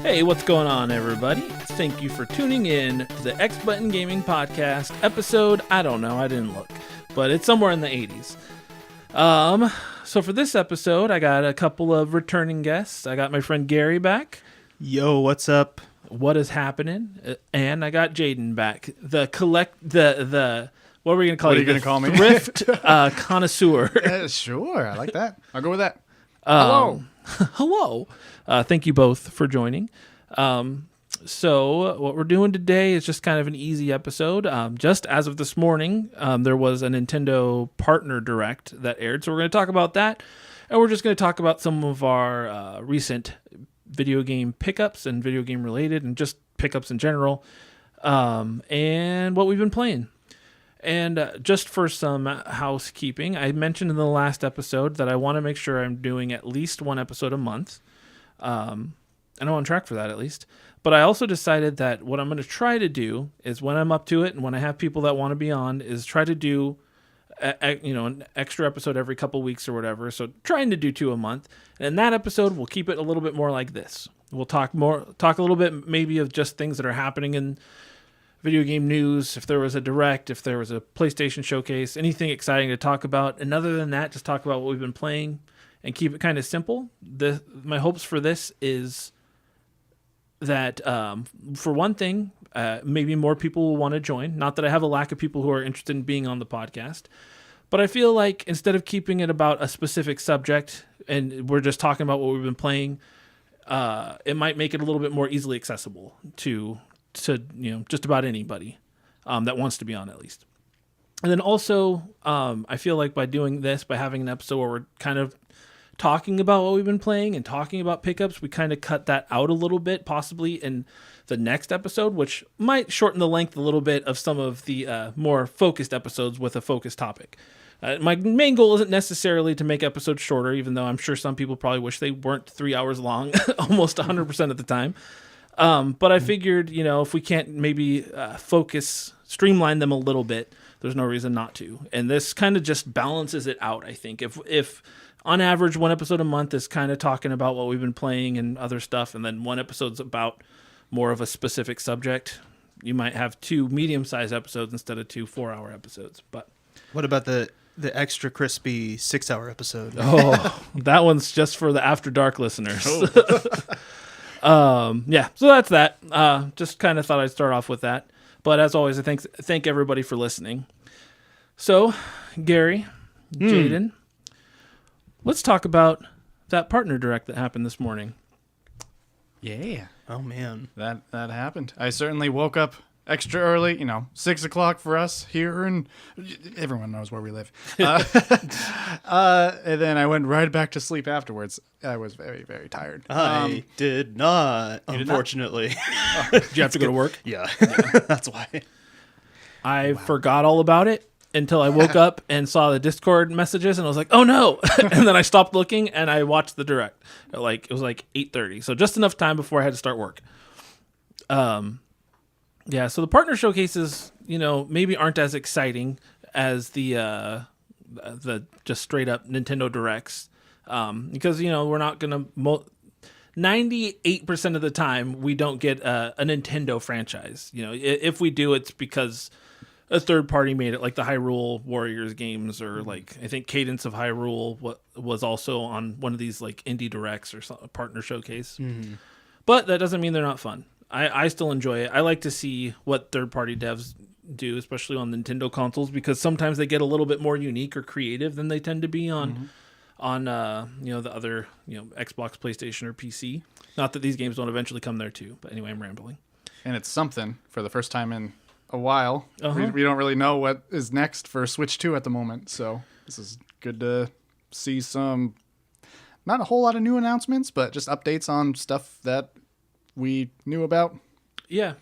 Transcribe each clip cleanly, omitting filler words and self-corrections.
Hey, what's going on, everybody? Thank you for tuning in to the X Button Gaming Podcast episode. I don't know, I didn't look, but it's somewhere in the 80s. So for this episode, I got a couple of returning guests. I got my friend Gary back. Yo, what's up? What is happening? And I got Jaiden back. The what are we gonna call you? What are you gonna call me? Thrift connoisseur. Sure, I like that. I'll go with that. Hello. Thank you both for joining. So what we're doing today is just kind of an easy episode. Just as of this morning, there was a Nintendo Partner Direct that aired. So we're going to talk about that. And we're just going to talk about some of our recent video game pickups and video game related and just pickups in general. And what we've been playing. And just for some housekeeping, I mentioned in the last episode that I want to make sure I'm doing at least one episode a month. And I'm on track for that at least. But I also decided that what I'm going to try to do is when I'm up to it and when I have people that want to be on is try to do an extra episode every couple weeks or whatever. So trying to do 2 a month. And in that episode, we'll keep it a little bit more like this. We'll talk a little bit maybe of just things that are happening in video game news, if there was a direct, if there was a PlayStation showcase, anything exciting to talk about. And other than that, just talk about what we've been playing and keep it kind of simple. My hopes for this is that, for one thing, maybe more people will want to join. Not that I have a lack of people who are interested in being on the podcast, but I feel like instead of keeping it about a specific subject and we're just talking about what we've been playing, it might make it a little bit more easily accessible to just about anybody that wants to be on at least. And then also, I feel like by doing this, by having an episode where we're kind of talking about what we've been playing and talking about pickups, we kind of cut that out a little bit, possibly in the next episode, which might shorten the length a little bit of some of the more focused episodes with a focused topic. My main goal isn't necessarily to make episodes shorter, even though I'm sure some people probably wish they weren't 3 hours long almost 100% of the time. But I figured, if we can't maybe streamline them a little bit, there's no reason not to. And this kind of just balances it out, I think. If on average, 1 episode a month is kind of talking about what we've been playing and other stuff, and then 1 episode's about more of a specific subject, you might have 2 medium-sized episodes instead of 2 4-hour episodes. But what about the extra crispy 6-hour episode? Oh, that one's just for the After Dark listeners. So that's that. Just kind of thought I'd start off with that. But as always, I thank everybody for listening. So, Gary, Jaiden, let's talk about that partner direct that happened this morning. Yeah. Oh, man. That happened. I certainly woke up extra early, 6 o'clock for us here, and everyone knows where we live. And then I went right back to sleep afterwards. I was very, very tired. I did not, unfortunately. Did you have to go to work? Yeah. That's why. I forgot all about it until I woke up and saw the Discord messages, and I was like, oh no. And then I stopped looking and I watched the direct. It was like 8:30. So just enough time before I had to start work. Yeah, so the partner showcases, maybe aren't as exciting as the just straight up Nintendo Directs, because we're not gonna 98% of the time we don't get a Nintendo franchise. If we do, it's because a third party made it, like the Hyrule Warriors games, or like I think Cadence of Hyrule was also on one of these like indie directs or a partner showcase. Mm-hmm. But that doesn't mean they're not fun. I still enjoy it. I like to see what third-party devs do, especially on Nintendo consoles, because sometimes they get a little bit more unique or creative than they tend to be on the other Xbox, PlayStation, or PC. Not that these games don't eventually come there too, but anyway, I'm rambling. And it's something for the first time in a while. Uh-huh. We don't really know what is next for Switch 2 at the moment, so this is good to see some, not a whole lot of new announcements, but just updates on stuff that we knew about. Yeah.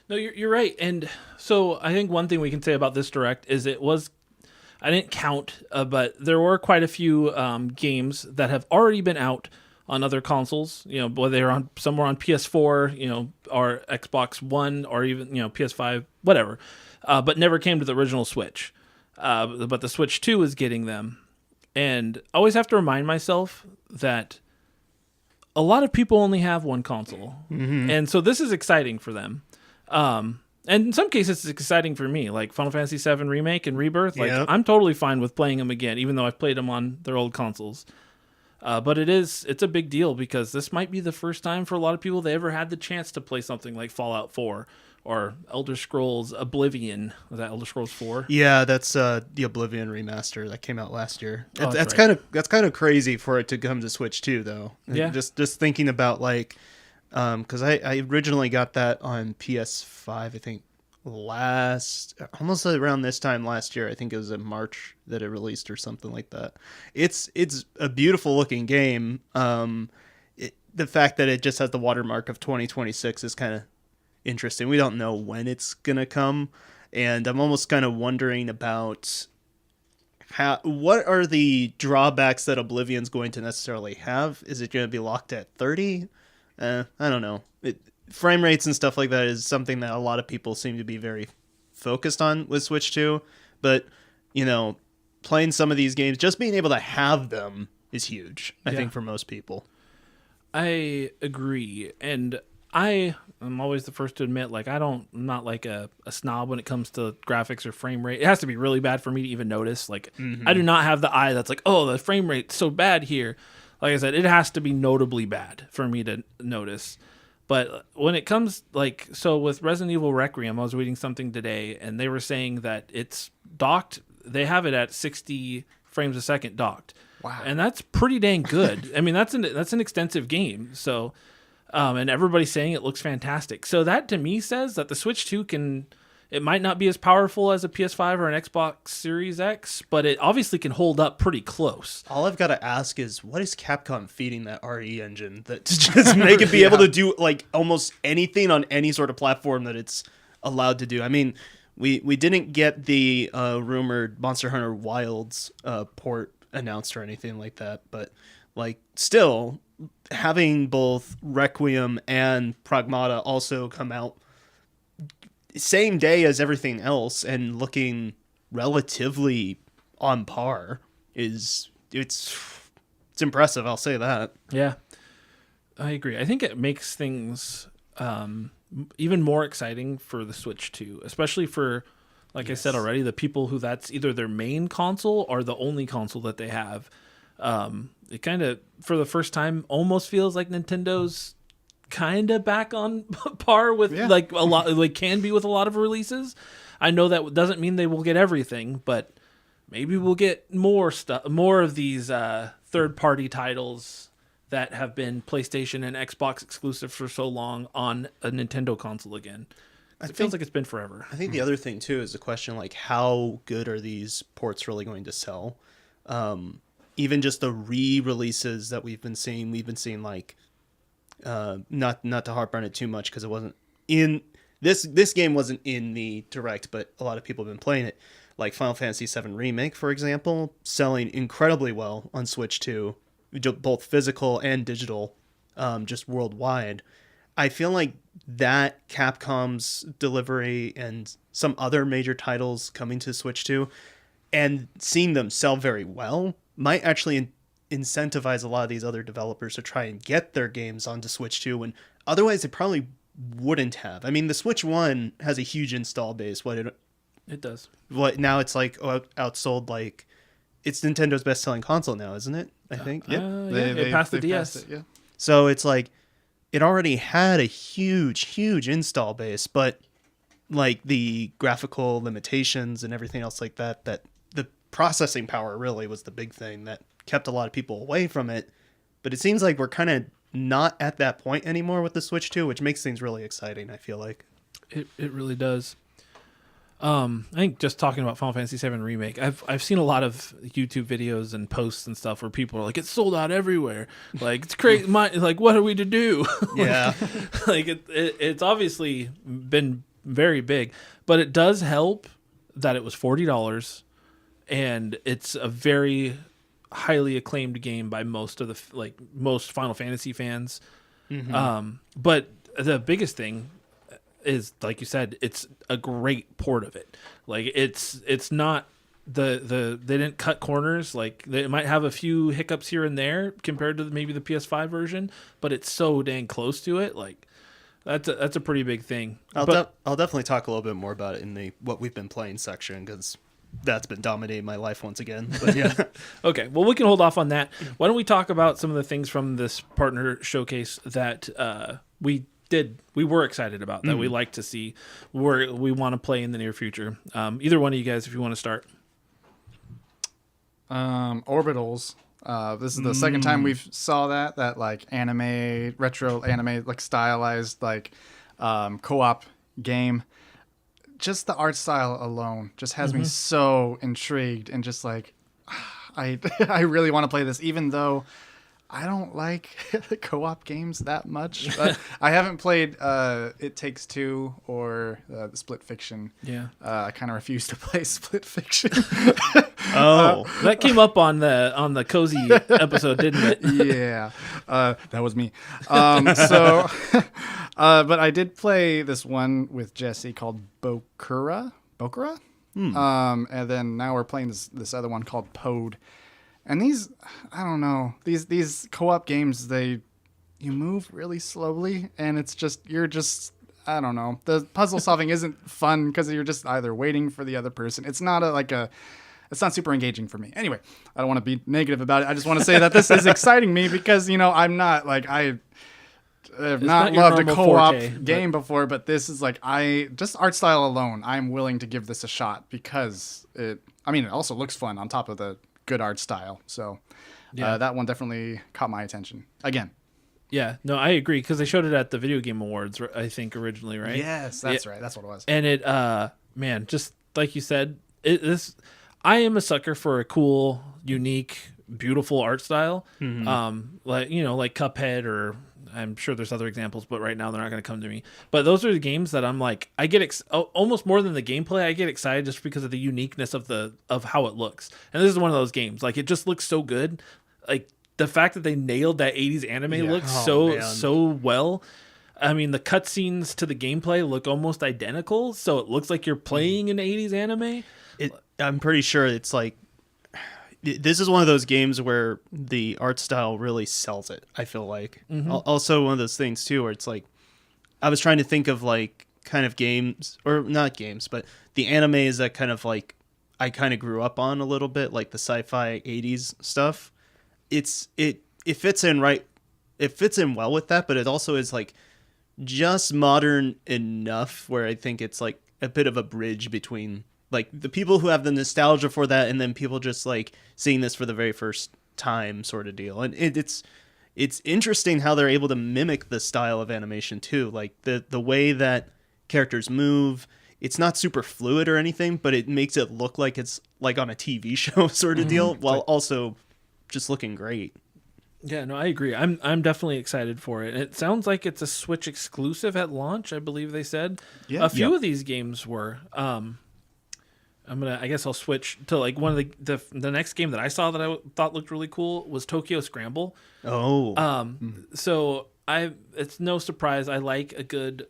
No, you're right. And so I think one thing we can say about this direct is I didn't count, but there were quite a few games that have already been out on other consoles, whether they're somewhere on PS4, or Xbox One, or even, PS5, whatever, but never came to the original Switch. But the Switch 2 is getting them. And I always have to remind myself that a lot of people only have one console, and so this is exciting for them. And in some cases, it's exciting for me, like Final Fantasy VII Remake and Rebirth. Like, Yep. I'm totally fine with playing them again, even though I've played them on their old consoles. But it's a big deal because this might be the first time for a lot of people they ever had the chance to play something like Fallout 4 or Elder Scrolls Oblivion. Was that Elder Scrolls 4? Yeah, that's the Oblivion remaster that came out last year. Oh, That's right. kind of crazy for it to come to Switch too, though. Yeah. Just thinking about like, because I originally got that on PS5, I think almost around this time last year. I think it was in March that it released or something like that. It's a beautiful looking game. The fact that it just has the watermark of 2026 is kind of interesting. We don't know when it's gonna come, and I'm almost kind of wondering about what are the drawbacks that Oblivion's going to necessarily have. Is it going to be locked at 30? I don't know. Frame rates and stuff like that is something that a lot of people seem to be very focused on with Switch 2, but playing some of these games, just being able to have them is huge, I think, for most people. I agree, and I'm always the first to admit, like, I'm not like a snob when it comes to graphics or frame rate. It has to be really bad for me to even notice. Like, I do not have the eye that's like, oh, the frame rate's so bad here. Like I said, it has to be notably bad for me to notice. But when it comes, like, so with Resident Evil Requiem, I was reading something today, and they were saying that it's docked. They have it at 60 frames a second docked. Wow. And that's pretty dang good. I mean, that's an extensive game. So, and everybody's saying it looks fantastic. So that to me says that the Switch 2 it might not be as powerful as a PS5 or an Xbox Series X, but it obviously can hold up pretty close. All I've got to ask is, what is Capcom feeding that RE engine that just make it be able to do like almost anything on any sort of platform that it's allowed to do? I mean, we didn't get the rumored Monster Hunter Wilds port announced or anything like that, but like still having both Requiem and Pragmata also come out same day as everything else and looking relatively on par it's impressive. I'll say that. Yeah, I agree. I think it makes things even more exciting for the Switch 2, especially for, like I said already, the people who that's either their main console or the only console that they have. It kind of, for the first time, almost feels like Nintendo's kind of back on par with like a lot, like can be with a lot of releases. I know that doesn't mean they will get everything, but maybe we'll get more of these third-party titles that have been PlayStation and Xbox exclusive for so long on a Nintendo console again. It feels like it's been forever. I think the other thing too is the question, like, how good are these ports really going to sell? Even just the re-releases that we've been seeing like, not to harp on it too much because it wasn't in this game wasn't in the direct, but a lot of people have been playing it. Like Final Fantasy VII Remake, for example, selling incredibly well on Switch 2, both physical and digital, just worldwide. I feel like that Capcom's delivery and some other major titles coming to Switch 2 and seeing them sell very well might actually incentivize a lot of these other developers to try and get their games onto Switch 2 when otherwise they probably wouldn't have. I mean, the Switch 1 has a huge install base. It does. What now? It's like outsold. Like, it's Nintendo's best-selling console now, isn't it? I think. It passed the DS. Passed it, yeah. So it's like it already had a huge install base, but like the graphical limitations and everything else like that the processing power really was the big thing that kept a lot of people away from it. But it seems like we're kind of not at that point anymore with the Switch 2, which makes things really exciting, I feel like. It really does. I think just talking about Final Fantasy VII Remake, I've seen a lot of YouTube videos and posts and stuff where people are like, it's sold out everywhere. Like, it's crazy. Like, what are we to do? Yeah. Like, it's obviously been very big, but it does help that it was $40 and it's a very highly acclaimed game by most of the most Final Fantasy fans. Mm-hmm. But the biggest thing is, like you said, it's a great port of it. Like, it's not they didn't cut corners. Like they might have a few hiccups here and there compared to maybe the PS5 version, but it's so dang close to it. Like that's a pretty big thing. I'll But definitely talk a little bit more about it in the what we've been playing section, because that's been dominating my life once again. But yeah. okay, well, we can hold off on that. Why don't we talk about some of the things from this partner showcase that we were excited about, that we like to see, we want to play in the near future. Either one of you guys, if you want to start. Orbitals. This is the second time we've saw that like anime, retro anime, like stylized, like co-op game. Just the art style alone just has me so intrigued, and just like I really want to play this, even though I don't like co-op games that much. But I haven't played It Takes Two or the Split Fiction. Yeah. I kind of refuse to play Split Fiction. Oh, That came up on the cozy episode, didn't it? Yeah, that was me. So, but I did play this one with Jesse called Bokura. And then now we're playing this other one called Pode. And these, I don't know, these co-op games, you move really slowly, and it's just, I don't know. The puzzle solving isn't fun because you're just either waiting for the other person. It's not it's not super engaging for me. Anyway, I don't want to be negative about it. I just want to say that this is exciting me because, I'm not like, I have not your loved a normal co-op forte, game before, but this is like, just art style alone, I'm willing to give this a shot because it also looks fun on top of the good art style. So that one definitely caught my attention again. Yeah, no, I agree, because they showed it at the Video Game Awards, I think, originally, right? Yes, that's right. That's what it was. And it, man, just like you said, I am a sucker for a cool, unique, beautiful art style. Like Cuphead, or I'm sure there's other examples, but right now they're not going to come to me. But those are the games that I'm like, I get almost more than the gameplay. I get excited just because of the uniqueness of how it looks. And this is one of those games. Like, it just looks so good. Like, the fact that they nailed that 80s anime look so well. I mean, the cutscenes to the gameplay look almost identical, so it looks like you're playing an 80s anime. I'm pretty sure it's like, this is one of those games where the art style really sells it, I feel like. Also one of those things too where it's like, I was trying to think of like kind of games, or not games, but the animes that kind of like I kind of grew up on a little bit, like the sci-fi 80s stuff. It fits in right. It fits in well with that, but it also is like just modern enough where I think it's like a bit of a bridge between like the people who have the nostalgia for that, and then people just like seeing this for the very first time sort of deal. And it's interesting how they're able to mimic the style of animation too. Like the way that characters move, it's not super fluid or anything, but it makes it look like it's like on a TV show sort of deal, while also just looking great. Yeah, no, I agree. I'm definitely excited for it. It sounds like it's a Switch exclusive at launch, I believe they said. Yeah. A few of these games were. I guess I'll switch to like one of the next game that I saw that I thought looked really cool was Tokyo Scramble. Oh. So it's no surprise I like a good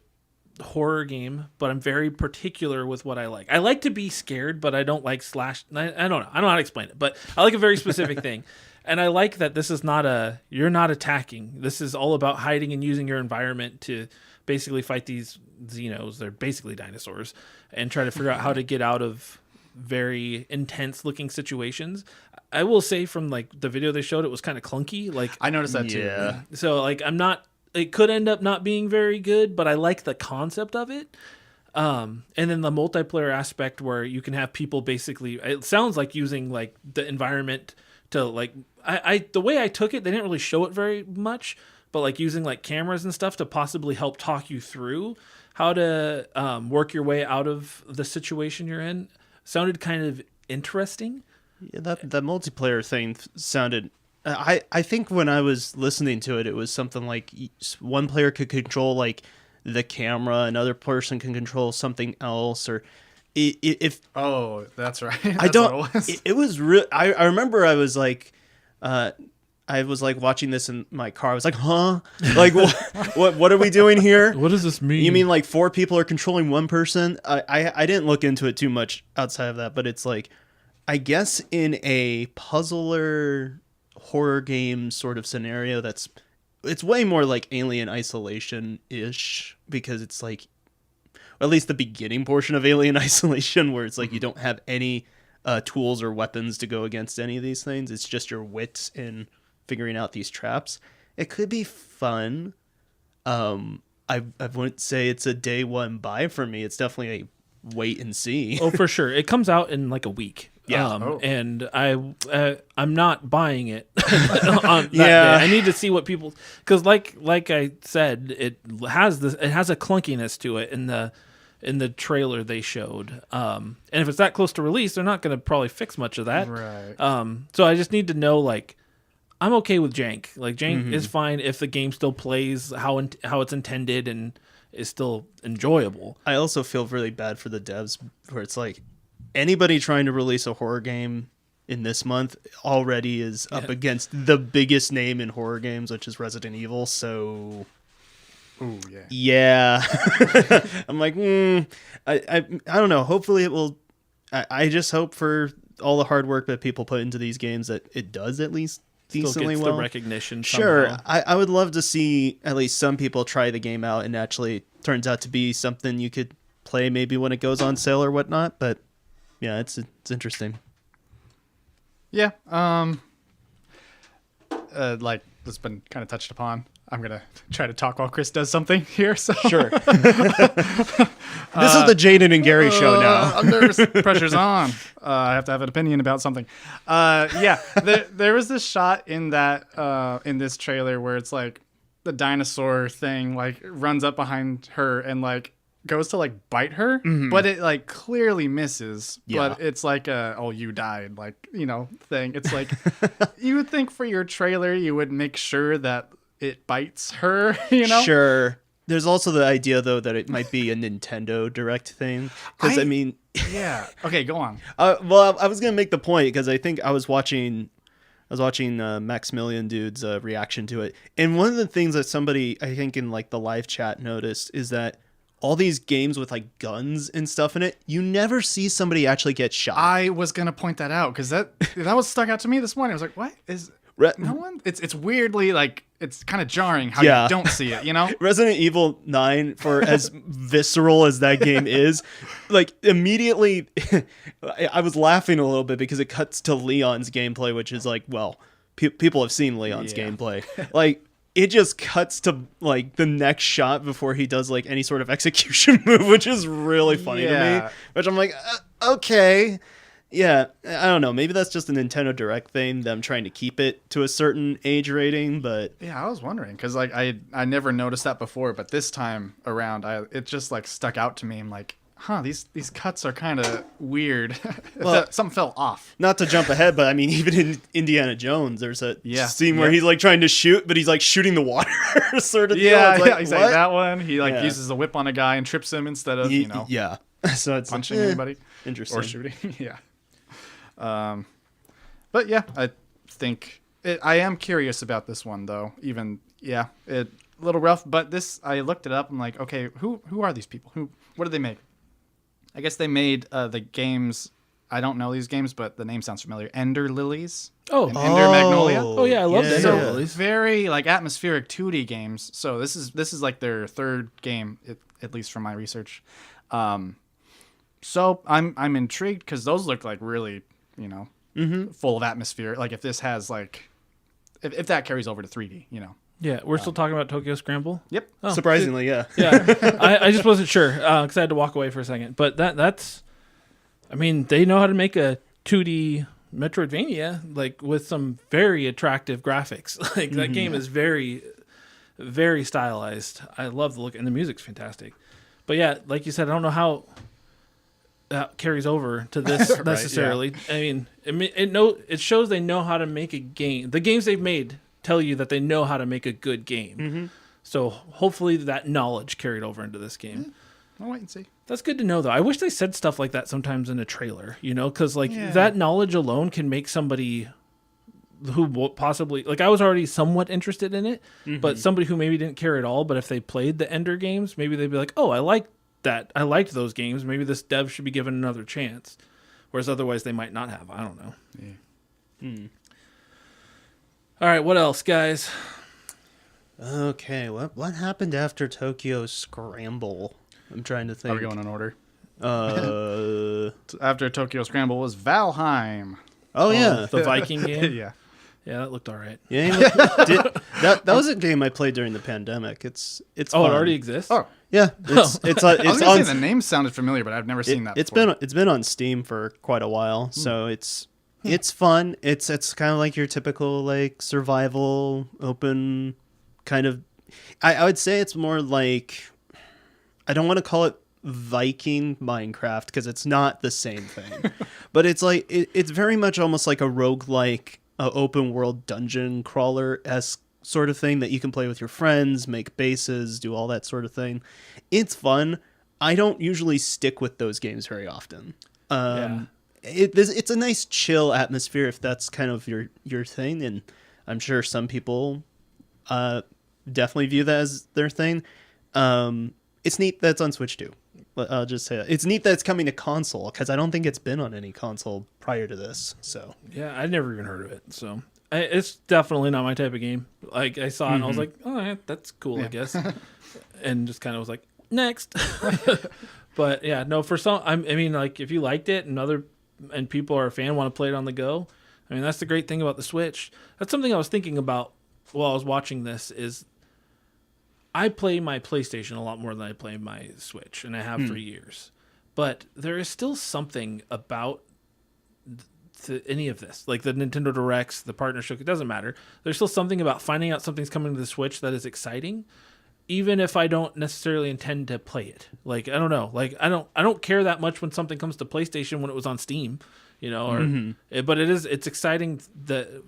horror game, but I'm very particular with what I like. I like to be scared, but I don't like slash. I don't know. I don't know how to explain it, but I like a very specific thing. And I like that this is you're not attacking. This is all about hiding and using your environment to basically fight these Xenos. They're basically dinosaurs, and try to figure out how to get out of very intense looking situations. I will say from like the video they showed, it was kind of clunky. Like, I noticed that too. Yeah. so like it could end up not being very good, but I like the concept of it. And then the multiplayer aspect where you can have people basically, it sounds like using like the environment to like, the way I took it, they didn't really show it very much, but like using like cameras and stuff to possibly help talk you through how to work your way out of the situation you're in sounded kind of interesting. Yeah, that multiplayer thing sounded. I think when I was listening to it, it was something like one player could control like the camera, another person can control something else, or if Oh, that's right. I don't. It was real. I remember I was like watching this in my car. I was like, huh? Like, what are we doing here? What does this mean? You mean like 4 people are controlling one person? I didn't look into it too much outside of that, but it's like, I guess in a puzzler horror game sort of scenario, it's way more like Alien Isolation ish, because it's like, at least the beginning portion of Alien Isolation, where it's like you don't have any tools or weapons to go against any of these things. It's just your wits in figuring out these traps. It could be fun. I wouldn't say it's a day one buy for me. It's definitely a wait and see. Oh, for sure. It comes out in like a week. Yeah. And I'm not buying it on that Yeah. day. I need to see what people, because like I said, it has a clunkiness to it in the trailer they showed. And if it's that close to release, they're not going to probably fix much of that. Right. So I just need to know, like, I'm okay with jank. Like, jank is fine if the game still plays how it's intended and is still enjoyable. I also feel really bad for the devs, where it's like anybody trying to release a horror game in this month already is up against the biggest name in horror games, which is Resident Evil. So Ooh, yeah. yeah, I'm like, I don't know. Hopefully it will. I just hope for all the hard work that people put into these games that it does at least Still decently gets well. the recognition. Sure, somehow. I would love to see at least some people try the game out and actually turns out to be something you could play maybe when it goes on sale or whatnot. But yeah, it's interesting. Yeah. Like it's been kind of touched upon. I'm gonna try to talk while Chris does something here. So Sure. This is the Jaiden and Gary show now. I'm nervous. Pressure's on. I have to have an opinion about something. Yeah. There was this shot in that in this trailer where it's like the dinosaur thing like runs up behind her and like goes to like bite her, but it like clearly misses. Yeah. But it's like oh, you died, like, you know, thing. It's like you would think for your trailer you would make sure that it bites her, you know? Sure. There's also the idea though that it might be a Nintendo Direct thing, because I mean, Yeah. Okay, go on. well, I was gonna make the point because I think I was watching Maximilian Dude's reaction to it, and one of the things that somebody I think in like the live chat noticed is that all these games with like guns and stuff in it, you never see somebody actually get shot. I was gonna point that out because that was stuck out to me this morning. I was like, "What is no one?" It's weirdly like it's kind of jarring how Yeah. you don't see it. You know? Resident Evil 9, for as visceral as that game is, like immediately I was laughing a little bit because it cuts to Leon's gameplay, which is like, well, people have seen Leon's Yeah. gameplay. Like it just cuts to like the next shot before he does like any sort of execution move, which is really funny to me. Yeah. Which I'm like, okay. Yeah, I don't know. Maybe that's just a Nintendo Direct thing, them trying to keep it to a certain age rating, but Yeah, I was wondering because like I never noticed that before, but this time around, it just like stuck out to me. I'm like, huh, these cuts are kind of weird. Well- Something fell off. not to jump ahead, but I mean, even in Indiana Jones, there's a Yeah. scene where Yep. he's like trying to shoot, but he's like shooting the water sort of deal. Yeah, It's like, yeah, exactly what? that one. He like Yeah. uses the whip on a guy and trips him instead of Yeah. So it's punching like, anybody interesting. or shooting. Yeah. But yeah, I think I am curious about this one though. Even a little rough, but this I looked it up. I'm like, okay, who are these people? What did they make? I guess they made the games. I don't know these games, but the name sounds familiar. Ender Lilies. Oh, and Ender Magnolia. Oh, yeah, I love Yeah, Ender So yeah. Lilies. very like atmospheric 2D games. So this is like their third game, at least from my research. So I'm intrigued because those look like really, full of atmosphere. Like if this has like, if that carries over to 3D, Yeah, we're still talking about Tokyo Scramble. Yep. Oh, Surprisingly, yeah. Yeah, I just wasn't sure because I had to walk away for a second. But that's, I mean, they know how to make a 2D Metroidvania like with some very attractive graphics. Like that game is very, very stylized. I love the look and the music's fantastic. But yeah, like you said, I don't know how that carries over to this Right, necessarily. I mean, it shows they know how to make a game. The games they've made tell you that they know how to make a good game. So hopefully that knowledge carried over into this game. I'll wait and see. That's good to know, though. I wish they said stuff like that sometimes in a trailer, because Yeah. that knowledge alone can make somebody who possibly, like I was already somewhat interested in it, but somebody who maybe didn't care at all, but if they played the Ender games, maybe they'd be like, oh, I like that. I liked those games. Maybe this dev should be given another chance. whereas otherwise they might not have. I don't know. Yeah. All right, what else, guys? Okay, what happened after Tokyo Scramble? I'm trying to think. Are we going in order? Uh, After Tokyo Scramble was Valheim. oh yeah, The Viking game. Yeah. Yeah, that looked all right. yeah. That was a game I played during the pandemic. It's Oh, fun. it already exists. Oh, Yeah, it's I was it's gonna on. say the name sounded familiar, but I've never seen that. It's before. been on Steam for quite a while, so it's fun. It's kind of like your typical like survival open kind of. I would say it's more like, I don't want to call it Viking Minecraft because it's not the same thing, but it's like it's very much almost like a roguelike open world dungeon crawler-esque sort of thing that you can play with your friends, make bases, do all that sort of thing. It's fun. I don't usually stick with those games very often. It's a nice chill atmosphere if that's kind of your thing, and I'm sure some people definitely view that as their thing. It's neat that it's on Switch too. I'll just say that. It's neat that it's coming to console because I don't think it's been on any console prior to this. So Yeah, I'd never even heard of it. So it's definitely not my type of game. Like I saw it and I was like, oh, yeah, that's cool, I guess. And just kind of was like, next. But yeah, no, for some, I mean, like if you liked it and people are a fan, want to play it on the go. I mean, that's the great thing about the Switch. That's something I was thinking about while I was watching this is I play my PlayStation a lot more than I play my Switch, and I have for years. But there is still something about any of this, like the Nintendo Directs, the partnership. It doesn't matter. There's still something about finding out something's coming to the Switch that is exciting, even if I don't necessarily intend to play it. Like I don't know. Like I don't care that much when something comes to PlayStation when it was on Steam, but it's exciting that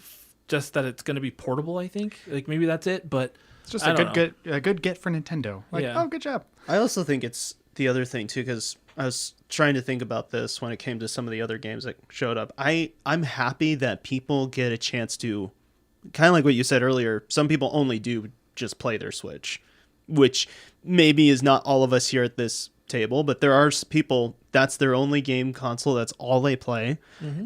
just that it's going to be portable. I think like maybe that's it, but. It's just a good get for Nintendo. Like, Yeah. oh, good job. I also think it's the other thing too, because I was trying to think about this when it came to some of the other games that showed up. I'm happy that people get a chance to, kind of like what you said earlier, some people only do just play their Switch, which maybe is not all of us here at this table, but there are people that's their only game console, that's all they play,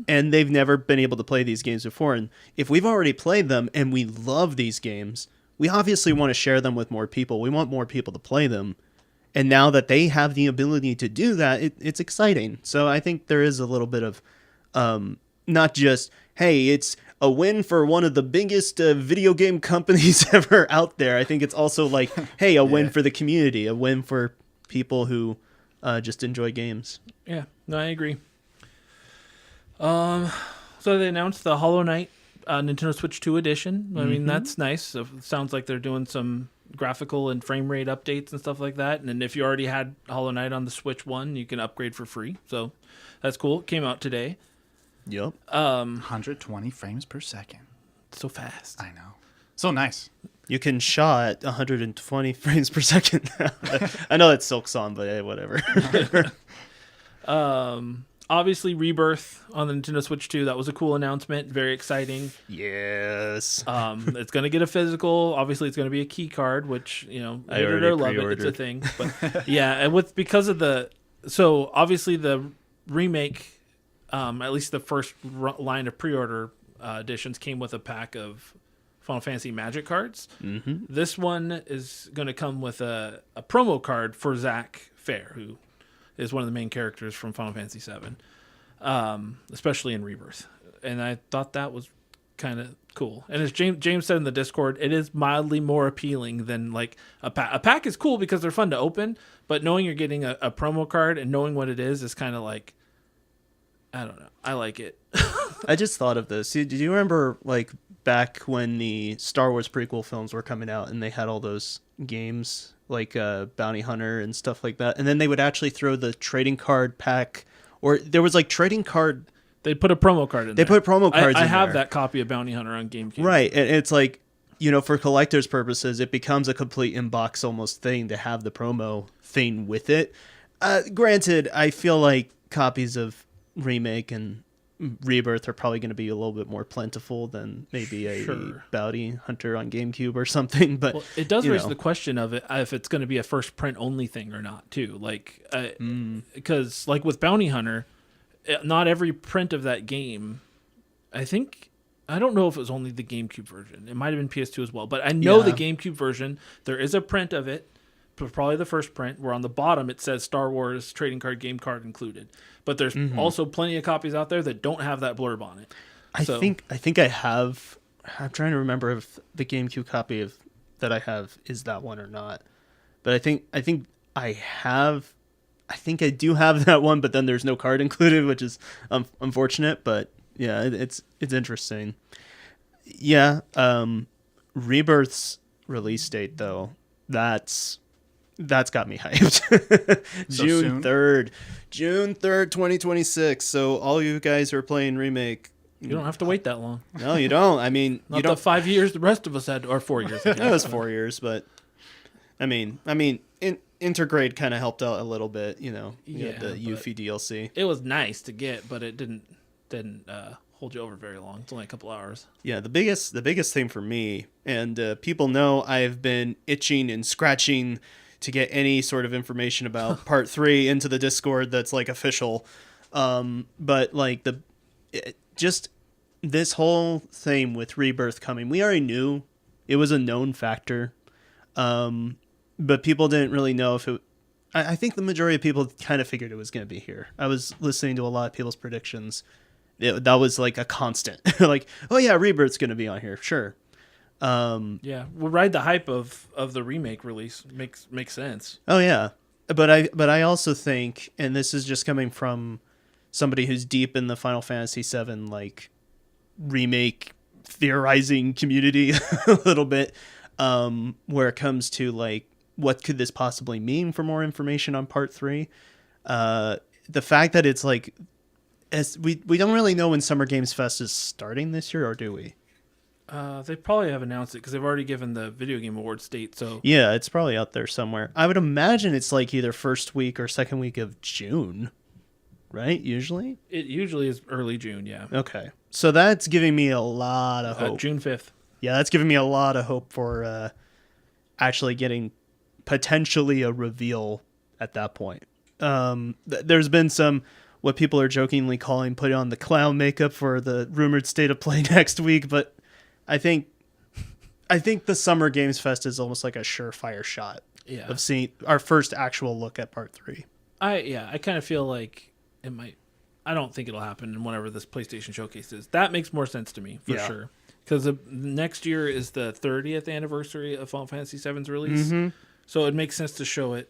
and they've never been able to play these games before. And if we've already played them and we love these games, we obviously want to share them with more people. We want more people to play them. And now that they have the ability to do that, it's exciting. So I think there is a little bit of not just, hey, it's a win for one of the biggest video game companies ever out there. I think it's also like, hey, a win for the community, a win for people who just enjoy games. Yeah, no, I agree. So they announced the Hollow Knight Nintendo Switch 2 edition. I mean, that's nice. So it sounds like they're doing some graphical and frame rate updates and stuff like that. And then if you already had Hollow Knight on the Switch 1, you can upgrade for free. So that's cool. It came out today. Yep. 120 frames per second. So fast. I know. So nice. You can shaw at 120 frames per second. I know that's Silk Song, but hey, whatever. Obviously, Rebirth on the Nintendo Switch 2. That was a cool announcement. Very exciting. Yes. It's going to get a physical. Obviously, it's going to be a key card, which, hate I it already or love it, it's a thing. But yeah, and because of so obviously the remake, at least the first line of pre-order editions came with a pack of Final Fantasy Magic cards. Mm-hmm. This one is going to come with a promo card for Zack Fair, who is one of the main characters from Final Fantasy VII, especially in Rebirth. And I thought that was kind of cool. And as James said in the Discord, it is mildly more appealing than like a pack. A pack is cool because they're fun to open, but knowing you're getting a promo card and knowing what it is kind of like, I don't know. I like it. I just thought of this. Did you remember like back when the Star Wars prequel films were coming out and they had all those games like Bounty Hunter and stuff like that, and then they would actually throw the trading card pack, or there was like trading card. They put a promo card in there. They put promo cards I in have there. that copy of Bounty Hunter on GameCube. Right, and it's like, for collector's purposes, it becomes a complete inbox almost thing to have the promo thing with it. Granted, I feel like copies of Remake and Rebirth are probably going to be a little bit more plentiful than maybe a Bounty Hunter on GameCube or something. But it does raise the question of if it's going to be a first print only thing or not too. Like, because like with Bounty Hunter, not every print of that game, I don't know if it was only the GameCube version. It might have been PS2 as well, but I know the GameCube version, there is a print of it, probably the first print, where on the bottom it says Star Wars trading card game card included. But there's also plenty of copies out there that don't have that blurb on it. I think I have. I'm trying to remember if the GameCube copy that I have is that one or not. But I think I have. I think I do have that one, but then there's no card included, which is unfortunate. But yeah, it's interesting. Yeah, Rebirth's release date though, that's got me hyped. So June 3rd, 2026. So all you guys who are playing Remake, You don't have to wait that long. no, you don't. I mean, Not you don't. the 5 years the rest of us had, or 4 years. It was 4 years, but I mean, Intergrade kind of helped out a little bit. You know, you had the but Yuffie DLC. It was nice to get, but it didn't hold you over very long. It's only a couple hours. Yeah, the biggest thing for me, and people know I've been itching and scratching to get any sort of information about Part 3 into the Discord that's like official. But like just this whole thing with Rebirth coming, we already knew it was a known factor. But people didn't really know if it. I think the majority of people kind of figured it was going to be here. I was listening to a lot of people's predictions. That was like a constant. Like, oh yeah, Rebirth's going to be on here, sure. Yeah, we'll ride the hype of the remake release. Makes sense. Oh yeah, but I also think, and this is just coming from somebody who's deep in the Final Fantasy VII like remake theorizing community a little bit, where it comes to like what could this possibly mean for more information on Part 3. The fact that it's like, as we don't really know when Summer Games Fest is starting this year, or do we? They probably have announced it because they've already given the Video Game Awards date. So Yeah, it's probably out there somewhere. I would imagine it's like either first week or second week of June, right? Usually? it usually is early June. Yeah, Okay. So that's giving me a lot of hope. June 5th. Yeah, that's giving me a lot of hope for actually getting potentially a reveal at that point. There's been some, what people are jokingly calling, put on the clown makeup for the rumored state of play next week, but I think the Summer Games Fest is almost like a surefire shot of seeing our first actual look at Part 3. I kind of feel like it might. I don't think it'll happen in whenever this PlayStation Showcase is. That makes more sense to me for sure. Because next year is the 30th anniversary of Final Fantasy VII's release, so it makes sense to show it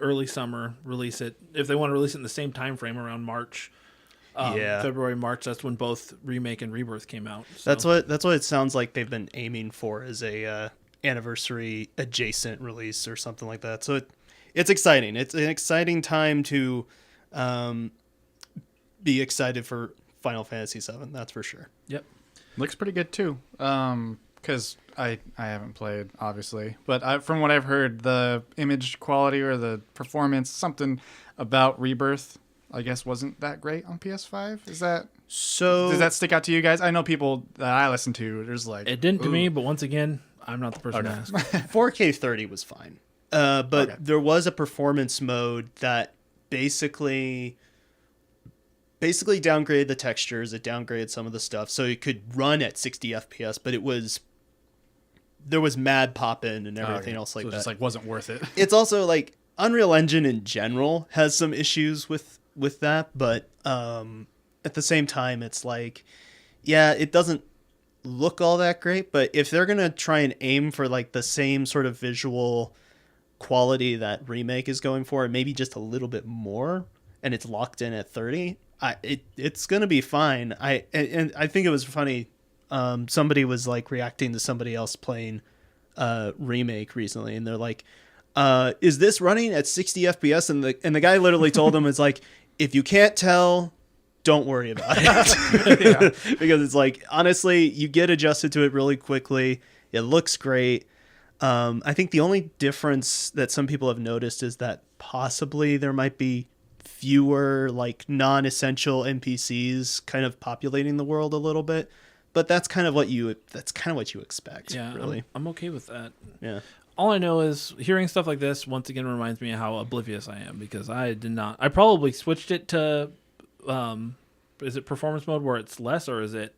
early summer, release it if they want to release it in the same time frame around March. February, March. That's when both Remake and Rebirth came out. So. That's what it sounds like they've been aiming for, as a anniversary adjacent release or something like that. So it's exciting. It's an exciting time to be excited for Final Fantasy VII. That's for sure. Yep. Looks pretty good too. Because I haven't played, obviously, but from what I've heard, the image quality or the performance, something about Rebirth, I guess, wasn't that great on PS5. Does that stick out to you guys? I know people that I listen to, there's like, it didn't to me, but once again, I'm not the person to ask. 4K 30 was fine, but there was a performance mode that basically downgraded the textures. It downgraded some of the stuff, so it could run at 60 FPS, but there was mad pop-in and everything else like so that. Just like wasn't worth it. It's also like Unreal Engine in general has some issues with that, but at the same time, it's like, yeah, it doesn't look all that great, but if they're gonna try and aim for like the same sort of visual quality that Remake is going for, and maybe just a little bit more, and it's locked in at 30, it's gonna be fine. I think it was funny. Somebody was like reacting to somebody else playing Remake recently, and they're like, is this running at 60 FPS? And the guy literally told them, it's like, if you can't tell, don't worry about it. Because it's like, honestly, you get adjusted to it really quickly. It looks great. I think the only difference that some people have noticed is that possibly there might be fewer like non-essential NPCs kind of populating the world a little bit, but that's kind of what you expect. Yeah, really. I'm okay with that. Yeah. All I know is hearing stuff like this once again reminds me of how oblivious I am, because I probably switched it to is it performance mode where it's less, or is it?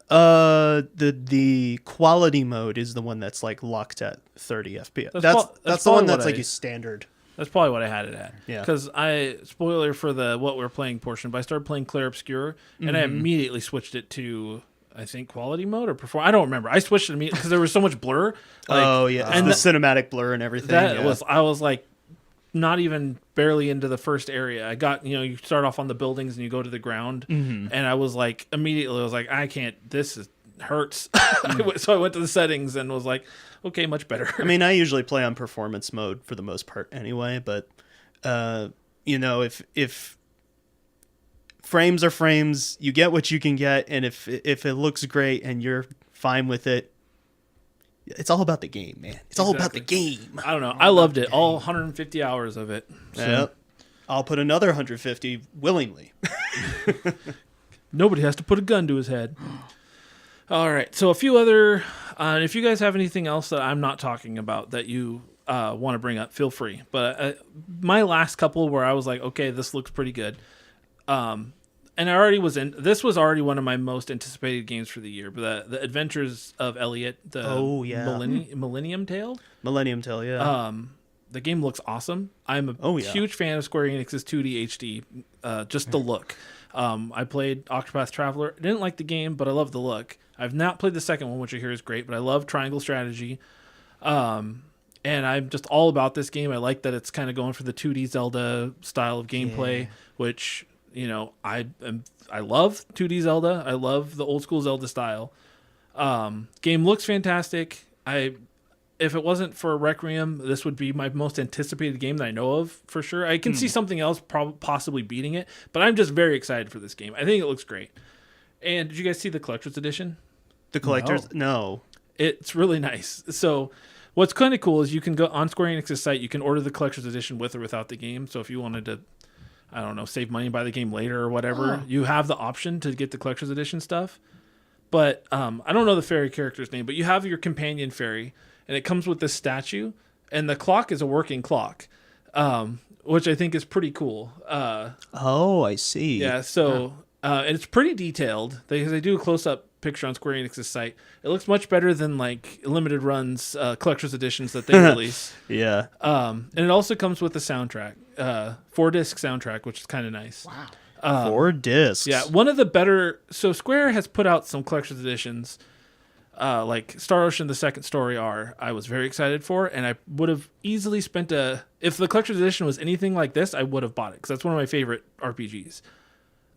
The quality mode is the one that's like locked at 30 FPS. That's the one that's like a standard. That's probably what I had it at. Yeah. Because spoiler for the what we're playing portion, but I started playing Clair Obscur, and I immediately switched it to, I think, quality mode or perform. I don't remember. I switched it immediately because there was so much blur. And the cinematic blur and everything. I was like, not even barely into the first area. I got, you start off on the buildings and you go to the ground, and I was like, immediately, I was like, I can't. Hurts. So I went to the settings and was like, okay, much better. I mean, I usually play on performance mode for the most part anyway, but if frames are frames, you get what you can get, and if it looks great and you're fine with it, it's all about the game, man. It's all about the game. I don't know. I loved it. All 150 hours of it. So. Yep. I'll put another 150 willingly. Nobody has to put a gun to his head. All right. So a few other, if you guys have anything else that I'm not talking about that you want to bring up, feel free. But my last couple where I was like, okay, this looks pretty good. And I already was in, this was already one of my most anticipated games for the year. But the Adventures of Elliot, the Millennium Tale. Millennium Tale, yeah. The game looks awesome. I'm a huge fan of Square Enix's 2D HD, just the look. I played Octopath Traveler. I didn't like the game, but I love the look. I've not played the second one, which I hear is great, but I love triangle strategy. And I'm just all about this game. I like that it's kind of going for the 2D Zelda style of gameplay, which, I love 2D Zelda. I love the old school Zelda style. Game looks fantastic. If it wasn't for Requiem, this would be my most anticipated game that I know of for sure. I can see something else possibly beating it, but I'm just very excited for this game. I think it looks great. And did you guys see the collector's edition? The collector's? No. It's really nice. So what's kind of cool is you can go on Square Enix's site, you can order the collector's edition with or without the game. So if you wanted to, I don't know, save money and buy the game later or whatever, you have the option to get the collector's edition stuff. But I don't know the fairy character's name, but you have your companion fairy, and it comes with this statue, and the clock is a working clock, which I think is pretty cool. I see. Yeah, so and it's pretty detailed. They do a close-up picture on Square Enix's site. It looks much better than like limited runs collector's editions that they release. Yeah. And it also comes with a soundtrack, 4-disc soundtrack, which is kind of nice. Wow. 4 discs. Yeah, one of the better. So Square has put out some collector's editions, like Star Ocean: The Second Story R. I was very excited for, and I would have easily spent if the collector's edition was anything like this, I would have bought it because that's one of my favorite RPGs.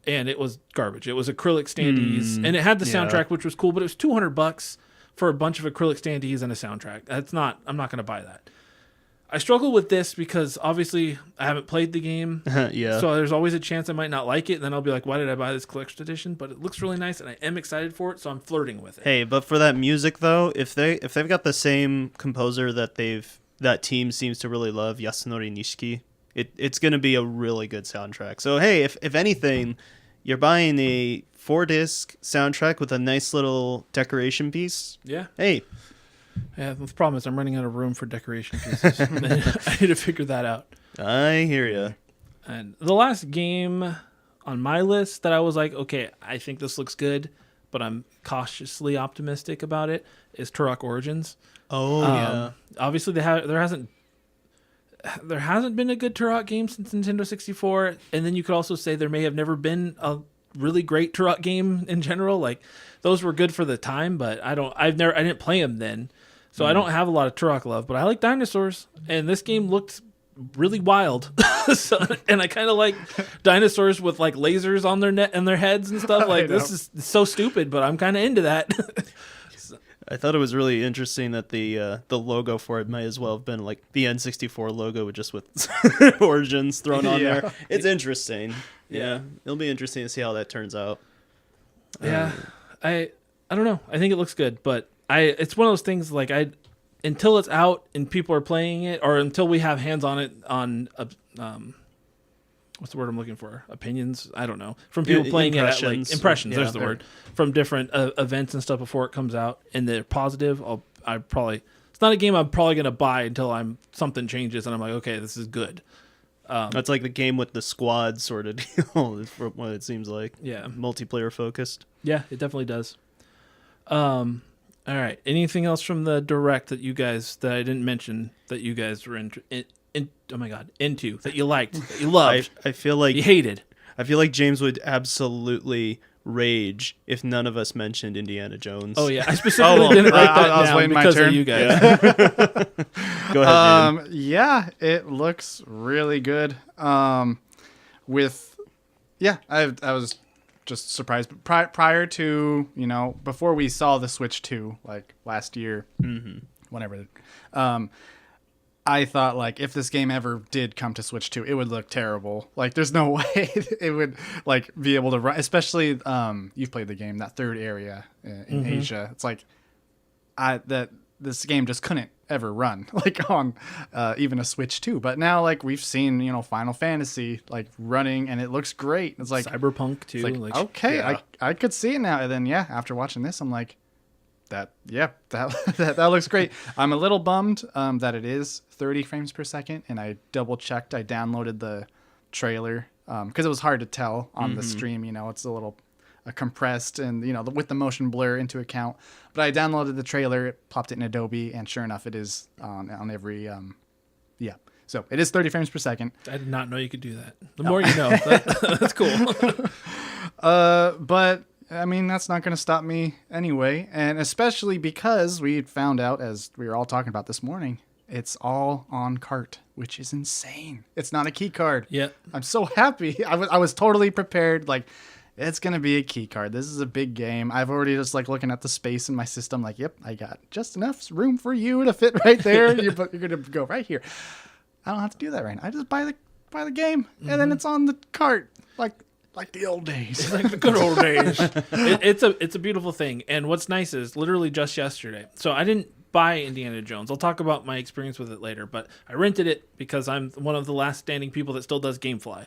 And it was garbage. It was acrylic standees, and it had the soundtrack, which was cool, but it was $200 for a bunch of acrylic standees and a soundtrack. I'm not going to buy that. I struggle with this because obviously I haven't played the game. Yeah. So there's always a chance I might not like it, and then I'll be like, why did I buy this collector's edition? But it looks really nice, and I am excited for it, so I'm flirting with it. Hey, but for that music though, if they've got the same composer that team seems to really love, Yasunori Nishiki, it's going to be a really good soundtrack. So hey, if anything, you're buying a 4-disc soundtrack with a nice little decoration piece. Yeah. Hey. Yeah, the problem is I'm running out of room for decoration pieces. I need to figure that out. I hear you. And the last game on my list that I was like, okay, I think this looks good, but I'm cautiously optimistic about it, is Turok Origins. Oh, yeah. Obviously, there hasn't been a good Turok game since Nintendo 64, and then you could also say there may have never been a really great Turok game in general. Like those were good for the time, but I didn't play them then, so I don't have a lot of Turok love. But I like dinosaurs, and this game looked really wild. And I kind of like dinosaurs with like lasers on their net and their heads and stuff. Like this is so stupid, but I'm kind of into that. I thought it was really interesting that the logo for it might as well have been like the N64 logo, just with Origins thrown on there. It's interesting. Yeah, it'll be interesting to see how that turns out. Yeah, I don't know. I think it looks good, but it's one of those things like until it's out and people are playing it, or until we have hands on it on what's the word I'm looking for? Opinions? I don't know. From people playing it at like impressions. There's the word from different events and stuff before it comes out, and they're positive. It's not a game I'm probably gonna buy until something changes and I'm like, okay, this is good. That's like the game with the squad sort of deal, is what it seems like. Yeah. Multiplayer focused. Yeah, it definitely does. All right. Anything else from the direct that I didn't mention that you guys were into that you liked, that you loved, I feel like you hated? I feel like James would absolutely rage if none of us mentioned Indiana Jones. Oh yeah, I specifically didn't write that I was down waiting my because of turn. you guys. Go ahead, Jaden. Yeah, it looks really good. I was just surprised. Prior to, before we saw the Switch 2, like last year, whenever, I thought, like, if this game ever did come to Switch 2, it would look terrible. Like, there's no way it would, like, be able to run. Especially, you've played the game, that third area in Asia. It's like, this game just couldn't ever run, like, on even a Switch 2. But now, like, we've seen, Final Fantasy, like, running, and it looks great. It's like... Cyberpunk, too. It's like, okay, yeah. I could see it now. And then, after watching this, I'm like... That looks great. I'm a little bummed that it is 30 frames per second, and I double checked. I downloaded the trailer because it was hard to tell on the stream. It's a little compressed, and with the motion blur into account. But I downloaded the trailer, it popped it in Adobe, and sure enough, it is on every So it is 30 frames per second. I did not know you could do that. The more you know, that's cool. But I mean, that's not going to stop me anyway. And especially because we found out, as we were all talking about this morning, it's all on cart, which is insane. It's not a key card. Yeah. I'm so happy. I was totally prepared. Like, it's going to be a key card. This is a big game. I've already just like looking at the space in my system. Like, yep, I got just enough room for you to fit right there. You're going to go right here. I don't have to do that right now. I just buy the game and then it's on the cart. Like the old days. Like the good old days. It's a beautiful thing. And what's nice is literally just yesterday. So I didn't buy Indiana Jones. I'll talk about my experience with it later, but I rented it because I'm one of the last standing people that still does GameFly.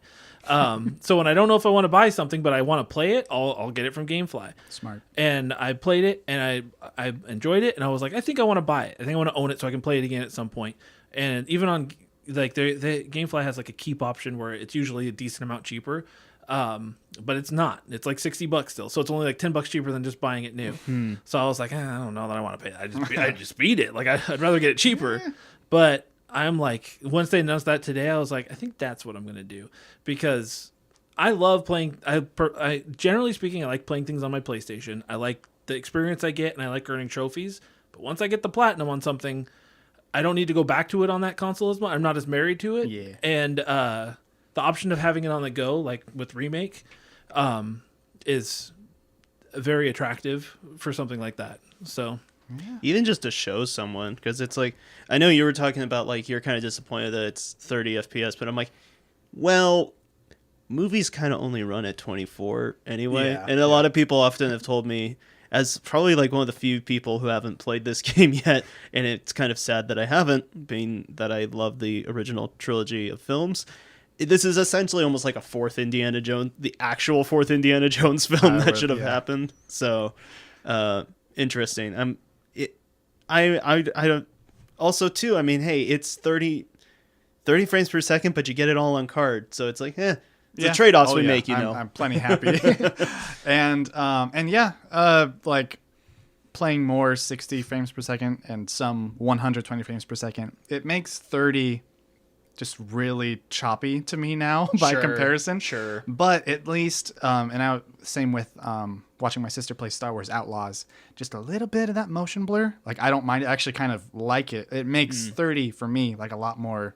So when I don't know if I want to buy something, but I want to play it, I'll get it from GameFly. Smart. And I played it and I enjoyed it. And I was like, I think I want to buy it. I think I want to own it so I can play it again at some point. And even on like the GameFly has like a keep option where it's usually a decent amount cheaper. But it's not. It's like $60 still, so it's only like $10 cheaper than just buying it new. So I was like, I don't know that I want to pay that. I just beat it. Like I'd rather get it cheaper. But I'm like, once they announced that today, I was like, I think that's what I'm gonna do because I love playing. I generally speaking, I like playing things on my PlayStation. I like the experience I get, and I like earning trophies. But once I get the platinum on something, I don't need to go back to it on that console as much. I'm not as married to it. Yeah. And the option of having it on the go, like with Remake, is very attractive for something like that. So, Even just to show someone, because it's like, I know you were talking about like you're kind of disappointed that it's 30 FPS, but I'm like, well, movies kind of only run at 24 anyway. Yeah, And a lot of people often have told me, as probably like one of the few people who haven't played this game yet, and it's kind of sad that I haven't, being that I love the original trilogy of films. This is essentially almost like a fourth Indiana Jones, the actual fourth Indiana Jones film that should have happened. So, interesting. I don't. Also, too, I mean, hey, it's 30 frames per second, but you get it all on card. So it's like, it's the trade-offs we make, I'm plenty happy. and like playing more 60 frames per second and some 120 frames per second, it makes 30 just really choppy to me now by comparison. Sure. But at least, same with watching my sister play Star Wars Outlaws, just a little bit of that motion blur. Like, I don't mind it. I actually kind of like it. It makes 30 for me, like, a lot more.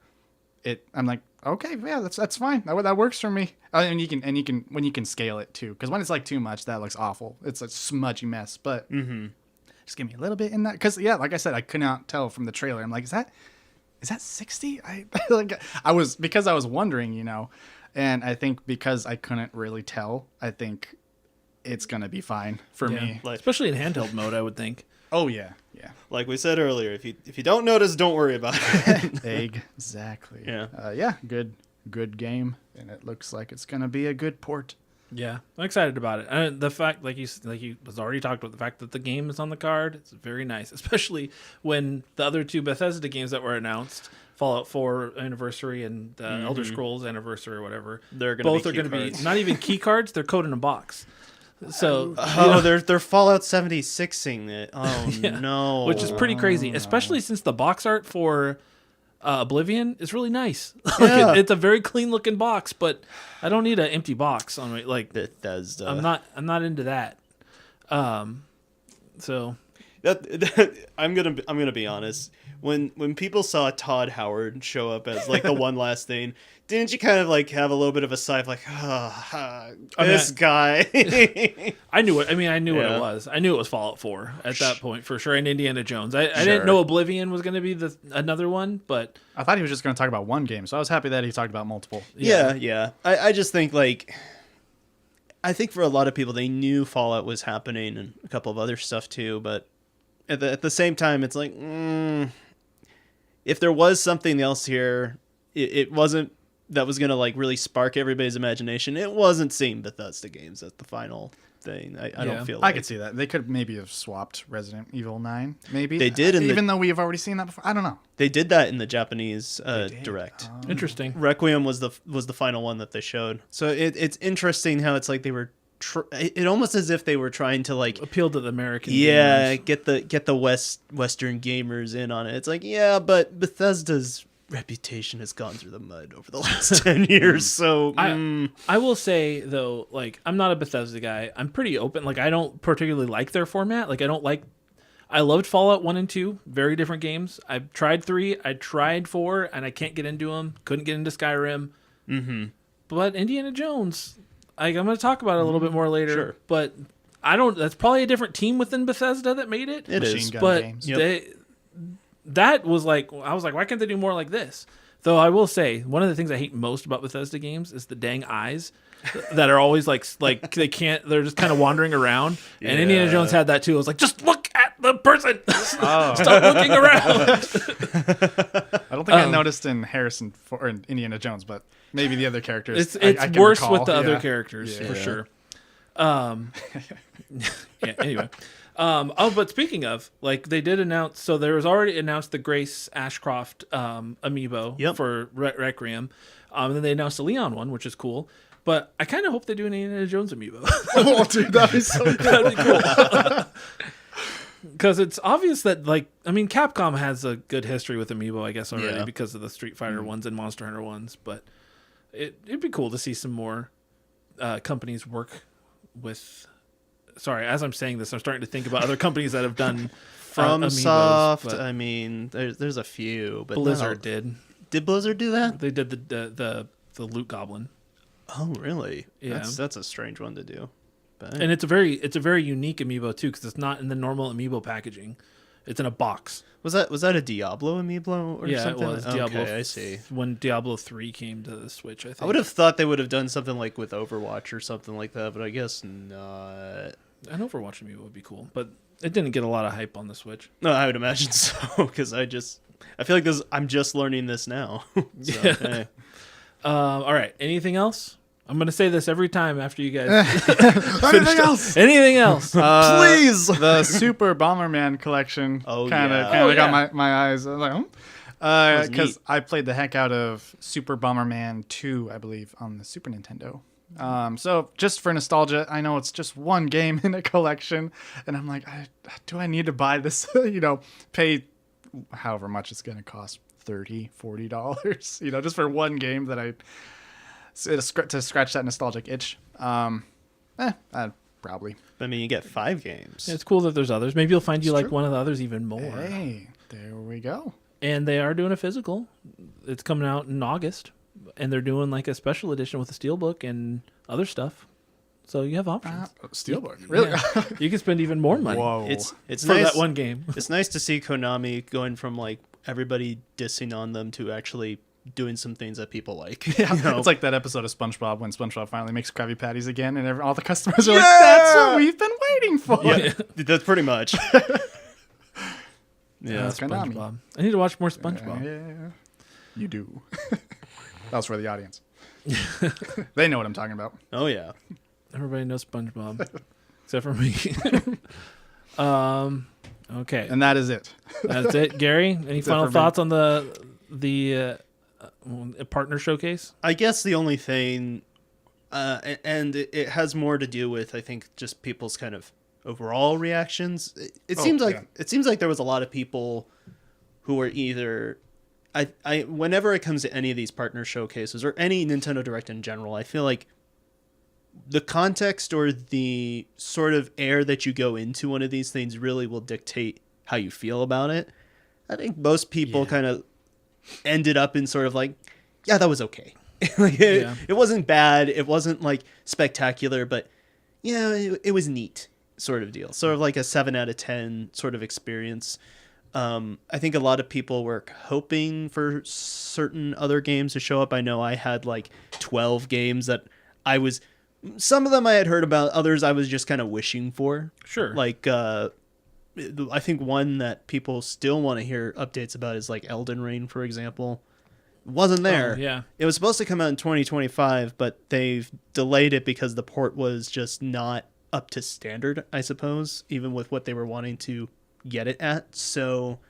I'm like, okay, yeah, that's fine. That works for me. And you can when you can scale it too. Because when it's like too much, that looks awful. It's a smudgy mess. But just give me a little bit in that. Because, like I said, I could not tell from the trailer. I'm like, is that 60? I was wondering, and I think because I couldn't really tell, I think it's gonna be fine for me. Like, especially in handheld mode, I would think. Oh yeah. Like we said earlier, if you don't notice, don't worry about it. Exactly. Yeah. Good game, and it looks like it's gonna be a good port. Yeah, I'm excited about it. And the fact, like you was already talked about, the fact that the game is on the card, it's very nice. Especially when the other two Bethesda games that were announced, Fallout 4 Anniversary and Elder Scrolls Anniversary or whatever, They're gonna both be are going to be key not even key cards; they're code in a box. So they're Fallout 76ing it. Oh Yeah. no, which is pretty crazy, especially since the box art for Oblivion is really nice. Yeah. It's a very clean looking box, but I don't need an empty box on me. Like Bethesda. I'm not into that. So I'm gonna be honest. When people saw Todd Howard show up as like the one last thing, didn't you kind of like have a little bit of a sigh of like, this guy? I knew it. I mean, I knew what Yeah. it was. I knew it was Fallout 4 at that point for sure, and Indiana Jones. I Sure. didn't know Oblivion was going to be another one, but I thought he was just going to talk about one game, so I was happy that he talked about multiple. Yeah. I just think like, I think for a lot of people they knew Fallout was happening and a couple of other stuff too, but at the same time it's like, if there was something else here, it wasn't that was gonna like really spark everybody's imagination. It wasn't seeing Bethesda games as the final thing. I Yeah. don't feel I like could see that. They could maybe have swapped Resident Evil 9, maybe. They did in the- even though we have already seen that before. I don't know. they did that in the Japanese did? direct. interesting. Requiem was the final one that they showed. So it's interesting how it's like they were. It almost as if they were trying to like Appeal to the American. gamers. gamers. get the Western gamers in on it. It's like, yeah, but Bethesda's reputation has gone through the mud over the last 10 years. So I will say though, like I'm not a Bethesda guy. I'm pretty open. Like I don't particularly like their format. Like I loved Fallout 1 and 2, very different games. I've tried 3, I tried 4, and I can't get into them. Couldn't get into Skyrim. But Indiana Jones, I'm going to talk about it a little bit more later. Sure. But that's probably a different team within Bethesda that made it. It is. Machine gun But games. that was like, I was like, why can't they do more like this? Though I will say, one of the things I hate most about Bethesda games is the dang eyes that are always like they're just kind of wandering around. And Indiana Yeah. Jones had that too. I was like, just look at the person. Stop looking around. I don't think I noticed in Harrison or in Indiana Jones, but maybe the other characters. It's I can worse recall. with the other Yeah. characters for Yeah. sure. Yeah. Anyway. But speaking of, like, they did announce. So there was already announced the Grace Ashcroft amiibo for Requiem. And then they announced the Leon one, which is cool. But I kind of hope they do an Indiana Jones amiibo. Oh, dude, that'd be so good. That'd be cool. Because it's obvious that, like, I mean, Capcom has a good history with amiibo, I guess, already Yeah. because of the Street Fighter ones and Monster Hunter ones. But it'd be cool to see some more companies work with. Sorry, as I'm saying this, I'm starting to think about other companies that have done From amiibos, Soft. but I mean, there's a few, but Blizzard did. Did Blizzard do that? They did the Loot Goblin, Oh, really? Yeah. That's a strange one to do. But and it's a very unique amiibo too, because it's not in the normal amiibo packaging. It's in a box. was that a Diablo amiibo or Yeah, something? it was Okay, Diablo. I see. When Diablo 3 came to the Switch, I think. I would have thought they would have done something like with Overwatch or something like that, but I guess not. An Overwatch amiibo would be cool, but it didn't get a lot of hype on the Switch. No, I would imagine so because I feel like I'm just learning this now. So, Yeah. hey. All right. Anything else? I'm gonna say this every time after you guys. Anything else? Anything else? Please! The Super Bomberman collection. Oh, kind of yeah. got my eyes. I was like, was because neat. I played the heck out of Super Bomberman 2, I believe, on the Super Nintendo. So just for nostalgia, I know it's just one game in a collection, and I'm like, do I need to buy this? Pay however much it's going to cost, $30-$40, just for one game that to scratch that nostalgic itch. I'd probably. I mean, you get 5 games. It's cool that there's others. Maybe you'll find you It's like true. one of the others even more. Hey, there we go. And they are doing a physical. It's coming out in August, and they're doing like a special edition with a steelbook and other stuff. So you have options. Steelbook, really? Yeah. You can spend even more money Whoa. It's for nice. that one game. It's nice to see Konami going from like everybody dissing on them to actually doing some things that people like. Yeah, you know? it's like that episode of SpongeBob when SpongeBob finally makes Krabby Patties again, and all the customers are like, "That's what we've been waiting for." yeah, that's pretty much. Yeah, Konami. SpongeBob. I need to watch more SpongeBob. Yeah, you do. That was for the audience. They know what I'm talking about. Oh yeah. Everybody knows SpongeBob, except for me. Okay, And that is it. that's it. Gary, any That's it final for me. thoughts on the partner showcase? I guess the only thing, and it has more to do with, I think, just people's kind of overall reactions. It seems like there was a lot of people who were either, I whenever it comes to any of these partner showcases or any Nintendo Direct in general, I feel like the context or the sort of air that you go into one of these things really will dictate how you feel about it. I think most people kind of ended up in sort of like, yeah, that was okay. It wasn't bad. It wasn't like spectacular, but yeah, it was neat sort of deal. Sort of like a 7 out of 10 sort of experience. I think a lot of people were hoping for certain other games to show up. I know I had like 12 games that some of them I had heard about, others I was just kind of wishing for. Sure. Like, I think one that people still want to hear updates about is like Elden Ring, for example. Wasn't there. Oh, yeah. It was supposed to come out in 2025, but they've delayed it because the port was just not up to standard, I suppose, even with what they were wanting to get it at. So,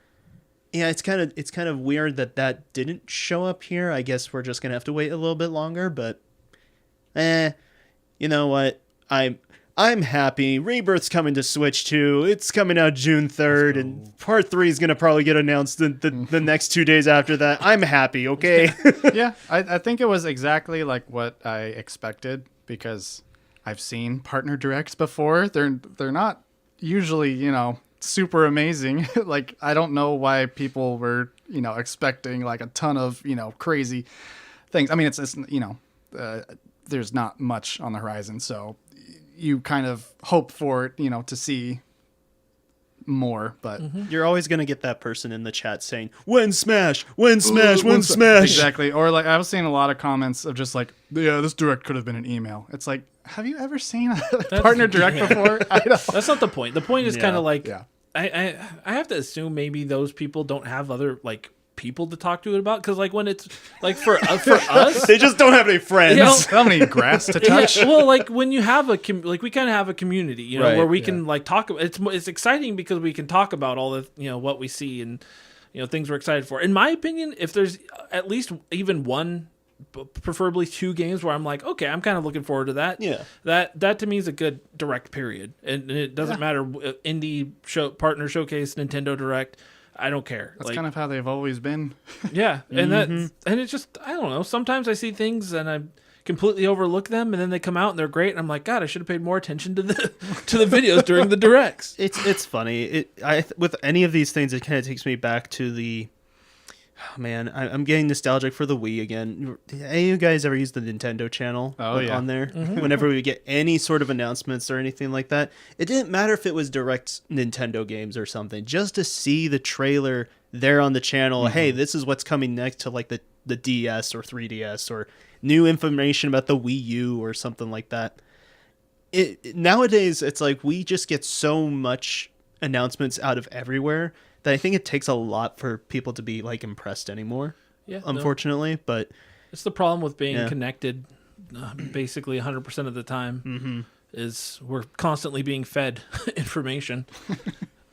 yeah, it's kind of weird that didn't show up here. I guess we're just going to have to wait a little bit longer, but you know what? I'm happy. Rebirth's coming to Switch too. It's coming out June 3rd, and Part 3 is going to probably get announced the next 2 days after that. I'm happy, okay? Yeah, I think it was exactly like what I expected, because I've seen partner directs before. They're not usually, super amazing. Like, I don't know why people were, expecting like a ton of, crazy things. I mean, it's there's not much on the horizon, so you kind of hope for it, to see more, but You're always going to get that person in the chat saying, when Smash, when Smash, when Smash. Exactly. Or like, I was seeing a lot of comments of just like, yeah, this direct could have been an email. It's like, have you ever seen a partner direct before? I don't. That's not the point. The point is kind of like, Yeah. I have to assume maybe those people don't have other like people to talk to it about, because like when it's like for us, They just don't have any friends. You know, How many grass to touch? yeah, well, like when you have like we kind of have a community, Right, where we can like talk about it's exciting because we can talk about all the what we see and things we're excited for. In my opinion, if there's at least even one, preferably 2 games where I'm like, okay, I'm kind of looking forward to that. Yeah. That to me is a good direct period, and it doesn't matter indie partner showcase, Nintendo Direct. I don't care. That's kind of how they've always been. Yeah, and and it's just, I don't know. Sometimes I see things and I completely overlook them, and then they come out and they're great, and I'm like, God, I should have paid more attention to the videos during the directs. It's funny. With any of these things, it kind of takes me back to I'm getting nostalgic for the Wii again. Any of you guys ever use the Nintendo channel on there? Whenever we get any sort of announcements or anything like that, it didn't matter if it was direct Nintendo games or something. Just to see the trailer there on the channel, hey, this is what's coming next to like the DS or 3DS, or new information about the Wii U or something like that. Nowadays, it's like we just get so much announcements out of everywhere that I think it takes a lot for people to be like impressed anymore. Yeah, unfortunately, but it's the problem with being connected, basically 100% of the time. Is we're constantly being fed information.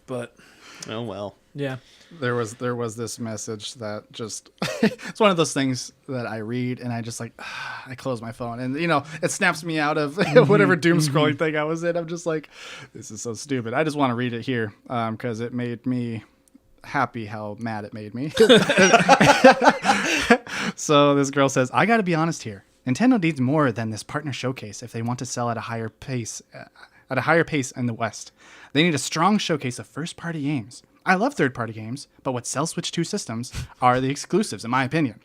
But oh well. Yeah. There was this message that just it's one of those things that I read and I just like I close my phone and it snaps me out of whatever doom scrolling thing I was in. I'm just like, this is so stupid. I just want to read it here because it made me happy how mad it made me. So this girl says, I got to be honest here. Nintendo needs more than this partner showcase if they want to sell at a higher pace in the West. They need a strong showcase of first-party games. I love third-party games, but what sells Switch 2 systems are the exclusives, in my opinion.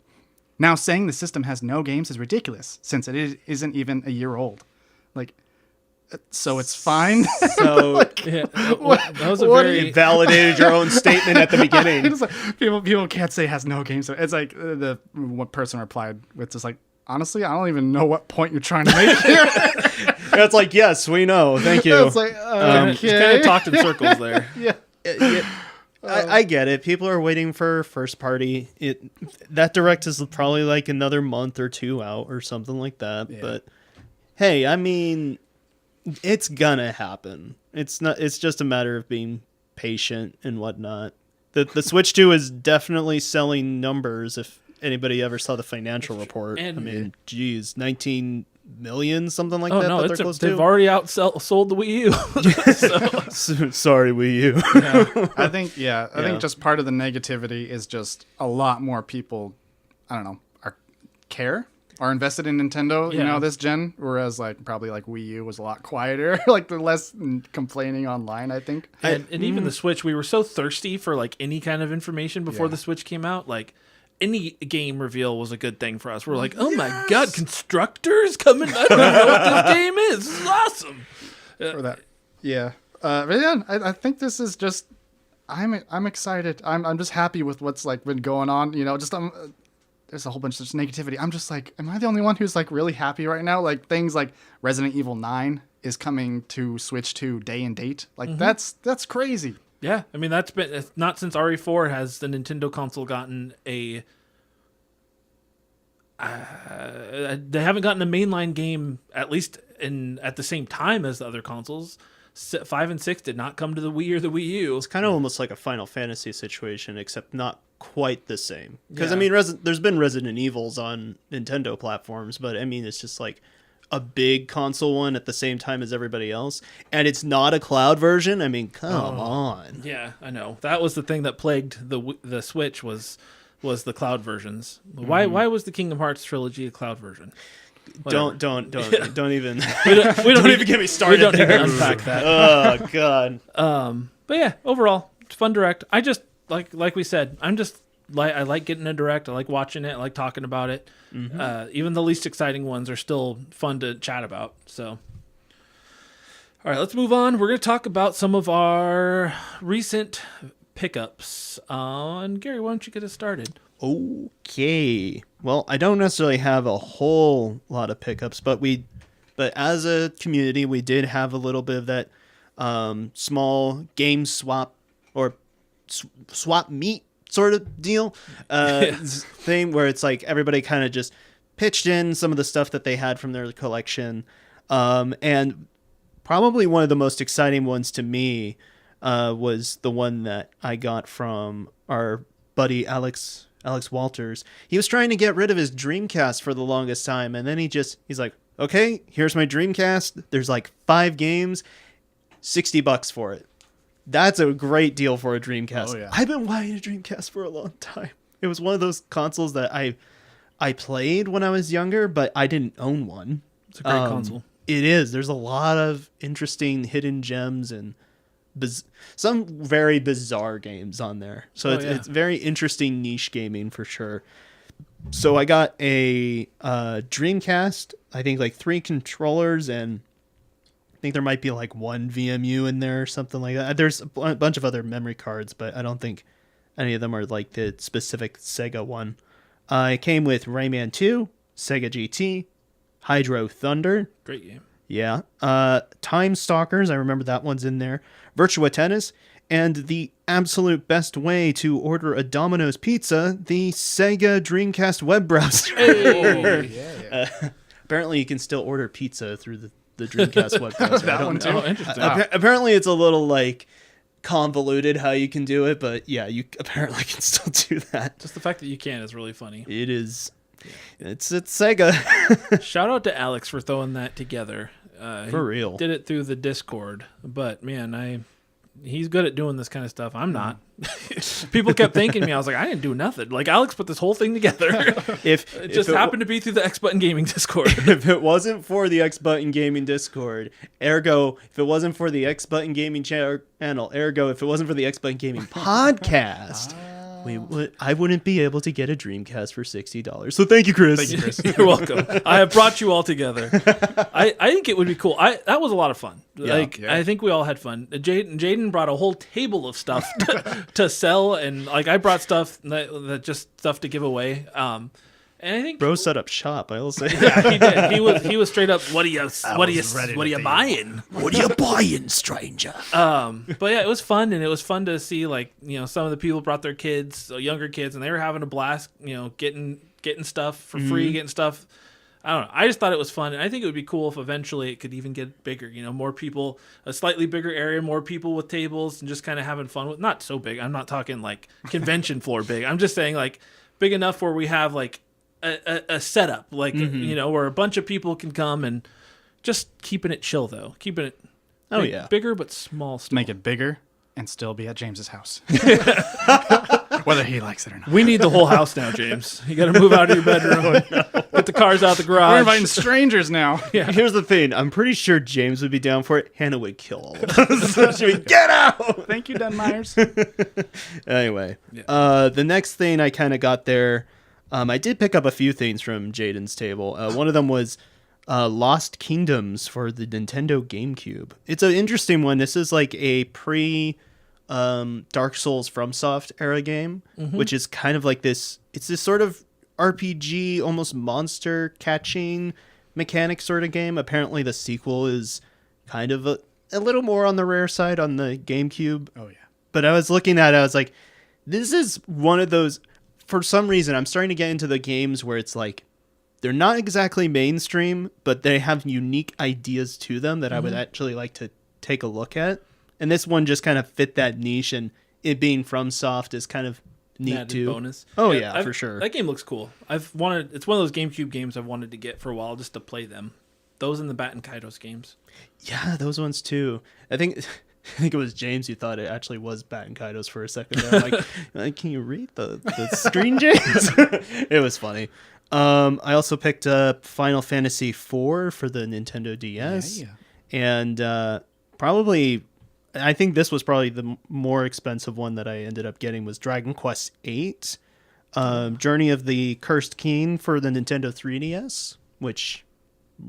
Now, saying the system has no games is ridiculous, since it isn't even a year old. Like, so it's fine. So That was a you validated your own statement at the beginning. It's like, people can't say it has no games. It's like the one person replied with just like, honestly, I don't even know what point you're trying to make here. It's like, yes, we know. Thank you. It's like, Just kind of talked in circles there. yeah. I get it. People are waiting for first party. That direct is probably like another month or 2 out or something like that. Yeah. But hey, I mean, It's gonna happen. It's not. It's just a matter of being patient and whatnot. The Switch 2 is definitely selling numbers. If anybody ever saw the financial report, And- I mean, geez, 19 million, something like Oh that. no, that they're close they've to. already sold the Wii U. Sorry, Wii U. I think Yeah. think just part of the negativity is just a lot more people, I don't know, are invested in Nintendo, Yeah. this gen, whereas probably Wii U was a lot quieter, they're less complaining online, I think. And even the Switch, we were so thirsty for any kind of information before the Switch came out. Any game reveal was a good thing for us. We're like, oh my god, constructors coming! I don't know what this game is. This is awesome. For that. Yeah. But yeah, I think this is just, I'm excited. I'm just happy with what's been going on. There's a whole bunch of negativity. I'm just am I the only one who's really happy right now? Things like Resident Evil 9 is coming to Switch 2 day and date. That's crazy. Yeah, I mean it's not since RE4 has the Nintendo console gotten a. They haven't gotten a mainline game at least at the same time as the other consoles. 5 and 6 did not come to the Wii or the Wii U. It's kind of almost like a Final Fantasy situation, except not quite the same. Because Yeah. I mean, there's been Resident Evils on Nintendo platforms, but I mean, it's just a big console one at the same time as everybody else, and it's not a cloud version. I mean, come on. Yeah, I know. That was the thing that plagued the Switch was the cloud versions. Why was the Kingdom Hearts trilogy a cloud version? Whatever. Don't even We don't even get me started. We don't need there. to unpack that. Oh god. But yeah, overall, it's fun direct. I just like we said, I like getting a direct. I like watching it. I like talking about it. Even the least exciting ones are still fun to chat about. So, all right, let's move on. We're going to talk about some of our recent pickups. And Gary, why don't you get us started? Okay. Well, I don't necessarily have a whole lot of pickups, but as a community, we did have a little bit of that small game swap or swap meet sort of deal thing where it's everybody kind of just pitched in some of the stuff that they had from their collection. And probably one of the most exciting ones to me was the one that I got from our buddy Alex Walters. He was trying to get rid of his Dreamcast for the longest time, and then he's like, okay, here's my Dreamcast. There's 5 games, $60 for it. That's a great deal for a Dreamcast. Oh, yeah. I've been wanting a Dreamcast for a long time. It was one of those consoles that I played when I was younger, but I didn't own one. It's a great console. It is. There's a lot of interesting hidden gems and some very bizarre games on there. So it's very interesting niche gaming for sure. So I got a Dreamcast, I think 3 controllers, and I think there might be 1 VMU in there or something like that. There's a bunch of other memory cards, but I don't think any of them are the specific Sega one. It came with Rayman 2, Sega GT, Hydro Thunder. Great game. Yeah. Time Stalkers, I remember that one's in there. Virtua Tennis, and the absolute best way to order a Domino's pizza, the Sega Dreamcast web browser. Hey. Apparently you can still order pizza through the Dreamcast web browser. That I don't one too? know. Oh, interesting. Apparently it's a little convoluted how you can do it, but yeah, you apparently can still do that. Just the fact that you can is really funny. It is. It's Sega. Shout out to Alex for throwing that together. For real. Did it through the Discord, but man, he's good at doing this kind of stuff. I'm not. People kept thanking me. I was like, I didn't do nothing. Alex put this whole thing together. If It just happened to be through the X Button Gaming Discord. if it wasn't for the X Button Gaming Discord, ergo, if it wasn't for the X Button Gaming channel, ergo, if it wasn't for the X Button Gaming podcast, I wouldn't be able to get a Dreamcast for $60. So thank you, Chris. Thank you, Chris. You're welcome. I have brought you all together. I think it would be cool. That was a lot of fun. Yeah. I think we all had fun. Jaiden brought a whole table of stuff to sell, and I brought stuff that just stuff to give away. And I think Bro set up shop, I will say. yeah, he did. He was straight up. What are you ready to buying? What are you buying, stranger? But yeah, it was fun, and it was fun to see some of the people brought their kids, so younger kids, and they were having a blast. Getting stuff for free, getting stuff. I don't know. I just thought it was fun. And I think it would be cool if eventually it could even get bigger. More people, a slightly bigger area, more people with tables, and just kind of having fun with. Not so big. I'm not talking like convention floor big. I'm just saying like big enough where we have like a setup, like where a bunch of people can come and just keeping it chill though, keeping it. Bigger but small. Still. Make it bigger and still be at James's house, whether he likes it or not. We need the whole house now, James. You got to move out of your bedroom. Get the cars out the garage. We're inviting strangers now. Yeah. Here's the thing. I'm pretty sure James would be down for it. Hannah would kill all of us. So she'd be, get out! Thank you, Den Myers. Anyway, the next thing I kind of got there, I did pick up a few things from Jaiden's table. One of them was Lost Kingdoms for the Nintendo GameCube. It's an interesting one. This is like a pre Dark Souls FromSoft era game, which is kind of like this. It's this sort of RPG, almost monster catching mechanic sort of game. Apparently the sequel is kind of a little more on the rare side on the GameCube. Oh yeah. But I was looking at it, I was like, this is one of those, for some reason I'm starting to get into the games where it's like they're not exactly mainstream, but they have unique ideas to them that I would actually like to take a look at. And this one just kind of fit that niche, and it being FromSoft is kind of neat too. Bonus. Oh yeah, for sure. That game looks cool. It's one of those GameCube games I've wanted to get for a while just to play them. Those and the Bat and Kaitos games. Yeah, those ones too. I think it was James who thought it actually was Bat and Kaitos for a second there. I'm like, can you read the screen, James? It was funny. I also picked up Final Fantasy IV for the Nintendo DS. Yeah. And probably, I think this was probably the more expensive one that I ended up getting was Dragon Quest VIII, Journey of the Cursed King for the Nintendo 3DS, which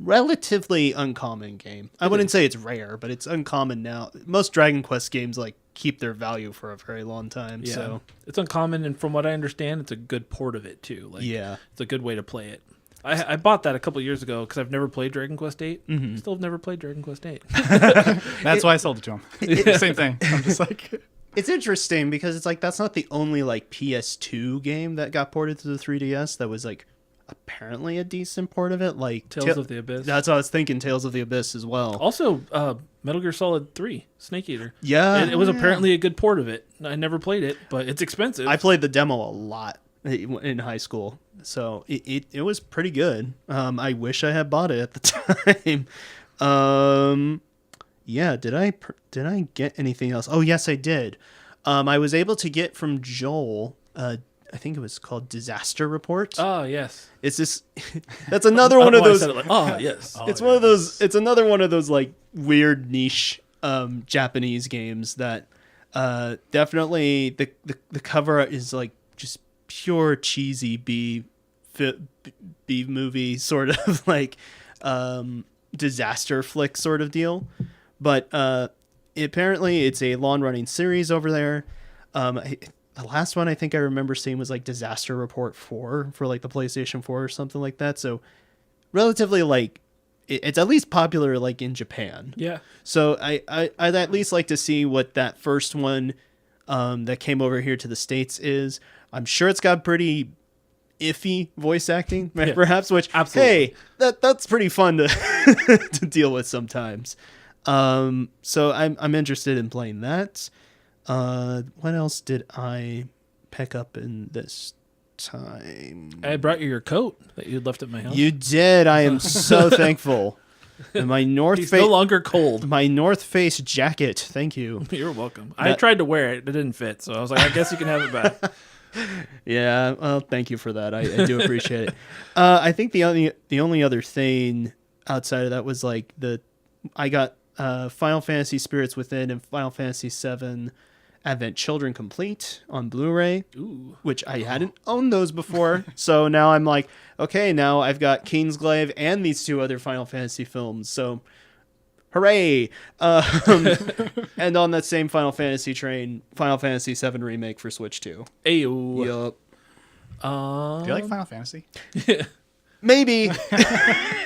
relatively uncommon game. I wouldn't say it's rare, but it's uncommon now. Most Dragon Quest games like keep their value for a very long time. Yeah. So it's uncommon, and from what I understand, it's a good port of it too. Like, yeah, it's a good way to play it. I bought that a couple years ago because I've never played Dragon Quest VIII. Still have never played Dragon Quest VIII. That's why I sold it to him. Same thing. I'm just like, it's interesting because it's like that's not the only like PS2 game that got ported to the 3DS that was like apparently a decent port of it. Like Tales of the Abyss. That's what I was thinking. Tales of the Abyss as well. Also, Metal Gear Solid 3, Snake Eater. Yeah, it was apparently a good port of it. I never played it, but it's expensive. I played the demo a lot in high school, so it was pretty good. I wish I had bought it at the time. Yeah, did I get anything else? Oh yes, I did. I was able to get from Joel. I think it was called Disaster Report. Oh yes, it's this. That's another one of those. Oh yes, it's one of those. It's another one of those like weird niche Japanese games that definitely the cover is like just pure cheesy B movie sort of like disaster flick sort of deal, but apparently it's a long running series over there. The last one I think I remember seeing was like Disaster Report 4 for like the PlayStation 4 or something like that. So relatively like it's at least popular like in Japan. Yeah. So I'd at least like to see what that first one that came over here to the States is. I'm sure it's got pretty iffy voice acting, perhaps, which absolutely. Hey, that's pretty fun to to deal with sometimes. So I'm interested in playing that. What else did I pick up in this time? I brought you your coat that you left at my house. You did. I am so thankful. And my He's no longer cold. My North Face jacket. Thank you. You're welcome. I tried to wear it. It didn't fit. So I was like, I guess you can have it back. Yeah. Well, thank you for that. I do appreciate it. I think the only other thing outside of that was like I got Final Fantasy Spirits Within and Final Fantasy VII Advent Children Complete on Blu-ray, which I hadn't owned those before. So now I'm like, okay, now I've got Kingsglaive and these two other Final Fantasy films. So hooray. And on that same Final Fantasy train, Final Fantasy VII Remake for Switch 2. Ayo. Yup. do you like Final Fantasy? Maybe.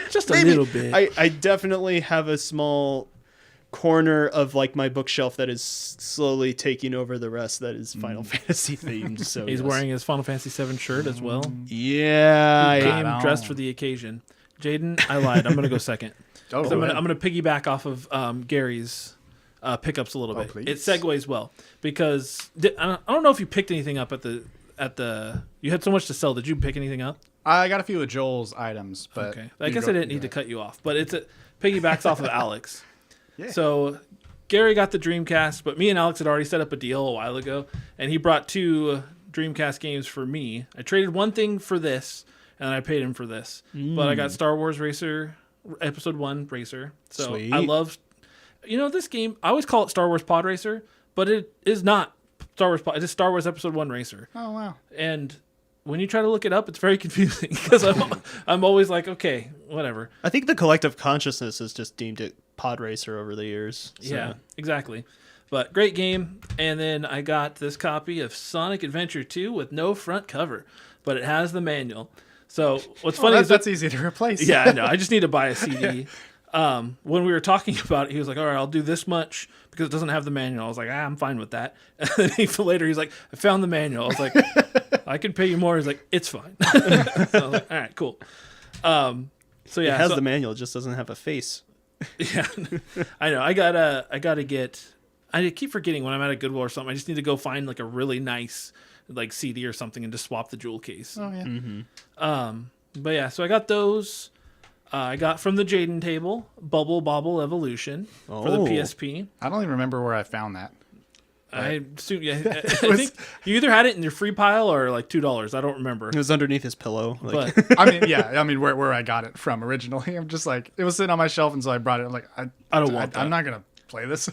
Just a little bit. I definitely have a small corner of like my bookshelf that is slowly taking over the rest that is Final Fantasy themed. So he's wearing his Final Fantasy VII shirt as well. Yeah, He came dressed for the occasion. Jaiden, I lied. I'm gonna go second. Oh, 'Cause go I'm ahead. gonna piggyback off of Gary's pickups a little bit. please. It segues well because I don't know if you picked anything up at the. You had so much to sell. Did you pick anything up? I got a few of Joel's items, but Okay, I guess I didn't need to cut you off, but it's piggybacks off of Alex. Yeah. So Gary got the Dreamcast, but me and Alex had already set up a deal a while ago, and he brought 2 Dreamcast games for me. I traded one thing for this, and I paid him for this. But I got Star Wars Racer, Episode 1 Racer. So Sweet. I love, this game. I always call it Star Wars Pod Racer, but it is not Star Wars Pod. It is Star Wars Episode 1 Racer. Oh wow. And when you try to look it up, it's very confusing because I'm always like, okay, whatever. I think the collective consciousness has just deemed it Pod Racer over the years. So. Yeah, exactly. But great game. And then I got this copy of Sonic Adventure 2 with no front cover, but it has the manual. So what's funny is that's easy to replace. yeah, I know. I just need to buy a CD. When we were talking about it, he was like, all right, I'll do this much because it doesn't have the manual. I was like, I'm fine with that. And then later he's like, I found the manual. I was like, I can pay you more. He's like, it's fine. So I was like, all right, cool. So yeah, It has the manual, it just doesn't have a face. yeah, I know. I keep forgetting when I'm at a Goodwill or something. I just need to go find like a really nice like CD or something and just swap the jewel case. Oh yeah. But yeah, so I got those. I got from the Jaiden table Bubble Bobble Evolution for the Oh. PSP. I don't even remember where I found that. I assume, yeah, I think you either had it in your free pile or like $2. I don't remember. It was underneath his pillow. Like, But I mean, where I got it from originally. I'm just like, it was sitting on my shelf, and so I brought it. I'm like, I don't want that. I'm not gonna play this.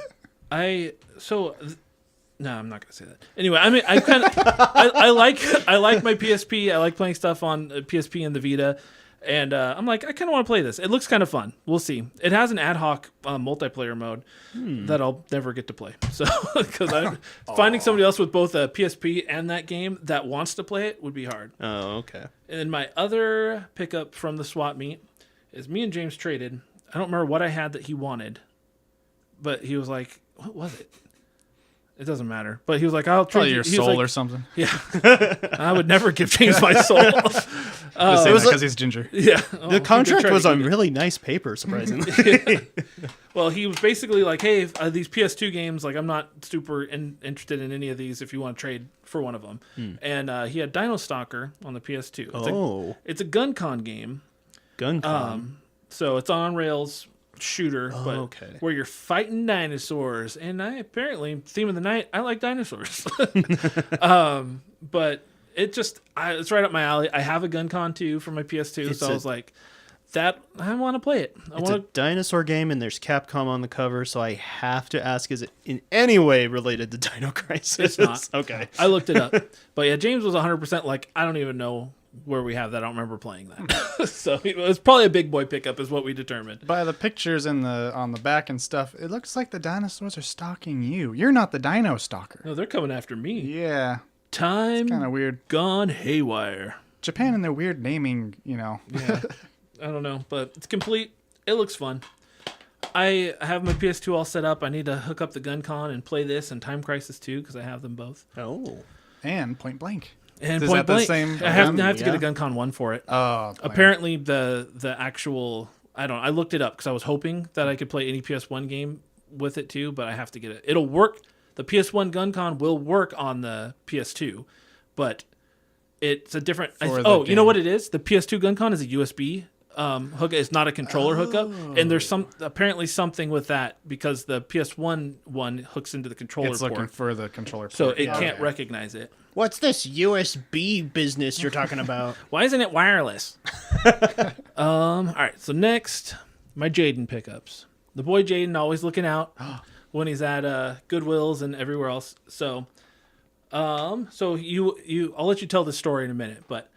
No, I'm not gonna say that. Anyway, I mean, I kind of, I like my PSP. I like playing stuff on PSP and the Vita, and I'm like, I kind of want to play this. It looks kind of fun. We'll see. It has an ad hoc multiplayer mode that I'll never get to play. So, because finding somebody else with both a PSP and that game that wants to play it would be hard. oh, okay. And then my other pickup from the swap meet is me and James traded. I don't remember what I had that he wanted, but he was like, "What was it?" It doesn't matter. But he was like, "I'll trade Probably you." your He was soul like, or something. Yeah, I would never give James my soul. Just saying was because he's ginger. Yeah, The contract was on really nice paper, surprisingly. Well, he was basically like, "Hey, these PS2 games, like, I'm not super interested in any of these. If you want to trade for one of them," and he had Dino Stalker on the PS2. It's a GunCon game. GunCon. So it's on rails shooter, but okay. where you're fighting dinosaurs. And apparently, theme of the night, I like dinosaurs. But it's right up my alley. I have a GunCon 2 for my PS2, so I was like, I want to play it. It's a dinosaur game, and there's Capcom on the cover, so I have to ask, is it in any way related to Dino Crisis? It's not. Okay. I looked it up. But yeah, James was 100% like, I don't even know where we have that. I don't remember playing that. So it was probably a big boy pickup is what we determined. By the pictures on the back and stuff, it looks like the dinosaurs are stalking you. You're not the dino stalker. No, they're coming after me. Yeah, Time kind of weird. gone haywire. Japan and their weird naming, Yeah. I don't know, but it's complete. It looks fun. I have my PS2 all set up. I need to hook up the GunCon and play this and Time Crisis 2 because I have them both. Oh. And Point Blank. And Is Point that the Blank. same I have gun? to get a GunCon 1 for it. Oh, Apparently, the actual I looked it up because I was hoping that I could play any PS1 game with it too, but I have to get it. It'll work. The PS1 GunCon will work on the PS2, but it's a different. You know what it is? The PS2 GunCon is a USB hook. It's not a controller hookup, and there's apparently something with that because the PS1 one hooks into the controller it's port, looking for the controller port. so it can't recognize it. What's this USB business you're talking about? Why isn't it wireless? All right. So next, my Jaiden pickups. The boy Jaiden always looking out when he's at Goodwills and everywhere else. So, I'll let you tell the story in a minute. But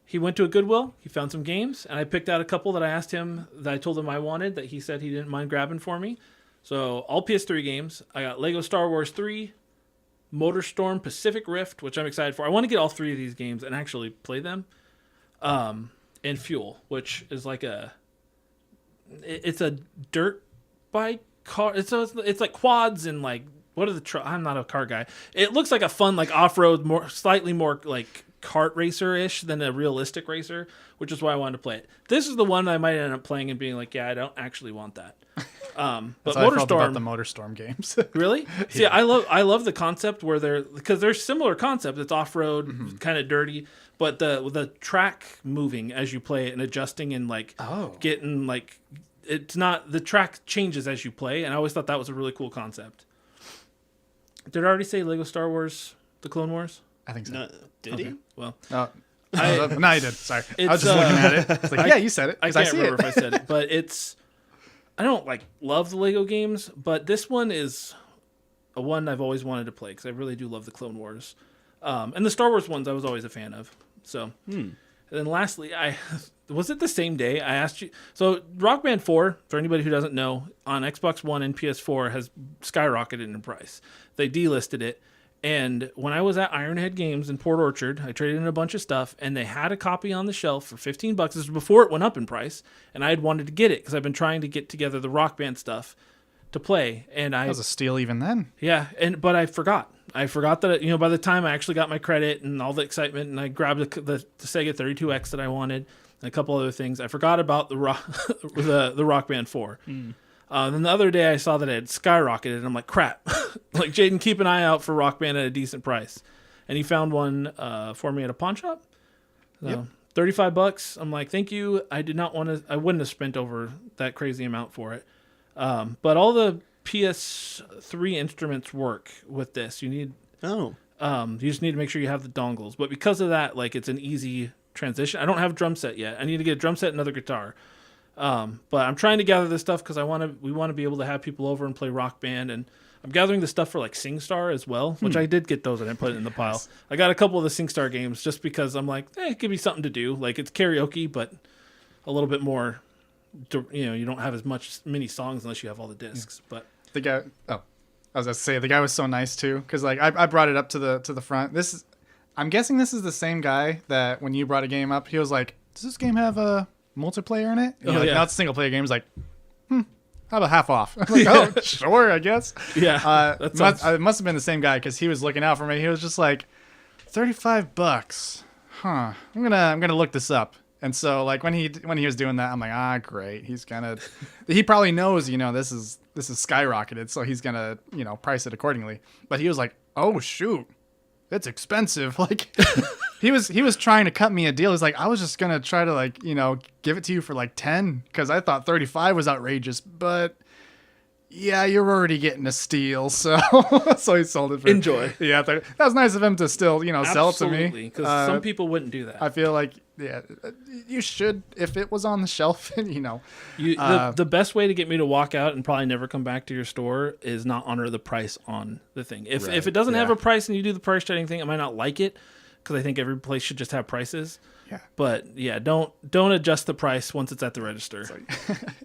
he went to a Goodwill. He found some games, and I picked out a couple that I asked him that I told him I wanted that he said he didn't mind grabbing for me. So all PS3 games. I got Lego Star Wars 3. MotorStorm Pacific Rift, which I'm excited for. I want to get all 3 of these games and actually play them. And Fuel, which is like it's a dirt bike car. It's like quads and like, what are the I'm not a car guy. It looks like a fun like off-road, slightly more like kart racer-ish than a realistic racer, which is why I wanted to play it. This is the one I might end up playing and being like, yeah, I don't actually want that. But That's how I felt about MotorStorm, the MotorStorm games. really? See, I love the concept where because there's similar concept. It's off-road, kind of dirty, but the track moving as you play it and adjusting and like getting like it's not the track changes as you play, and I always thought that was a really cool concept. Did I already say Lego Star Wars: The Clone Wars? I think so. No, did he? Well, No, you did. Sorry. I was It's, just looking at it. It's like, yeah, you said it. I 'cause can't see remember it. if I said it, but I don't like love the Lego games, but this one is a one I've always wanted to play because I really do love the Clone Wars, and the Star Wars ones I was always a fan of. So, and then lastly, was it the same day I asked you? So Rock Band 4, for anybody who doesn't know, on Xbox One and PS4 has skyrocketed in price. They delisted it. And when I was at Ironhead Games in Port Orchard, I traded in a bunch of stuff, and they had a copy on the shelf for $15. This was before it went up in price, and I had wanted to get it because I've been trying to get together the Rock Band stuff to play. And That was a steal even then. yeah, but I forgot. I forgot that by the time I actually got my credit and all the excitement, and I grabbed the Sega 32X that I wanted and a couple other things, I forgot about the Rock Band 4. Then the other day I saw that it had skyrocketed, and I'm like, crap. Like, Jaiden, keep an eye out for Rock Band at a decent price. And he found one for me at a pawn shop. So, Yep. $35. I'm like, thank you. I wouldn't have spent over that crazy amount for it. But all the PS3 instruments work with this. You just need to make sure you have the dongles. But because of that, like, it's an easy transition. I don't have a drum set yet. I need to get a drum set and another guitar. But I'm trying to gather this stuff because we want to be able to have people over and play Rock Band, and I'm gathering the stuff for like SingStar as well, which I did get those. I didn't put it in the pile. I got a couple of the SingStar games just because I'm like, it could be something to do. Like, it's karaoke, but a little bit more. You don't have many songs unless you have all the discs. But The guy. Oh, I was gonna say the guy was so nice too, because like I brought it up to the front. I'm guessing this is the same guy that when you brought a game up, he was like, "Does this game have a multiplayer in it?" And you're like, yeah. "No, it's a single player game." He's like, how about half off? I'm like, oh, sure, I guess. yeah, It must have been the same guy because he was looking out for me. He was just like, $35, huh? I'm gonna look this up. And so like when he was doing that, I'm like, great. He probably knows, this is skyrocketed, so he's gonna price it accordingly. But he was like, oh shoot, it's expensive. Like he was trying to cut me a deal. He's like, I was just gonna try to give it to you for like 10 because I thought 35 was outrageous, but yeah, you're already getting a steal. So so he sold it for Enjoy. Yeah, that was nice of him to still sell it to me. Absolutely, because some people wouldn't do that. I feel like you should if it was on the shelf. The best way to get me to walk out and probably never come back to your store is not honor the price on the thing. If it doesn't have a price and you do the price chatting thing, I might not like it because I think every place should just have prices. Yeah. But yeah, don't adjust the price once it's at the register.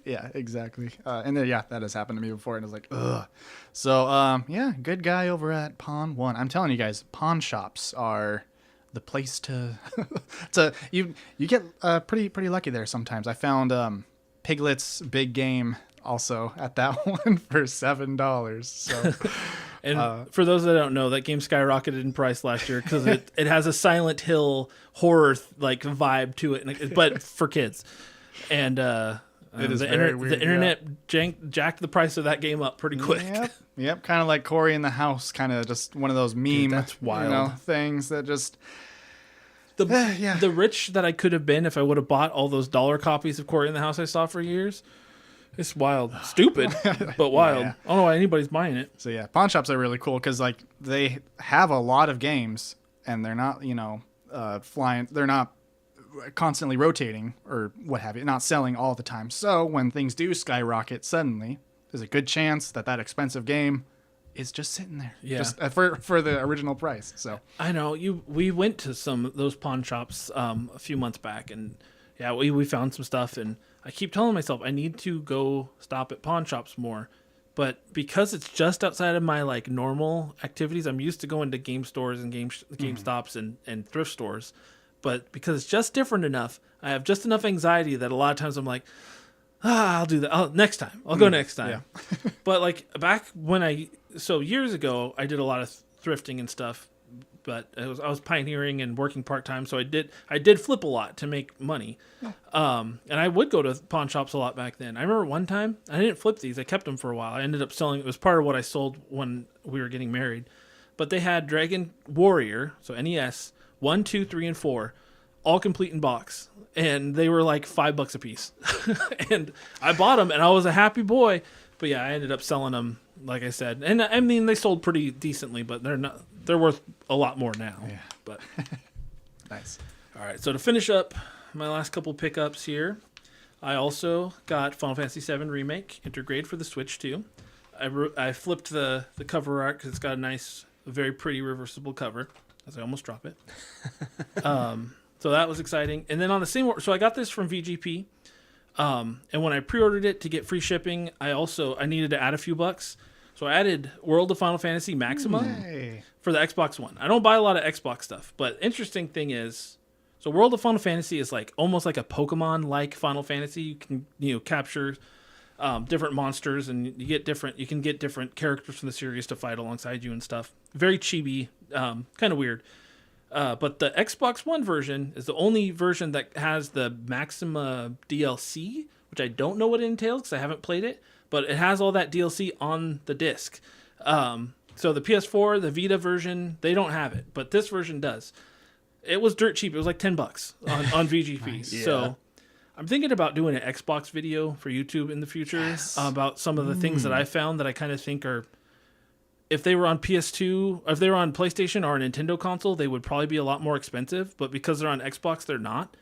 Yeah, exactly. And then that has happened to me before, and it's like, ugh. So good guy over at Pawn One. I'm telling you guys, pawn shops are the place to you get pretty lucky there sometimes. I found Piglet's Big Game also at that one for $7. So and for those that don't know, that game skyrocketed in price last year because it has a Silent Hill horror vibe to it, but for kids. And it is the very weird. The internet jacked the price of that game up pretty quick. Yep. Kind of like Corey in the House, kind of just one of those meme Dude, that's wild. Things that just. The rich that I could have been if I would have bought all those dollar copies of Corey in the House I saw for years. It's wild. Stupid, but wild. Yeah. I don't know why anybody's buying it. So yeah, pawn shops are really cool because they have a lot of games and they're not flying. They're not constantly rotating or what have you. Not selling all the time. So when things do skyrocket suddenly, there's a good chance that expensive game is just sitting there. Yeah. Just for the original price. So I know we went to some of those pawn shops a few months back, and yeah, we found some stuff, and I keep telling myself I need to go stop at pawn shops more, but because it's just outside of my normal activities, I'm used to going to game stores and GameStops and thrift stores, but because it's just different enough, I have just enough anxiety that a lot of times I'm like, I'll do that. Next time. I'll go next time. Yeah. But back when years ago, I did a lot of thrifting and stuff but I was pioneering and working part-time, so I did flip a lot to make money. And I would go to pawn shops a lot back then. I remember one time I didn't flip these. I kept them for a while. I ended up selling. It was part of what I sold when we were getting married. But they had Dragon Warrior, so NES 1, 2, 3, and 4, all complete in box, and they were like $5 a piece. And I bought them, and I was a happy boy. But yeah, I ended up selling them, like I said, and I mean they sold pretty decently, but they're worth a lot more now. Yeah. But Nice. all right, so to finish up my last couple pickups here, I also got Final Fantasy VII Remake Intergrade for the Switch too. I flipped the cover art because it's got a nice, very pretty reversible cover. As I almost drop it. So that was exciting. And then on the same, so I got this from VGP. And when I pre-ordered it to get free shipping, I needed to add a few bucks. So I added World of Final Fantasy Maxima for the Xbox One. I don't buy a lot of Xbox stuff, but interesting thing is, so World of Final Fantasy is like almost like a Pokemon-like Final Fantasy. You can capture different monsters, and you can get different characters from the series to fight alongside you and stuff. Very chibi, kind of weird. But the Xbox One version is the only version that has the Maxima DLC, which I don't know what it entails because I haven't played it, but it has all that DLC on the disc. So the PS4, the Vita version, they don't have it, but this version does. It was dirt cheap. It was like $10 on VGP. Nice. Yeah. So I'm thinking about doing an Xbox video for YouTube in the future about some of the things that I found that I kind of think are, if they were on PS2, if they were on PlayStation or a Nintendo console, they would probably be a lot more expensive. But because they're on Xbox, they're not.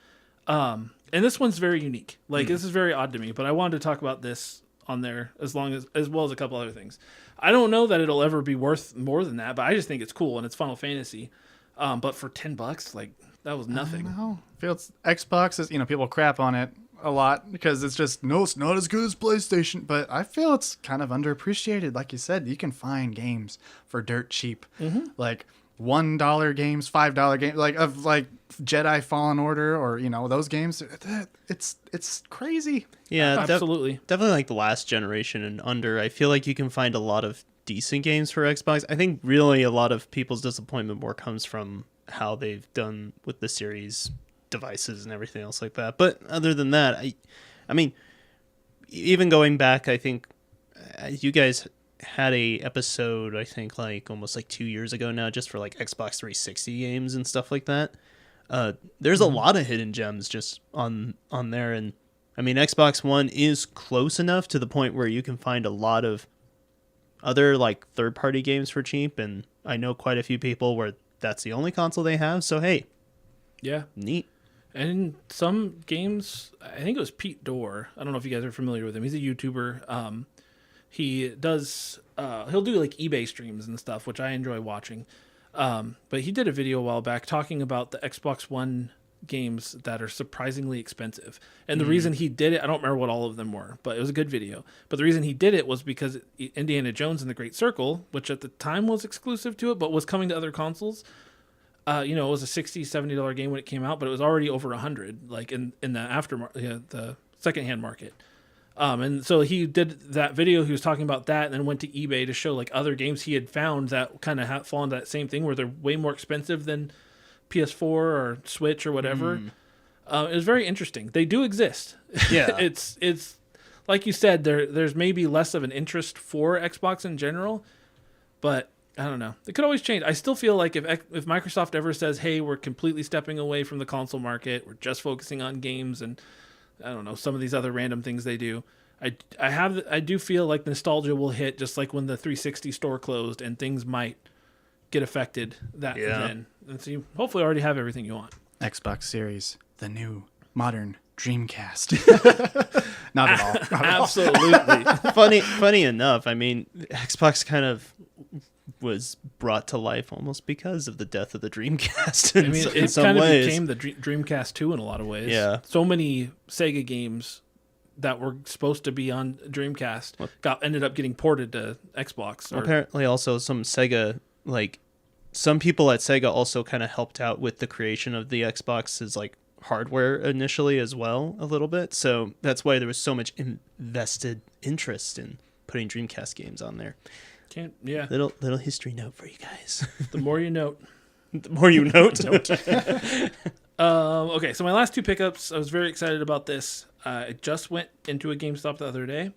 And this one's very unique. Like this is very odd to me. But I wanted to talk about this on there as well as a couple other things. I don't know that it'll ever be worth more than that, but I just think it's cool and it's Final Fantasy. But for $10, like that was nothing. No, feels Xbox is, people crap on it a lot because it's just it's not as good as PlayStation, but I feel it's kind of underappreciated. Like you said, you can find games for dirt cheap, like $1 games, $5 games, like Jedi Fallen Order or those games. It's crazy. Yeah, absolutely. Definitely like the last generation and under. I feel like you can find a lot of decent games for Xbox. I think really a lot of people's disappointment more comes from how they've done with the series devices and everything else like that. But other than that, I mean, even going back, I think you guys had a episode, I think like almost like 2 years ago now, just for like Xbox 360 games and stuff like that. There's a lot of hidden gems just on there. And I mean, Xbox One is close enough to the point where you can find a lot of other like third-party games for cheap. And I know quite a few people where that's the only console they have. So, hey, Yeah. neat. And in some games, I think it was Pete Dorr. I don't know if you guys are familiar with him. He's a YouTuber. He does, he'll do like eBay streams and stuff, which I enjoy watching. But he did a video a while back talking about the Xbox One games that are surprisingly expensive. And the reason he did it, I don't remember what all of them were, but it was a good video. But the reason he did it was because Indiana Jones and the Great Circle, which at the time was exclusive to it, but was coming to other consoles. It was a $60, $70 game when it came out, but it was already over $100, like in the aftermarket, the secondhand market. And so he did that video. He was talking about that, and then went to eBay to show like other games he had found that kind of fall into that same thing, where they're way more expensive than PS4 or Switch or whatever. It was very interesting. They do exist. Yeah. it's like you said, there's maybe less of an interest for Xbox in general, but I don't know. It could always change. I still feel like if Microsoft ever says, hey, we're completely stepping away from the console market, we're just focusing on games and, I don't know, some of these other random things they do, I do feel like nostalgia will hit just like when the 360 store closed and things might get affected then. And so you hopefully already have everything you want. Xbox Series, the new modern Dreamcast. Not at all. Not at all. Absolutely. Funny enough, I mean, Xbox kind of was brought to life almost because of the death of the Dreamcast. I mean, it kind of became the Dreamcast 2 in a lot of ways. Yeah. So many Sega games that were supposed to be on Dreamcast ended up getting ported to Xbox. Apparently also some Sega, like some people at Sega also kind of helped out with the creation of the Xbox's like hardware initially as well a little bit. So that's why there was so much invested interest in putting Dreamcast games on there. Yeah. Little history note for you guys. The more you know. The more you note. Okay, so my last two pickups, I was very excited about this. I just went into a GameStop the other day,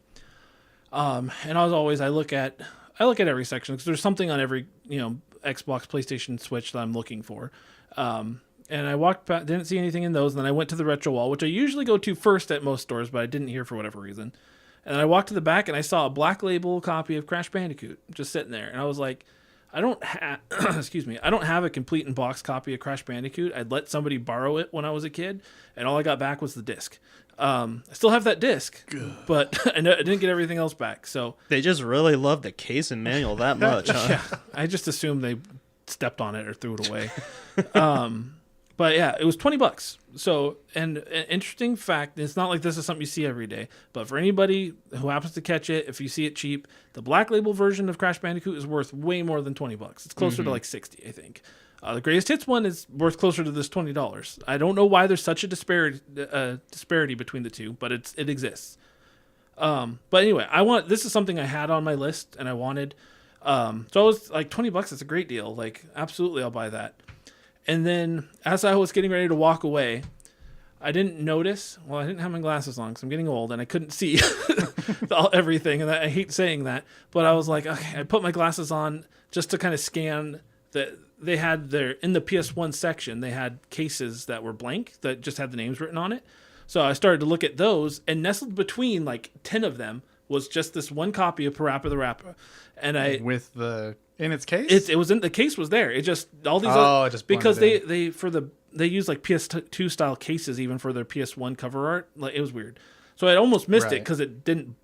and as always, I look at every section because there's something on every Xbox, PlayStation, Switch that I'm looking for. And I walked back, didn't see anything in those, and then I went to the retro wall, which I usually go to first at most stores, but I didn't here for whatever reason. And then I walked to the back, and I saw a Black Label copy of Crash Bandicoot just sitting there, and I was like, I don't have, excuse me, I don't have a complete in box copy of Crash Bandicoot. I'd let somebody borrow it when I was a kid, and all I got back was the disc. I still have that disc, but I didn't get everything else back. So They just really love the case and manual that much, huh? yeah, I just assumed they stepped on it or threw it away. But yeah, it was $20. So, and an interesting fact, it's not like this is something you see every day, but for anybody who happens to catch it, if you see it cheap, the Black Label version of Crash Bandicoot is worth way more than $20. It's closer to like 60, I think. The Greatest Hits one is worth closer to this $20. I don't know why there's such a disparity between the two, but it exists. But anyway, this is something I had on my list and I wanted. So I was like, $20, that's a great deal. Like, absolutely, I'll buy that. And then as I was getting ready to walk away, I didn't notice. Well, I didn't have my glasses on because I'm getting old and I couldn't see everything. And I hate saying that, but I was like, okay, I put my glasses on just to kind of scan that they had in the PS1 section, they had cases that were blank that just had the names written on it. So I started to look at those, and nestled between like 10 of them was just this one copy of Parappa the Rapper. And with the in its case, it was in the case was there. It just all these it just because blended they use like PS2 style cases even for their PS1 cover art. Like, it was weird. So I almost missed it because it didn't.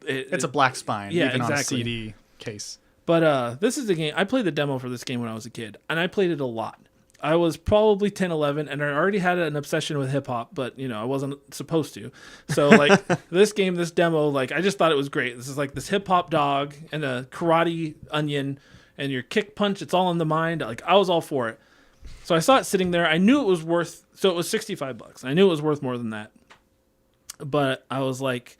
It's a black spine, yeah, even exactly. on a CD case. But this is a game. I played the demo for this game when I was a kid, and I played it a lot. I was probably 10, 11, and I already had an obsession with hip hop, but I wasn't supposed to. So like this demo, like I just thought it was great. This is like this hip hop dog and a karate onion and your kick punch. It's all in the mind. Like, I was all for it. So I saw it sitting there. I knew it was worth. So it was $65. I knew it was worth more than that. But I was like,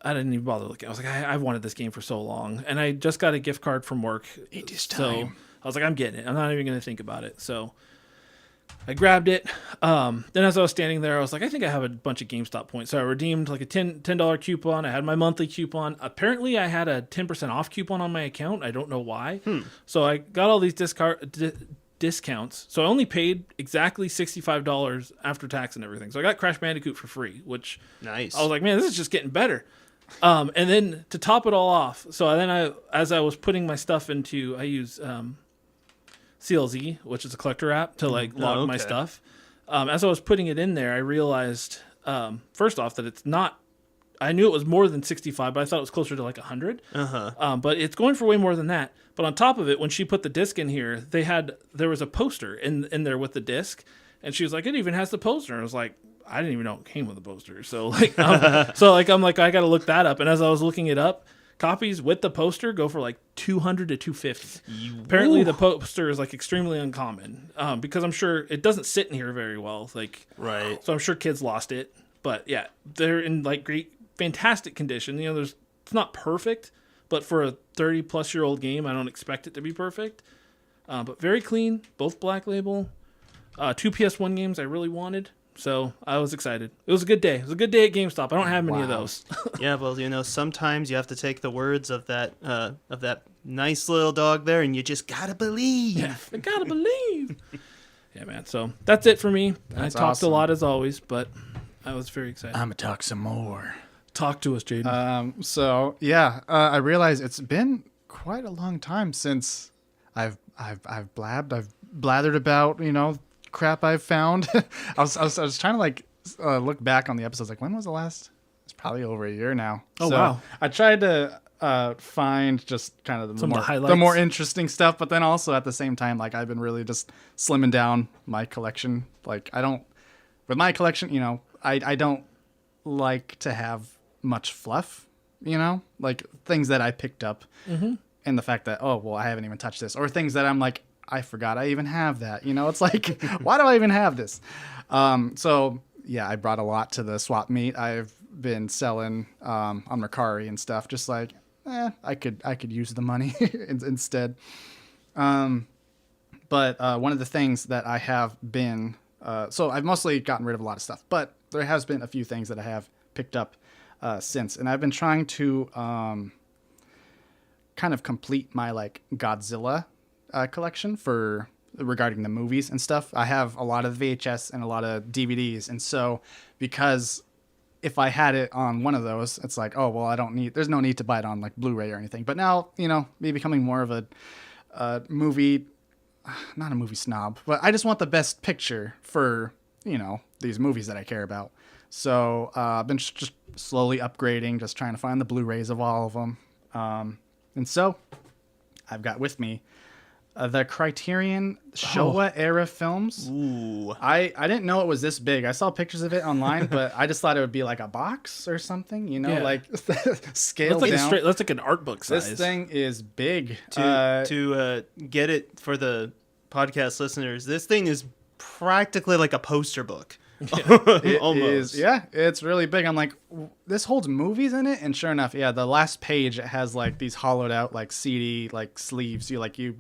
I didn't even bother looking. I was like, I've wanted this game for so long, and I just got a gift card from work. It is so time. I was like, I'm getting it. I'm not even going to think about it. So I grabbed it. Then as I was standing there, I was like, I think I have a bunch of GameStop points. So I redeemed like a $10 coupon. I had my monthly coupon. Apparently, I had a 10% off coupon on my account. I don't know why. So I got all these discounts. So I only paid exactly $65 after tax and everything. So I got Crash Bandicoot for free, which Nice. I was like, man, this is just getting better. And then to top it all off, so then as I was putting my stuff into, I use CLZ, which is a collector app, to like log my stuff. As I was putting it in there, I realized first off that it's not. I knew it was more than 65, but I thought it was closer to like 100. But it's going for way more than that. But on top of it, when she put the disc in here, there was a poster in there with the disc, and she was like, it even has the poster. And I was like, I didn't even know it came with a poster. So like, I'm like, I got to look that up. And as I was looking it up, copies with the poster go for like $200 to $250. Apparently, the poster is like extremely uncommon because I'm sure it doesn't sit in here very well. Like, Right. So I'm sure kids lost it. But yeah, they're in like great, fantastic condition. It's not perfect, but for a 30-plus-year-old game, I don't expect it to be perfect. But very clean, both Black Label. 2 PS1 games I really wanted. So I was excited. It was a good day. It was a good day at GameStop. I don't have many of those. Yeah, well, sometimes you have to take the words of that nice little dog there, and you just gotta believe. Yeah, I gotta believe. Yeah, man. So that's it for me. That's I talked awesome. a lot as always, but I was very excited. I'm gonna talk some more. Talk to us, Jaiden. So yeah, I realize it's been quite a long time since I've blathered about crap I've found. I was trying to like look back on the episodes. Like, when was the last? It's probably over a year now. Oh, So wow. I tried to find just kind of Some of the the highlights. more interesting stuff, but then also at the same time, like, I've been really just slimming down my collection. Like, with my collection, I don't like to have much fluff, like things that I picked up, and the fact that, oh, well, I haven't even touched this, or things that I'm like, I forgot I even have that. It's like, why do I even have this? So yeah, I brought a lot to the swap meet. I've been selling on Mercari and stuff, just like, I could use the money instead. But one of the things that I have been, so I've mostly gotten rid of a lot of stuff, but there has been a few things that I have picked up since, and I've been trying to kind of complete my like Godzilla collection for regarding the movies and stuff. I have a lot of VHS and a lot of DVDs, and so because if I had it on one of those, it's like, oh well, there's no need to buy it on like Blu-ray or anything. But now, me becoming more of a movie, not a movie snob, but I just want the best picture for these movies that I care about. So I've been just slowly upgrading, just trying to find the Blu-rays of all of them. And so I've got with me the Criterion Showa era films. Ooh. I didn't know it was this big. I saw pictures of it online, but I just thought it would be like a box or something, like scaled down. That's like an art book size. This thing is big. To get it for the podcast listeners, this thing is practically like a poster book. It Almost. is, it's really big. I'm like, this holds movies in it, and sure enough, the last page, it has like these hollowed out like CD like sleeves. You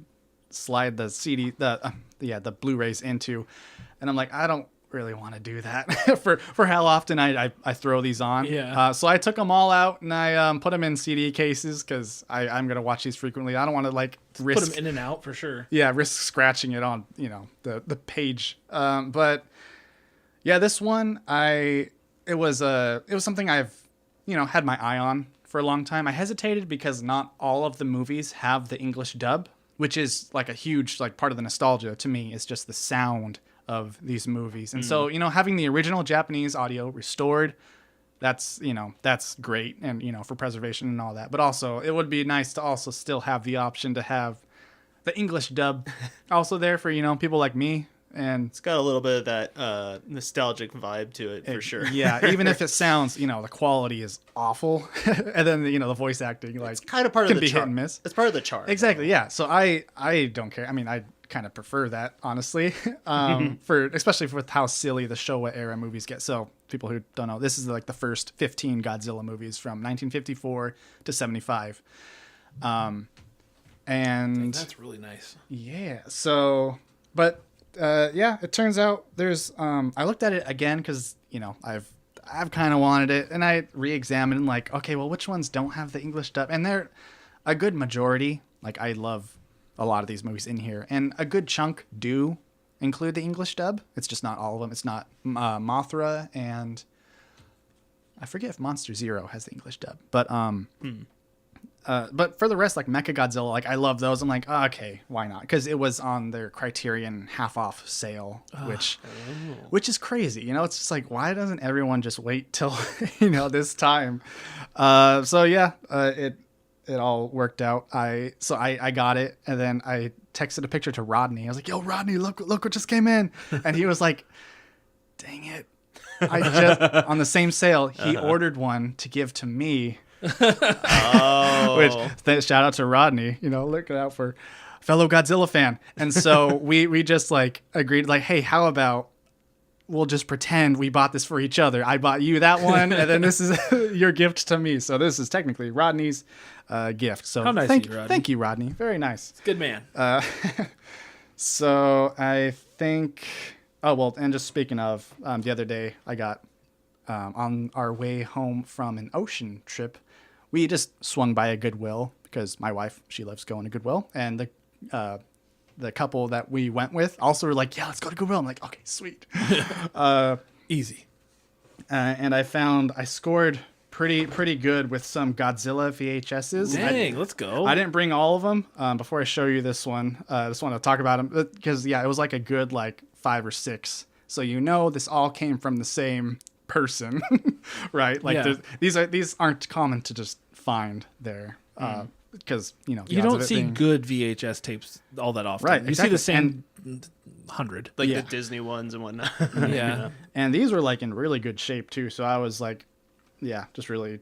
slide the CD, the Blu-rays into, and I'm like, I don't really want to do that for how often I throw these on. So I took them all out and I put them in CD cases because I'm gonna watch these frequently. I don't want to like risk put them in and out for sure. risk scratching it on the page. But yeah, this one it was something I've had my eye on for a long time. I hesitated because not all of the movies have the English dub, which is like a huge like part of the nostalgia to me. Is just the sound of these movies. And so, having the original Japanese audio restored, that's great. And, for preservation and all that, but also it would be nice to also still have the option to have the English dub also there for, people like me. And It's got a little bit of that nostalgic vibe to it, for sure. Yeah. Even if it sounds, the quality is awful. And then, the voice acting, like, It's kind of part can of the be hit charm. and miss. It's part of the charm. Exactly. Yeah. So I don't care. I mean, I kind of prefer that, honestly, especially with how silly the Showa era movies get. So people who don't know, this is like the first 15 Godzilla movies from 1954 to 75. And That's really nice. yeah. So, but it turns out there's I looked at it again because I've kind of wanted it, and I re-examined like, okay, well, which ones don't have the English dub? And they're a good majority. Like, I love a lot of these movies in here, and a good chunk do include the English dub. It's just not all of them. It's not Mothra, and I forget if Monster Zero has the English dub, but for the rest, like Mechagodzilla, like I love those. I'm like, okay, why not? Because it was on their Criterion half-off sale, which is crazy. It's just like, why doesn't everyone just wait till this time? It all worked out. I got it, and then I texted a picture to Rodney. I was like, yo, Rodney, look what just came in, and he was like, dang it, I just on the same sale he ordered one to give to me. Which shout out to Rodney, look out for fellow Godzilla fan. And so we just like agreed, like, hey, how about we'll just pretend we bought this for each other. I bought you that one, and then this is your gift to me. So this is technically Rodney's gift. So how nice of you, Rodney. Thank you, Rodney. Very nice. Good man. So I think, and just speaking of, the other day I got on our way home from an ocean trip, we just swung by a Goodwill because my wife, she loves going to Goodwill, and the couple that we went with also were like, yeah, let's go to Goodwill. I'm like, okay, sweet. Easy. And I scored pretty good with some Godzilla VHSs. Dang, let's go. I didn't bring all of them. Before I show you this one, I just want to talk about them because it was like a good 5 or 6. So this all came from the same person, right? These aren't common to just find there. Because you don't see good VHS tapes all that often. Right, you exactly. see the same 100, like the Disney ones and whatnot. Yeah. And these were in really good shape too. So I was just really.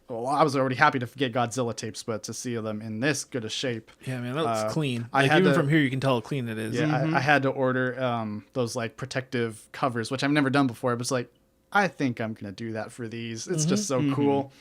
Well, I was already happy to get Godzilla tapes, but to see them in this good a shape. Yeah, man, that looks clean. From here, you can tell how clean it is. Yeah, I had to order those protective covers, which I've never done before. But it's I think I'm gonna do that for these. It's just so cool.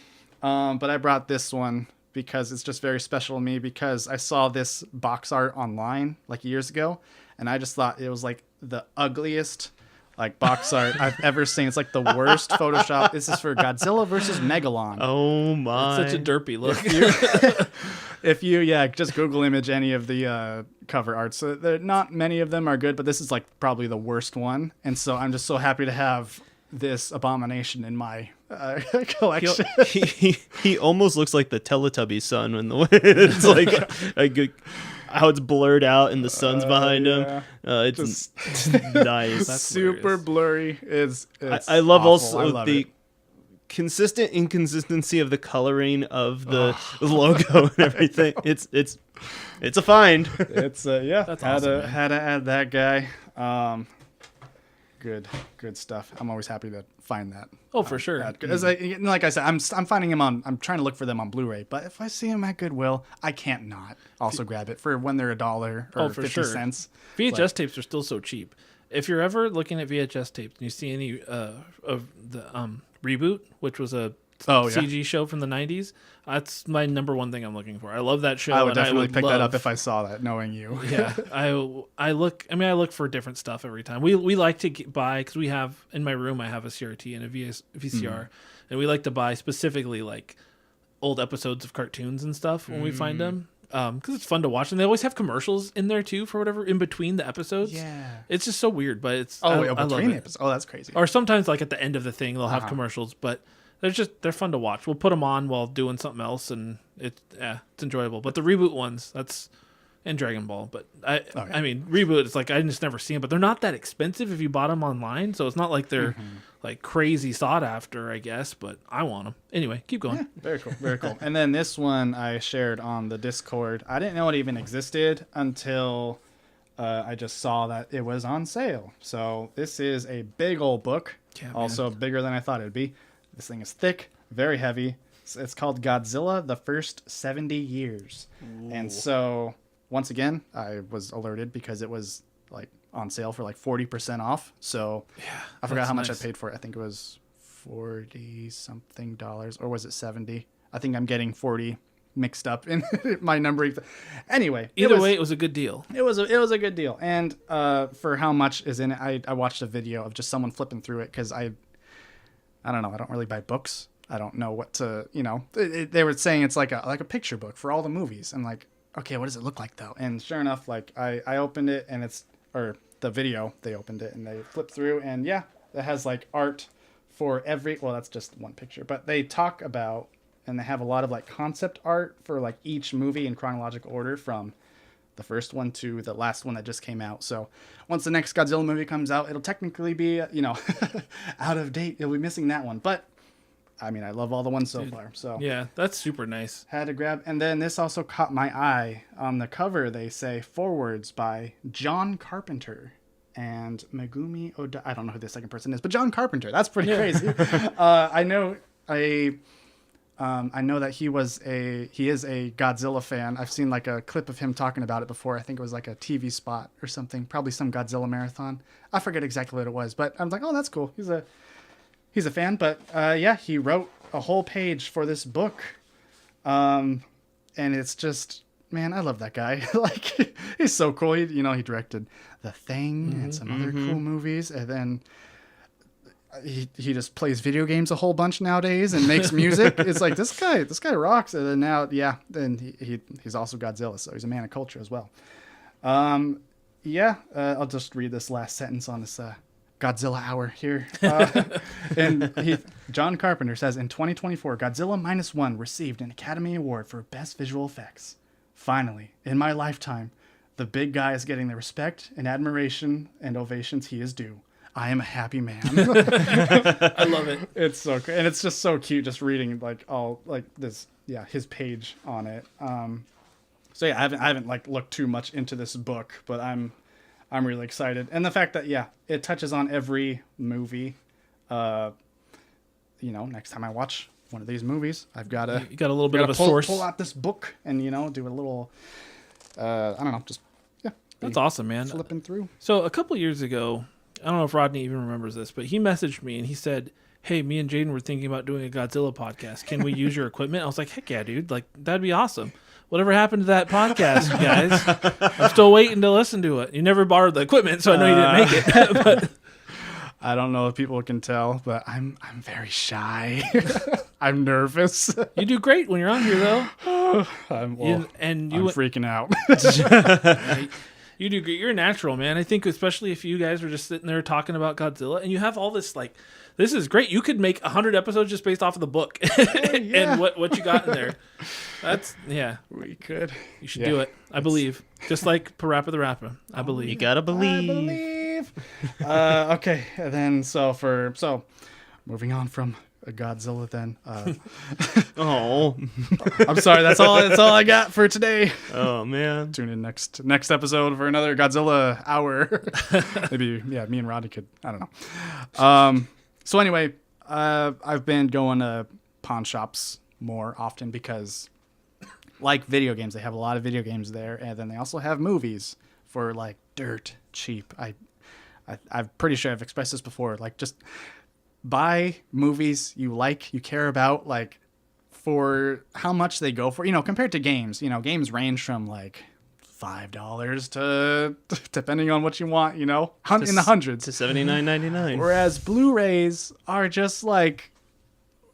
But I brought this one because it's just very special to me because I saw this box art online like years ago, and I just thought it was like the ugliest like box art I've ever seen. It's like the worst Photoshop. This is for Godzilla versus Megalon. Oh my! It's such a derpy look. If you just Google image any of the cover art, so not many of them are good, but this is like probably the worst one, and so I'm just so happy to have this abomination in my collection. He almost looks like the Teletubby son in the way it's like how it's blurred out and the sun's behind him. It's nice. That's super blurry. It's I love awful. also I love the it. consistent inconsistency of the coloring of the logo and everything. It's a find. It's That's awesome, man. had to add that guy. Good stuff. I'm always happy to find that. Oh, for sure. Like I said, I'm finding him on. I'm trying to look for them on Blu-ray, but if I see them at Goodwill, I can't not also grab it for when they're $1 or for 50 sure. cents. VHS tapes are still so cheap. If you're ever looking at VHS tapes and you see any of the Reboot, which was a CG show from the 90s, that's my number one thing I'm looking for. I love that show. I would and definitely pick that love- up if I saw that, knowing you. Yeah, I look for different stuff every time. We like to buy, because we have in my room I have a CRT and a VCR, and we like to buy specifically like old episodes of cartoons and stuff when we find them, because it's fun to watch, and they always have commercials in there too for whatever in between the episodes. Yeah. It's just so weird, but it's Oh, I love between it. episodes. Oh, that's crazy. Or sometimes like at the end of the thing they'll have commercials, but they're fun to watch. We'll put them on while doing something else, and it's enjoyable. But the Reboot ones, that's and Dragon Ball. But I mean, Reboot, it's like I just never see them, but they're not that expensive if you bought them online, so it's not like they're like crazy sought after, I guess. But I want them anyway. Keep going. Yeah, very cool, very cool. And then this one I shared on the Discord. I didn't know it even existed until I just saw that it was on sale. So this is a big old book, also bigger than I thought it'd be. This thing is thick, very heavy. It's called Godzilla: The First 70 Years. Ooh. And so, once again, I was alerted because it was like on sale for like 40% off. So I forgot how much I paid for it. I think it was $40 something, or was it 70? I think I'm getting 40 mixed up in my numbering. Anyway, either way, it was a good deal. It was a good deal. And for how much is in it, I watched a video of just someone flipping through it because I don't know. I don't really buy books. I don't know what to, they were saying it's like a picture book for all the movies. I'm like, okay, what does it look like though? And sure enough, like I opened it and or the video, they opened it and they flipped through and it has like art for that's just one picture, but they talk about, and they have a lot of like concept art for like each movie in chronological order from the first one to the last one that just came out. So once the next Godzilla movie comes out, it'll technically be, out of date. You'll be missing that one. But, I mean, I love all the ones so far. So yeah, that's super nice. Had to grab. And then this also caught my eye. On the cover, they say, "Forwards by John Carpenter and Megumi Oda." I don't know who the second person is, but John Carpenter. That's pretty crazy. I know that he is a Godzilla fan. I've seen like a clip of him talking about it before. I think it was like a TV spot or something, probably some Godzilla marathon. I forget exactly what it was, but I was like, oh, that's cool. He's a fan, but he wrote a whole page for this book. And it's just, man, I love that guy. Like he's so cool. He directed The Thing and some other cool movies, and then he just plays video games a whole bunch nowadays and makes music. It's like this guy rocks. And then now, then he's also Godzilla, so he's a man of culture as well. I'll just read this last sentence on this Godzilla hour here. John Carpenter says, in 2024, Godzilla -1 received an Academy Award for Best Visual Effects. Finally, in my lifetime, the big guy is getting the respect and admiration and ovations he is due. I am a happy man. I love it. It's so cool. And it's just so cute just reading like all like this, his page on it. I haven't like looked too much into this book, but I'm really excited. And the fact that it touches on every movie. Next time I watch one of these movies, I've got to you got a little bit of a source. Pull out this book and do a little I don't know, just that's awesome, man. Flipping through. So a couple years ago, I don't know if Rodney even remembers this, but he messaged me and he said, "Hey, me and Jaiden were thinking about doing a Godzilla podcast. Can we use your equipment?" I was like, "Heck yeah, dude! Like that'd be awesome." Whatever happened to that podcast, you guys? I'm still waiting to listen to it. You never borrowed the equipment, so I know you didn't make it. But I don't know if people can tell, but I'm very shy. I'm nervous. you do great when you're on here, though. I'm freaking out. You do great. You're a natural, man. I think especially if you guys were just sitting there talking about Godzilla, and you have all this like. This is great. You could make 100 episodes just based off of the book and what you got in there. That's We could. You should do it. I believe. Just like Parappa the Rapper. I believe. You gotta believe. I believe. Okay, and then so moving on from Godzilla then. Oh, I'm sorry. That's all I got for today. oh man. Tune in next episode for another Godzilla hour. Maybe me and Rodney could. I don't know. So anyway, I've been going to pawn shops more often because, like video games, they have a lot of video games there, and then they also have movies for like dirt cheap. I'm pretty sure I've expressed this before. Like, just buy movies you like, you care about, like for how much they go for. You know, compared to games. You know, games range from like $5 to, depending on what you want, you know, in the hundreds, to $79.99. Whereas Blu-rays are just like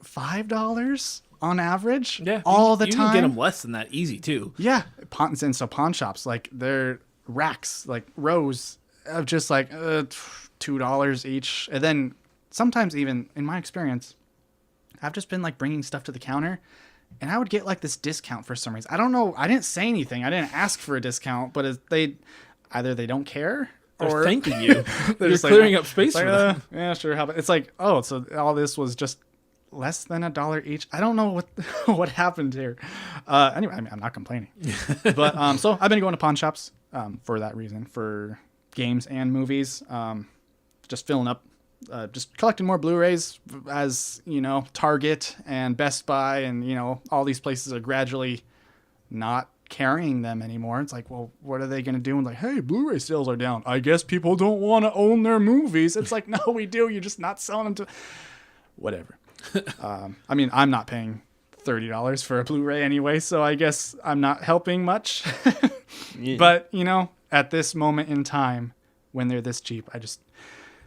$5 on average. Yeah, all the you time. You can get them less than that easy too. Yeah, pawn shops, like they're racks, like rows of just like $2 each, and then sometimes even in my experience, I've just been like bringing stuff to the counter. And I would get like this discount for some reason. I don't know. I didn't say anything. I didn't ask for a discount, but either they don't care Or or thanking you. they're You're just like, clearing up space like, for them. yeah, sure. How about it's like, oh, so all this was just less than $1 each. I don't know what happened here. Anyway, I mean, I'm not complaining, but so I've been going to pawn shops for that reason, for games and movies. Just filling up. Just collecting more Blu-rays, as you know, Target and Best Buy and, you know, all these places are gradually not carrying them anymore. It's like, well, what are they going to do? And like, hey, Blu-ray sales are down. I guess people don't want to own their movies. It's like, no, we do. You're just not selling them to whatever. I mean, I'm not paying $30 for a Blu-ray anyway, so I guess I'm not helping much. Yeah. But, you know, at this moment in time, when they're this cheap, I just...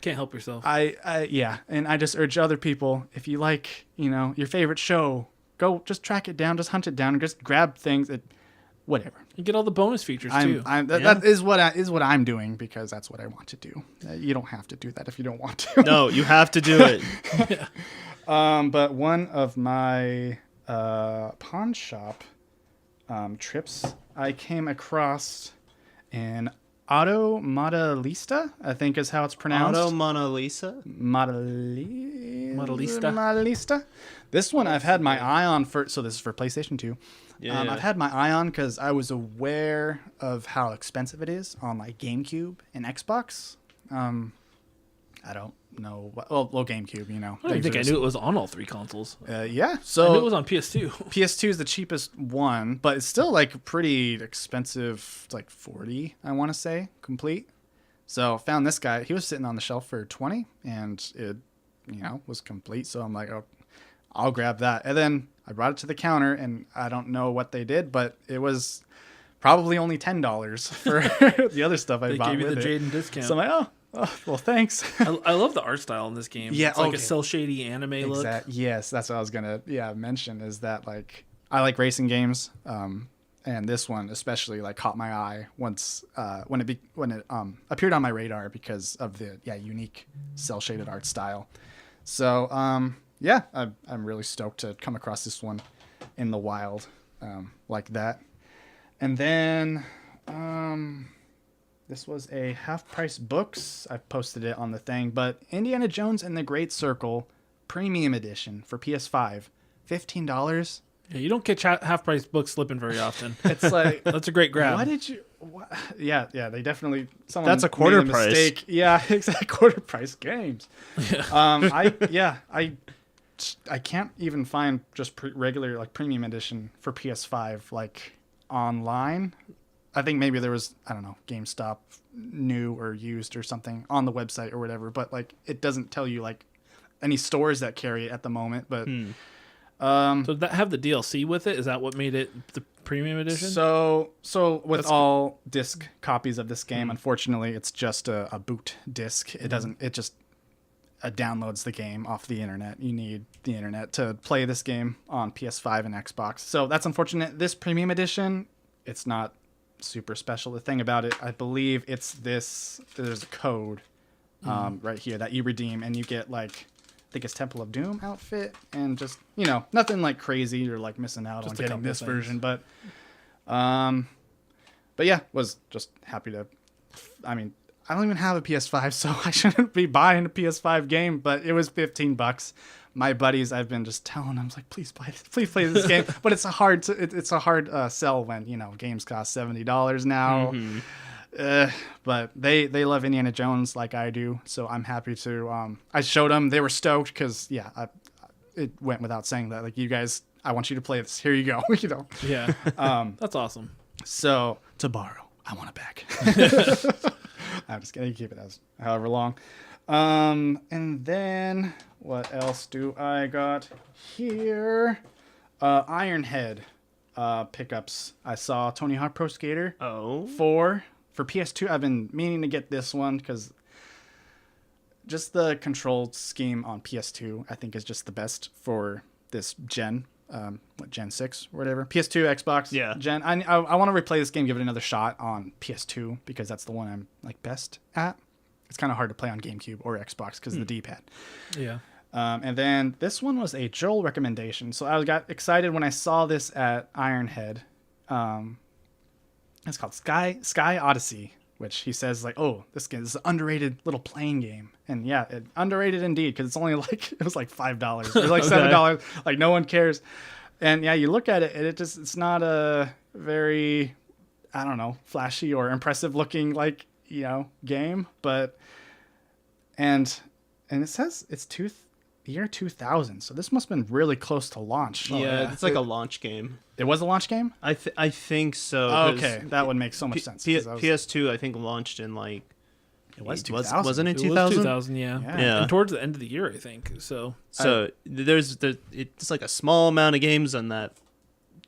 Can't help yourself. Yeah, and I just urge other people, if you like, you know, your favorite show, go just track it down, just hunt it down, and just grab things that, whatever. You get all the bonus features too. That is what I'm doing, because that's what I want to do. You don't have to do that if you don't want to. No, you have to do it. But one of my pawn shop trips, I came across an Auto Modelista, I think is how it's pronounced. Auto Modelista? Modelista. This one I've had my eye on so this is for PlayStation 2. Yeah. I've had my eye on because I was aware of how expensive it is on like GameCube and Xbox. I don't know. Well, GameCube, you know. I don't think I knew it was on all three consoles. Yeah. I So knew it was on PS2. PS2 is the cheapest one, but it's still like pretty expensive. It's like $40, I want to say, complete. So found this guy. He was sitting on the shelf for $20, and it, you know, was complete. So I'm like, oh, I'll grab that. And then I brought it to the counter, and I don't know what they did, but it was probably only $10 for the other stuff I They bought gave you with the it. Jaiden discount. So I'm like, oh, well, thanks. I love the art style in this game. Yeah, it's like okay. a cell shady anime look. Yes, that's what I was gonna mention, is that like I like racing games, and this one especially like caught my eye once when it appeared on my radar because of the unique cell shaded art style. So I'm really stoked to come across this one in the wild like that. And then this was a Half Price Books. I posted it on the thing, but Indiana Jones and the Great Circle Premium Edition for PS5, $15. Yeah, you don't catch Half Price Books slipping very often. It's like, That's a great grab. what did you? What? Yeah, they definitely. Someone That's a quarter made price. mistake. Yeah, exactly. Quarter price games. I can't even find just regular like premium edition for PS5 like online. I think maybe there was, I don't know, GameStop new or used or something on the website or whatever, but like it doesn't tell you like any stores that carry it at the moment. But So that have the DLC with it? Is that what made it the premium edition? so with all disc copies of this game, unfortunately, it's just a boot disc. It doesn't. It just downloads the game off the internet. You need the internet to play this game on PS5 and Xbox. So that's unfortunate. This premium edition, it's not super special. The thing about it, I believe it's this. There's a code right here that you redeem, and you get like, I think it's Temple of Doom outfit, and just, you know, nothing like crazy or like missing out on getting this version. But yeah, was just happy to. I mean, I don't even have a PS5, so I shouldn't be buying a PS5 game, but it was $15. My buddies, I've been just telling them, like, please play this game. But it's a hard sell when, you know, games cost $70 now. But they love Indiana Jones like I do, so I'm happy to. I showed them, they were stoked because it went without saying that, like, you guys, I want you to play this. Here you go. You know. Yeah. That's awesome. So to borrow, I want it back. I'm just gonna keep it as however long. And then what else do I got here? Ironhead pickups. I saw Tony Hawk Pro Skater 4 for PS2. I've been meaning to get this one because just the control scheme on PS2 I think is just the best for this gen. Gen 6 or whatever, PS2, Xbox, Gen. I want to replay this game, give it another shot on PS2 because that's the one I'm like best at. It's kind of hard to play on GameCube or Xbox because of the D-pad. Yeah. And then this one was a Joel recommendation, so I got excited when I saw this at Ironhead. It's called Sky Odyssey, which he says like, oh, this game is an underrated little playing game. And yeah, underrated indeed, because it's only like, it was like $5. It was like $7. Like no one cares. And yeah, you look at it and it's not a very, I don't know, flashy or impressive looking like, you know, game. But, and it says it's year 2000. So this must have been really close to launch. Yeah, it's like a launch game. It was a launch game? I think so. Oh, okay, that would make so much sense. PS2 I think launched in like it was 2000. Wasn't it It 2000? was 2000, yeah. And towards the end of the year, I think. So it's like a small amount of games on that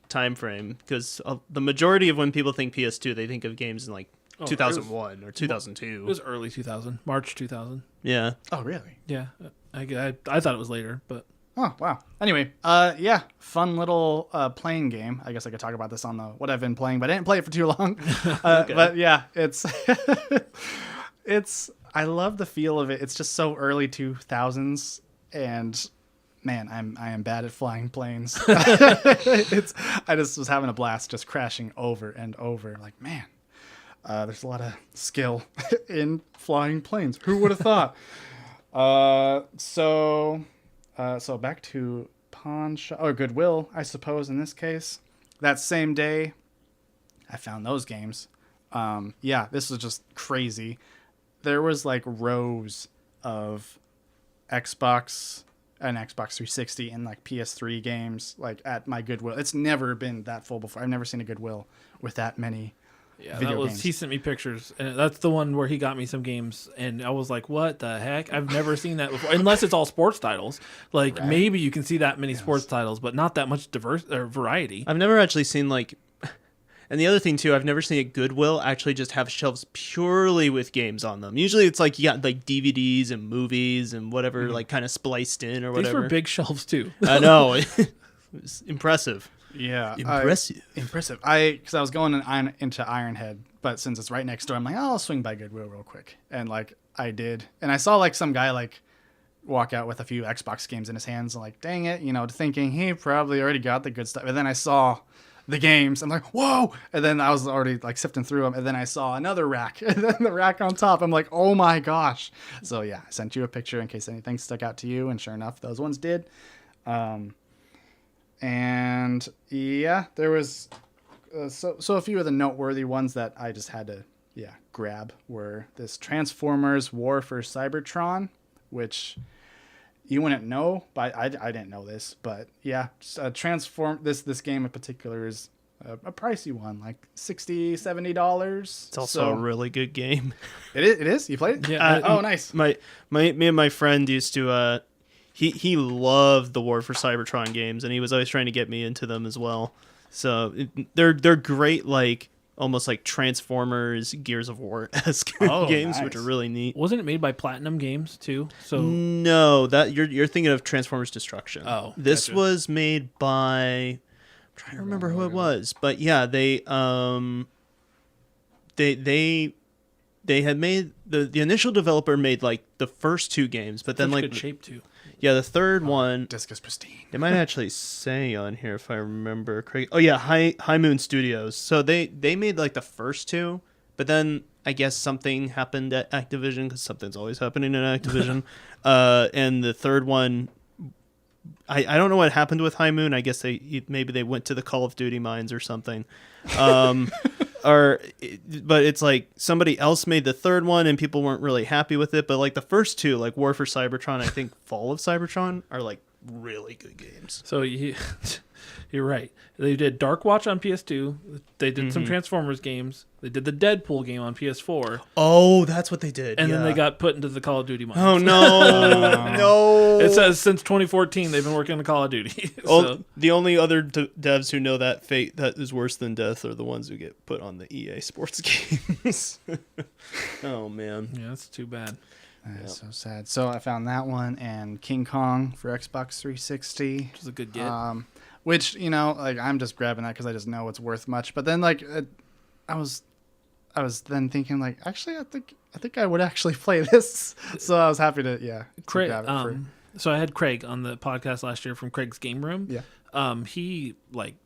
time frame because the majority of when people think PS2, they think of games in like 2001 or 2002. It was early 2000, March 2000. Yeah. Oh, really? Yeah. I thought it was later, but oh wow. Anyway, yeah, fun little playing game. I guess I could talk about this on the what I've been playing, but I didn't play it for too long. Okay. But yeah, it's I love the feel of it. It's just so early 2000s, and man, I am bad at flying planes. I just was having a blast just crashing over and over. Like, man, there's a lot of skill in flying planes. Who would have thought? So back to pawn shop or Goodwill, I suppose in this case. That same day, I found those games. Yeah, this was just crazy. There was like rows of Xbox and Xbox 360 and like PS3 games like at my Goodwill. It's never been that full before. I've never seen a Goodwill with that many. Yeah, games. He sent me pictures, and that's the one where he got me some games, and I was like, "What the heck? I've never seen that before." Unless it's all sports titles, like maybe you can see that many sports titles, but not that much variety. I've never actually seen like, and the other thing too, I've never seen a Goodwill actually just have shelves purely with games on them. Usually, it's like you got like DVDs and movies and whatever, like kind of spliced in or whatever. These were big shelves too. I know, it's impressive. Yeah, impressive. Because I was going into Ironhead, but since it's right next door, I'm like, oh, I'll swing by Goodwill real quick, and like I did, and I saw like some guy like walk out with a few Xbox games in his hands, and like, dang it, you know, thinking he probably already got the good stuff, and then I saw the games, I'm like, whoa, and then I was already like sifting through them, and then I saw another rack, and then the rack on top, I'm like, oh my gosh. So yeah, I sent you a picture in case anything stuck out to you, and sure enough, those ones did. And yeah, there was so a few of the noteworthy ones that I just had to grab were this Transformers War for Cybertron, which you wouldn't know, but I didn't know this, but yeah, this game in particular is a pricey one, like $60-$70. It's also a really good game. It is. You played it? Yeah. Oh, nice. Me and my friend used to. He loved the War for Cybertron games, and he was always trying to get me into them as well. So they're great, like almost like Transformers, Gears of War esque games, nice. which are really neat. Wasn't it made by Platinum Games too? So No, that you're thinking of Transformers Destruction. Oh, this gotcha. was made by. I'm trying to remember who it was, but yeah, they had made the initial developer made like the first two games, but then such like good shape too. yeah, the third one. Disc is pristine. They might actually say on here if I remember correctly. Oh yeah, High Moon Studios. So they made like the first two, but then I guess something happened at Activision because something's always happening at Activision. And the third one, I don't know what happened with High Moon. I guess maybe they went to the Call of Duty mines or something. But it's like somebody else made the third one and people weren't really happy with it. But like the first two, like War for Cybertron, I think Fall of Cybertron, are like really good games. So you're right. They did Dark Watch on PS2. They did some Transformers games. They did the Deadpool game on PS4. Oh, that's what they did. And then they got put into the Call of Duty mines. Oh no, no! It says since 2014 they've been working on the Call of Duty. So, The only other devs who know that fate that is worse than death are the ones who get put on the EA Sports games. Oh man, yeah, that's too bad. That's so sad. So I found that one and King Kong for Xbox 360. Which is a good get. Which, you know, like I'm just grabbing that because I just know it's worth much. But then, like, I was then thinking, like, actually, I think I would actually play this. So I was happy to Craig, grab it for. so I had Craig on the podcast last year from Craig's Game Room. Yeah. He like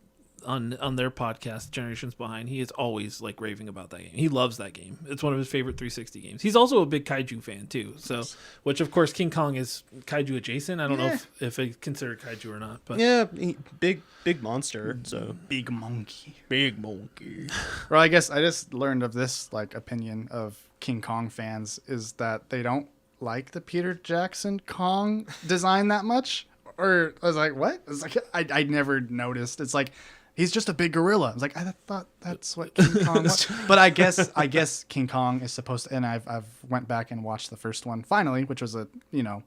on their podcast Generations Behind, he is always like raving about that game. He loves that game. It's one of his favorite 360 games. He's also a big kaiju fan too. So, which of course King Kong is kaiju adjacent. I don't know if it's considered kaiju or not, but yeah, big monster. So Big monkey. big monkey. Well, I guess I just learned of this like opinion of King Kong fans is that they don't like the Peter Jackson Kong design that much. Or I was like, what? It's like I never noticed. It's like he's just a big gorilla. I was like, I thought that's what King Kong was. But I guess King Kong is supposed to, and I've went back and watched the first one finally, which was a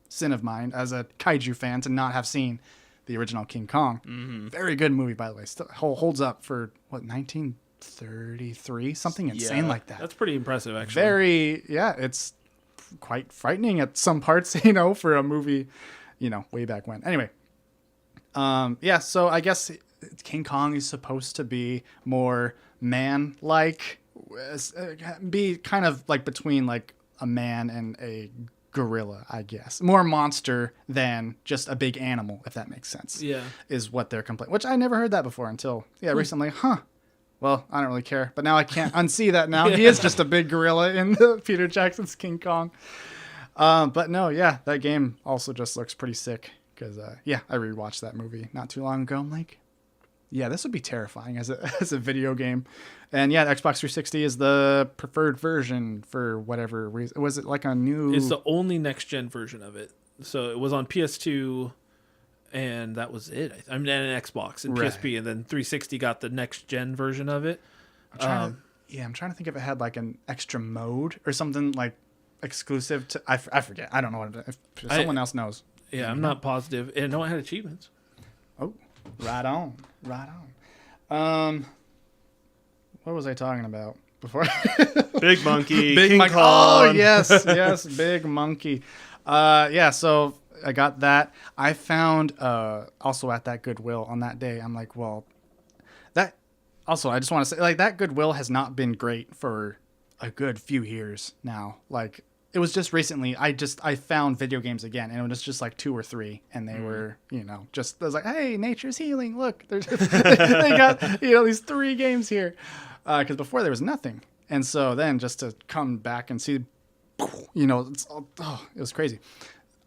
sin of mine as a kaiju fan to not have seen the original King Kong. Mm-hmm. Very good movie, by the way. Still holds up for 1933, something insane like that. that's pretty impressive actually. It's quite frightening at some parts, for a movie, way back when. Anyway, so I guess King Kong is supposed to be more man-like, be kind of like between like a man and a gorilla, I guess. More monster than just a big animal, if that makes sense. Yeah. Is what they're complaining. Which I never heard that before until recently. Well, I don't really care, but now I can't unsee that now. He is just a big gorilla in the Peter Jackson's King Kong. But no, that game also just looks pretty sick because, I rewatched that movie not too long ago. I'm like, this would be terrifying as a video game. And the Xbox 360 is the preferred version for whatever reason. Was it like a new... It's the only next-gen version of it. So it was on PS2, and that was it. I mean, and an Xbox and PSP, and then 360 got the next-gen version of it. I'm trying to think if it had like an extra mode or something like exclusive to... I forget. I don't know what it is. If someone else knows. Yeah, I'm not positive. And no, it had achievements. Oh, right on. What was I talking about before? Big monkey. Big King monkey. Kong. Oh, yes, big monkey. So I got that. I found also at that Goodwill on that day. I'm like, well, that also I just want to say like that Goodwill has not been great for a good few years now. Like it was just recently I found video games again, and it was just like 2 or 3, and they were just I was like, hey, nature's healing. Look, they got these 3 games here, because before there was nothing, and so then just to come back and see, it was crazy.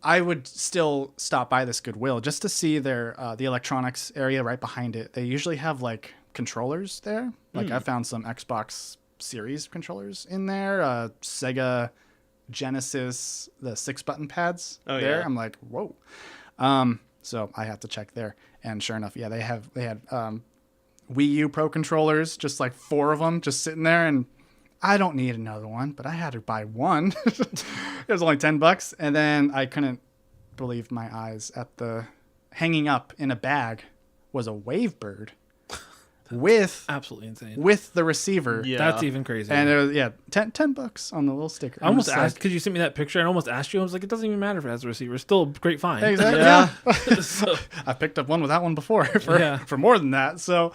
I would still stop by this Goodwill just to see their the electronics area right behind it. They usually have like controllers there. Like I found some Xbox Series controllers in there, Sega Genesis, the 6-button pads there. I'm like, whoa. So I have to check there, and sure enough, they had Wii U Pro controllers, just like 4 of them, just sitting there, and I don't need another one, but I had to buy one. It was only $10, and then I couldn't believe my eyes at the hanging up in a bag was a Wavebird with Absolutely insane. with the receiver. Yeah. That's even crazy. And it was, $10 on the little sticker. I almost I'm just asked, could you send me that picture? I almost asked you. I was like, it doesn't even matter if it has a receiver. It's still a great find. Exactly. Yeah. So, I picked up one with that one before for more than that. So,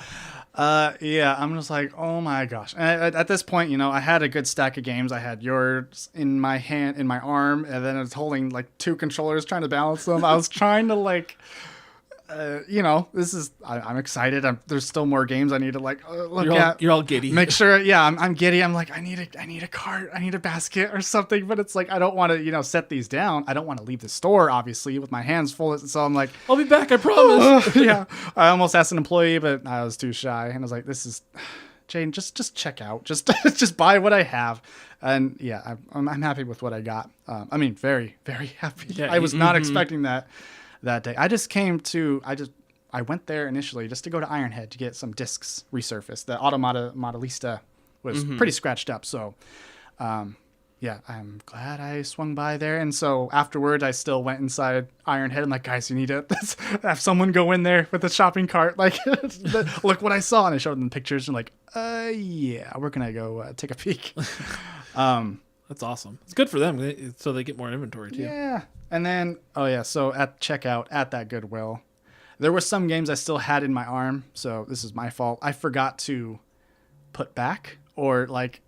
I'm just like, oh my gosh. And at this point, I had a good stack of games. I had yours in my hand, in my arm, and then I was holding like 2 controllers trying to balance them. I was trying to like, I'm excited. There's still more games I need to like look at. you're all giddy. Make sure, I'm giddy. I'm like, I need a cart, I need a basket or something. But it's like I don't want to, set these down. I don't want to leave the store, obviously, with my hands full. So I'm like, I'll be back. I promise. yeah. I almost asked an employee, but I was too shy, and I was like, "This is, Jane. Just check out. Just buy what I have." And yeah, I'm happy with what I got. Very, very happy. Yeah, I was not expecting that day. I went there initially just to go to Ironhead to get some discs resurfaced. The Automata Modelista was pretty scratched up. So, I'm glad I swung by there. And so afterward, I still went inside Ironhead. I'm like, guys, you need to have someone go in there with a shopping cart. Like, look what I saw. And I showed them pictures and like, yeah, we're going to go take a peek. That's awesome. It's good for them, so they get more inventory too. Yeah. And then, so at checkout at that Goodwill, there were some games I still had in my arm. So this is my fault. I forgot to put back, or like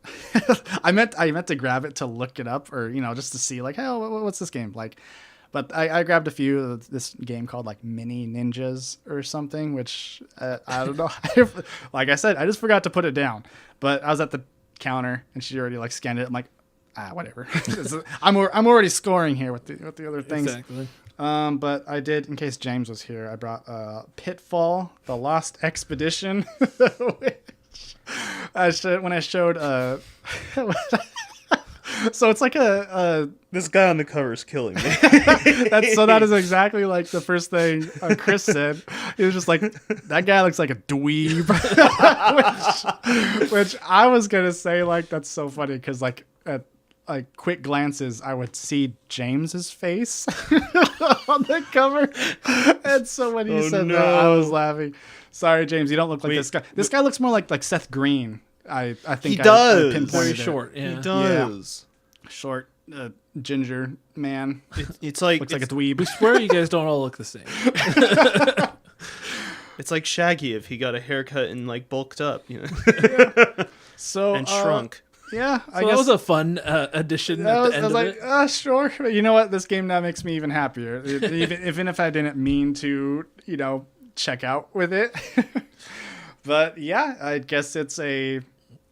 I meant to grab it to look it up, or, just to see like, hey, what's this game like? But I grabbed a few of this game called like Mini Ninjas or something, which I don't know. Like I said, I just forgot to put it down, but I was at the counter and she already like scanned it. I'm like, whatever. I'm already scoring here with the other things. Exactly. But I did, in case James was here, I brought Pitfall: The Lost Expedition, which when I showed. So it's like This guy on the cover is killing me. that is exactly like the first thing Chris said. He was just like, that guy looks like a dweeb, which I was gonna say like that's so funny because like at like quick glances I would see James's face on the cover, and so when he said that I was laughing. Sorry, James, you don't look like this guy. This guy looks more like Seth Green. I think He does. I pinpointed Very it. short. Yeah. He does. Short, ginger man. It's like Looks like a dweeb. We swear you guys don't all look the same. It's like Shaggy if he got a haircut and like bulked up, So and shrunk. Yeah, So that was a fun addition at the end I was of like, it. sure. But you know what? This game now makes me even happier. Even if I didn't mean to, check out with it. But yeah, I guess it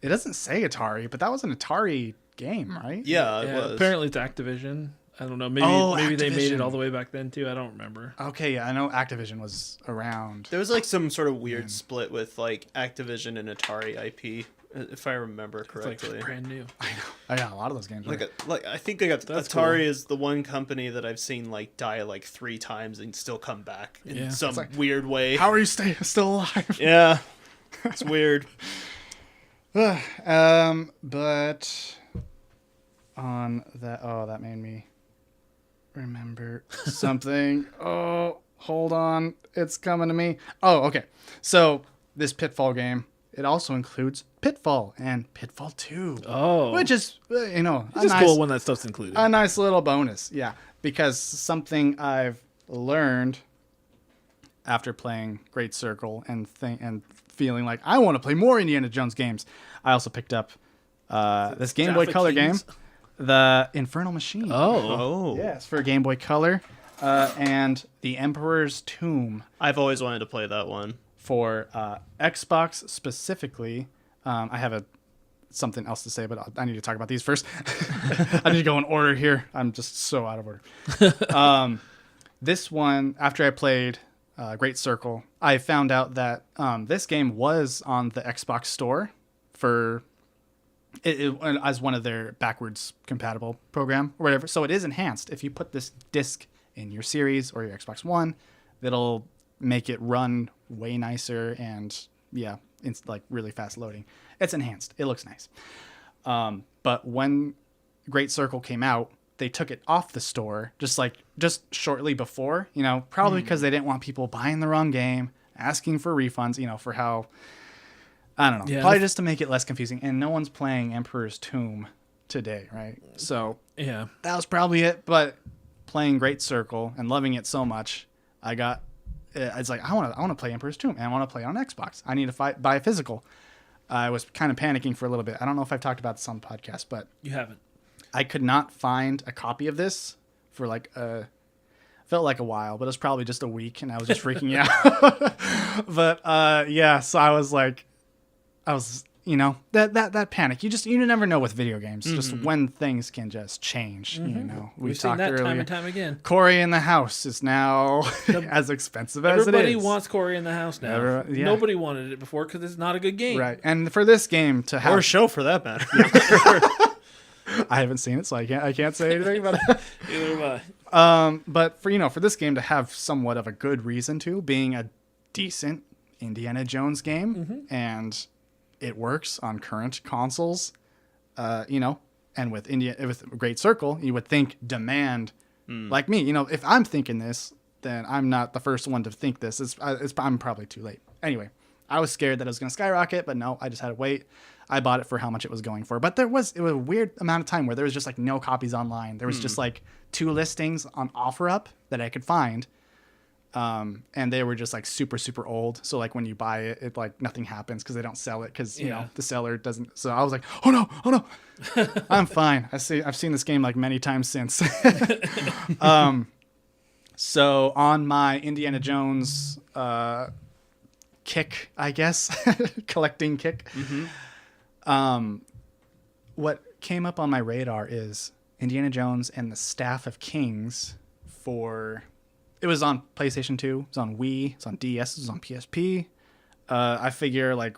doesn't say Atari, but that was an Atari game, right? Yeah, it Yeah, was. apparently it's Activision. I don't know. Maybe they made Activision. it all the way back then too. I don't remember. Okay, yeah, I know Activision was around. There was like some sort of weird split with like Activision and Atari IP, if I remember It's correctly. like brand new. I got a lot of those games. Like, Right? I think Atari cool. is the one company that I've seen like die like 3 times and still come back in Yeah. some like, weird way. How are you still alive? Yeah, it's weird. But on that, that made me remember something. Oh, hold on, it's coming to me. Oh, okay. So this Pitfall game, it also includes Pitfall and Pitfall 2. Oh, Which is, it's just cool when that stuff's included. a nice little bonus. Yeah, because something I've learned after playing Great Circle and feeling like I want to play more Indiana Jones games, I also picked up this Game Boy Jaffa Color Kings? game, The Infernal Machine. Oh, Yes, for Game Boy Color, and The Emperor's Tomb I've always wanted to play that one. for Xbox specifically. I have something else to say, but I need to talk about these first. I need to go in order here. I'm just so out of order. This one, after I played Great Circle, I found out that this game was on the Xbox Store for as one of their backwards compatible program or whatever. So it is enhanced. If you put this disc in your Series or your Xbox One, that'll make it run way nicer and yeah, it's like really fast loading. It's enhanced. It looks nice. But when Great Circle came out, they took it off the store just shortly before, probably because they didn't want people buying the wrong game, asking for refunds, for how, I don't know, probably just to make it less confusing. And no one's playing Emperor's Tomb today, right? So Yeah. that was probably it. But playing Great Circle and loving it so much, it's like, I want to play Emperor's Tomb and I want to play it on Xbox. I need to buy a physical. I was kind of panicking for a little bit. I don't know if I've talked about this on the podcast, but You haven't. I could not find a copy of this for felt like a while, but it was probably just a week, and I was just freaking out. But yeah, so I was that panic. You never know with video games, just when things can just change. We've seen that time and time again. Corey in the house is now as expensive as it is. Everybody wants Corey in the house now. Yeah. Nobody wanted it before because it's not a good game. Right, and for this game to have Or a show for that matter. I haven't seen it, so I can't say anything about it. Either way. But for this game to have somewhat of a good reason to, being a decent Indiana Jones game, and it works on current consoles, and with Great Circle, you would think demand, like me, if I'm thinking this, then I'm not the first one to think this. I'm probably too late. Anyway, I was scared that it was going to skyrocket, but no, I just had to wait. I bought it for how much it was going for. But it was a weird amount of time where there was just like no copies online. There was just like 2 listings on OfferUp that I could find. And they were just like super, super old. So like when you buy it like nothing happens because they don't sell it because, the seller doesn't. So I was like, oh no. I'm fine. I've seen this game like many times since. So on my Indiana Jones kick, I guess, collecting kick, what came up on my radar is Indiana Jones and the Staff of Kings it was on PlayStation 2, it was on Wii, it's on DS, it was on PSP. I figure I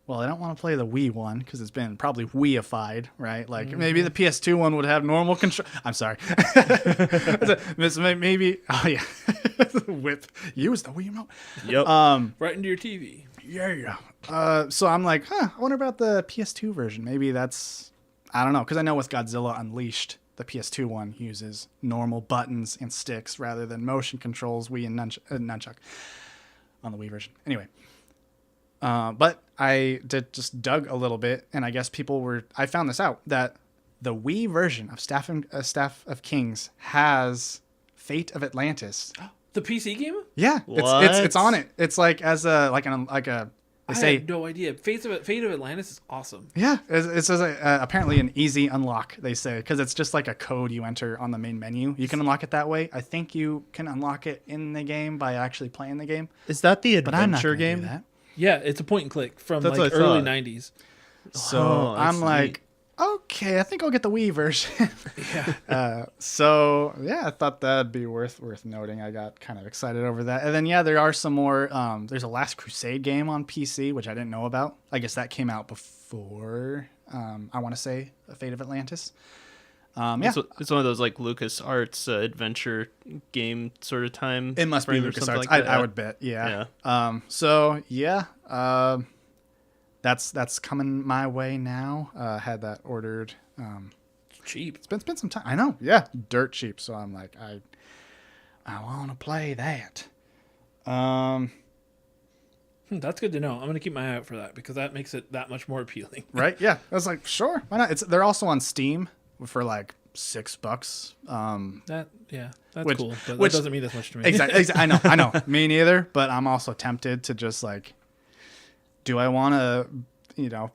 don't want to play the Wii one because it's been probably Wii-ified, right? Like maybe the PS2 one would have normal control. I'm sorry. Maybe, oh yeah. Whip. Use the Wii remote. Yep. Right into your TV. Yeah. So I'm like, I wonder about the PS2 version. Maybe I don't know. Because I know with Godzilla Unleashed, the PS2 one uses normal buttons and sticks rather than motion controls, Wii and nunchuck on the Wii version. Anyway. But I just dug a little bit, and I guess I found this out, that the Wii version of Staff of Kings has Fate of Atlantis. The PC game? Yeah, it's on it. It's like as I had no idea. Fate of Atlantis is awesome. Yeah, it says apparently an easy unlock, they say, because it's just like a code you enter on the main menu. You can unlock it that way. I think you can unlock it in the game by actually playing the game. Is that the But I'm not adventure gonna do game? that. Yeah, it's a point and click from That's like what I early thought. 90s. So that's I'm like, neat. okay, I think I'll get the Wii version. Yeah. So yeah, I thought that'd be worth noting. I got kind of excited over that. And then there are some more. There's a Last Crusade game on PC, which I didn't know about. I guess that came out before. I want to say Fate of Atlantis. It's one of those like LucasArts adventure game sort of time. It must be frame or something LucasArts. like that. I would bet. Yeah. So yeah. That's coming my way now. Had that ordered. Cheap. It's been some time. I know. Yeah, dirt cheap. So I'm like, I want to play that. That's good to know. I'm going to keep my eye out for that because that makes it that much more appealing. Right? Yeah. I was like, sure, why not? They're also on Steam for like $6. That's cool. But that doesn't mean that much to me. Exactly. I know. Me neither. But I'm also tempted to just like, do I want to,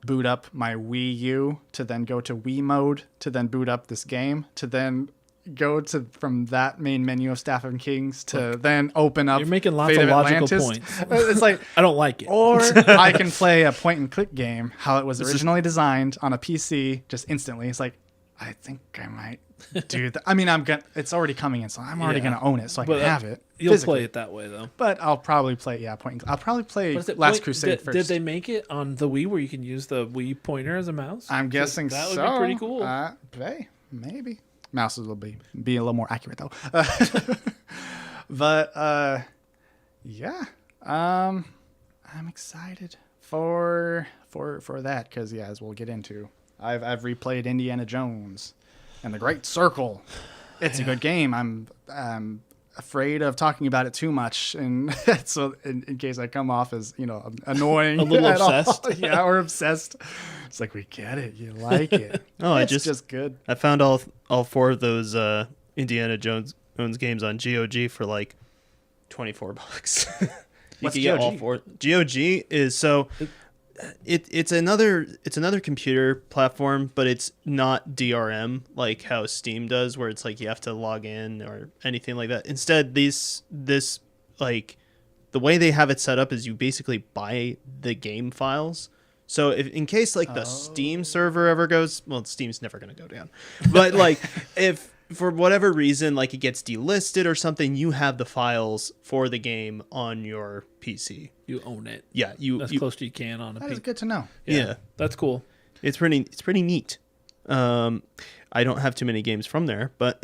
boot up my Wii U to then go to Wii mode to then boot up this game to then go to from that main menu of Staff of Kings to then open up. You're making lots Fate of logical Atlantis. points. It's like, I don't like it. or I can play a point and click game how it was originally designed on a PC just instantly. It's like, I think I might do that. I mean, it's already coming in, so I'm already going to own it, so I can have it. You'll physically. play it that way, though. But I'll probably play, I'll probably play Last Crusade first. Did they make it on the Wii where you can use the Wii pointer as a mouse? I'm guessing that so. That would be pretty cool. Maybe. Mouses will be a little more accurate, though. But, yeah. I'm excited for that, because as we'll get into, I've replayed Indiana Jones and the Great Circle. It's a good game. I'm afraid of talking about it too much, and so in case I come off as annoying, A little obsessed. Yeah, or obsessed. It's like, we get it, you like it. Oh, it's just good. I found all 4 of those Indiana Jones games on GOG for like $24. You What's can get GOG? all 4. GOG is it's another computer platform, but it's not DRM like how Steam does, where it's like you have to log in or anything like that. Instead, this like the way they have it set up is you basically buy the game files. So if in case like the Steam server ever goes, well, Steam's never going to go down, but like if for whatever reason, like it gets delisted or something, you have the files for the game on your PC. You own it. Yeah, As close as you can on a That is PC. good to know. Yeah. That's cool. It's pretty neat. I don't have too many games from there, but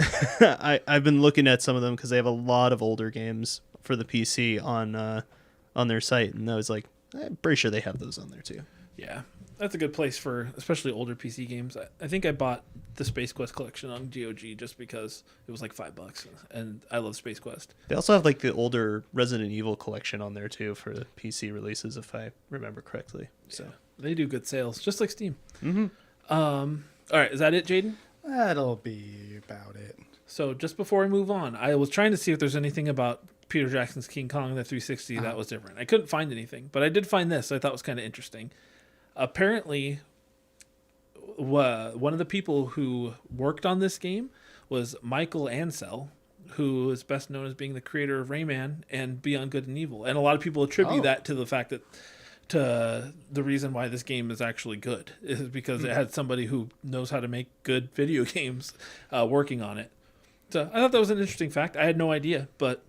I've been looking at some of them because they have a lot of older games for the PC on their site, and I was like, I'm pretty sure they have those on there too. Yeah. That's a good place for especially older PC games. I think I bought the Space Quest collection on GOG just because it was like $5, and I love Space Quest. They also have like the older Resident Evil collection on there too for the PC releases, if I remember correctly. So They do good sales, just like Steam. Mm-hmm. All right, is that it, Jaden? That'll be about it. So just before we move on, I was trying to see if there's anything about Peter Jackson's King Kong, the 360, that was different. I couldn't find anything, but I did find this I thought was kind of interesting. Apparently, one of the people who worked on this game was Michael Ansel, who is best known as being the creator of Rayman and Beyond Good and Evil. And a lot of people attribute that to the fact that to the reason why this game is actually good is because it had somebody who knows how to make good video games working on it. So I thought that was an interesting fact. I had no idea, but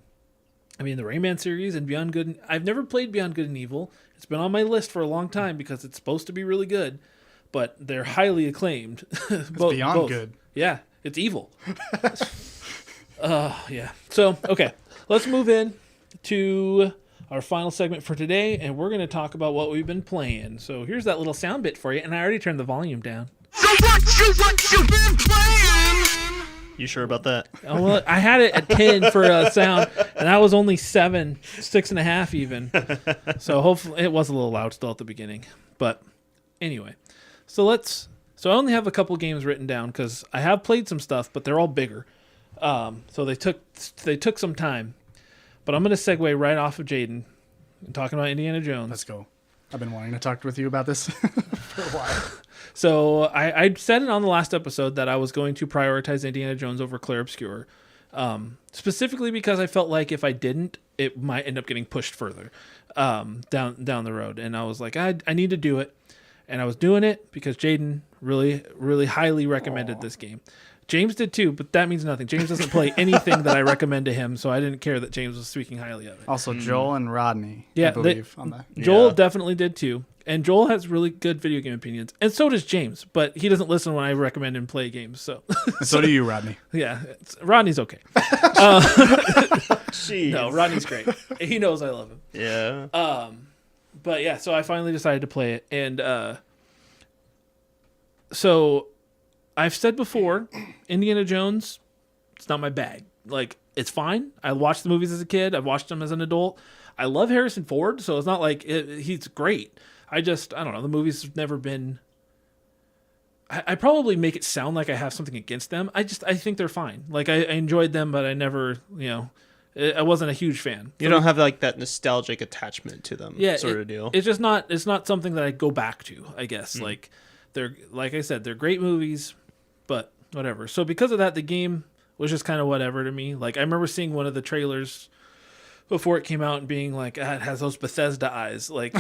I mean, the Rayman series and Beyond Good, I've never played Beyond Good and Evil. It's been on my list for a long time because it's supposed to be really good, but they're highly acclaimed. It's beyond good. Yeah, it's evil. Yeah. So, okay, let's move in to our final segment for today, and we're going to talk about what we've been playing. So here's that little sound bit for you, and I already turned the volume down. So what you been playing? You sure about that? Oh, well, I had it at 10 for sound, and I was only 7, 6.5 even. So hopefully it was a little loud still at the beginning. But anyway, so I only have a couple games written down because I have played some stuff, but they're all bigger. So they took some time. But I'm going to segue right off of Jaiden and talking about Indiana Jones. Let's go. I've been wanting to talk with you about this for a while. So I said it on the last episode that I was going to prioritize Indiana Jones over Clair Obscur, specifically because I felt like if I didn't, it might end up getting pushed further down the road. And I was like, I need to do it. And I was doing it because Jaiden really, really highly recommended this game. James did too, but that means nothing. James doesn't play anything that I recommend to him, so I didn't care that James was speaking highly of it. Also, Joel and Rodney, Yeah, I believe, on that. Joel Yeah. definitely did too. And Joel has really good video game opinions. And so does James, but he doesn't listen when I recommend him play games. So, And so do you, Rodney. yeah, Rodney's okay. Jeez. No, Rodney's great. He knows I love him. Yeah. But yeah, so I finally decided to play it. And so I've said before, Indiana Jones, it's not my bag. Like, it's fine. I watched the movies as a kid. I've watched them as an adult. I love Harrison Ford, so it's not like he's great. I don't know. The movies have never been... I probably make it sound like I have something against them. I think they're fine. Like, I enjoyed them, but I never, I wasn't a huge fan. You don't have like that nostalgic attachment to them, Yeah, sort of deal. It's just not. It's not something that I go back to. I guess like I said, they're great movies, but whatever. So because of that, the game was just kind of whatever to me. Like I remember seeing one of the trailers before it came out and being like, it has those Bethesda eyes. Like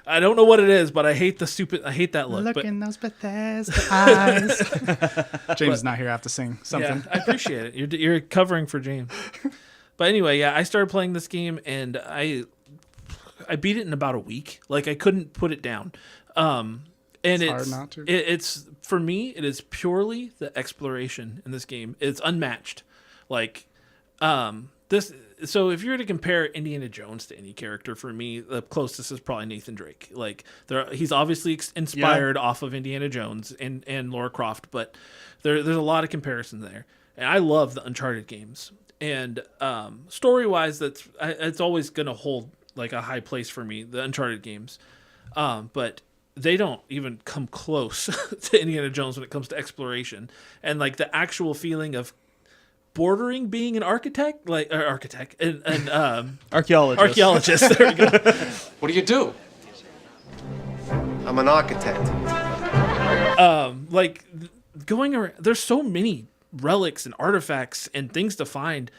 I don't know what it is, but I hate that look. Look but in those Bethesda eyes. James is not here. I have to sing something. yeah, I appreciate it. You're covering for James. But anyway, yeah, I started playing this game and I beat it in about a week. Like I couldn't put it down. And it's hard not to. It's for me, it is purely the exploration in this game. It's unmatched. Like this so if you were to compare Indiana Jones to any character, for me, the closest is probably Nathan Drake. Like, he's obviously inspired off of Indiana Jones and Lara Croft, but there's a lot of comparison there. And I love the Uncharted games. And story-wise, it's always going to hold like a high place for me, the Uncharted games. But they don't even come close to Indiana Jones when it comes to exploration and like the actual feeling of bordering being an architect, and archaeologist. There we go. What do you do? I'm an architect. Going around, there's so many relics and artifacts and things to find,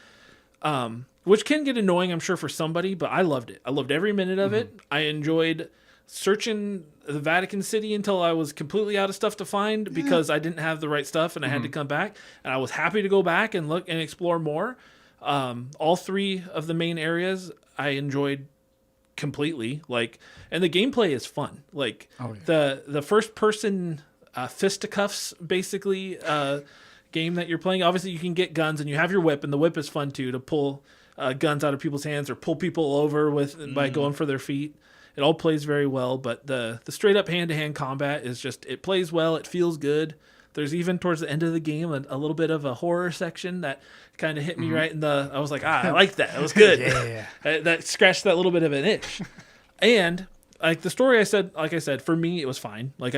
which can get annoying, I'm sure, for somebody, but I loved it. I loved every minute of it. I enjoyed searching the Vatican City until I was completely out of stuff to find because I didn't have the right stuff and I had to come back, and I was happy to go back and look and explore more. All 3 of the main areas I enjoyed completely, and the gameplay is fun. The first person fisticuffs basically game that you're playing. Obviously you can get guns and you have your whip, and the whip is fun too, to pull guns out of people's hands or pull people over by going for their feet. It all plays very well, but the straight up hand-to-hand combat is just, it plays well, it feels good. There's even towards the end of the game a little bit of a horror section that kind of hit me right in the, I was like, I like that. It was good. Yeah. That scratched that little bit of an itch. And like the story, like I said, for me, it was fine. Like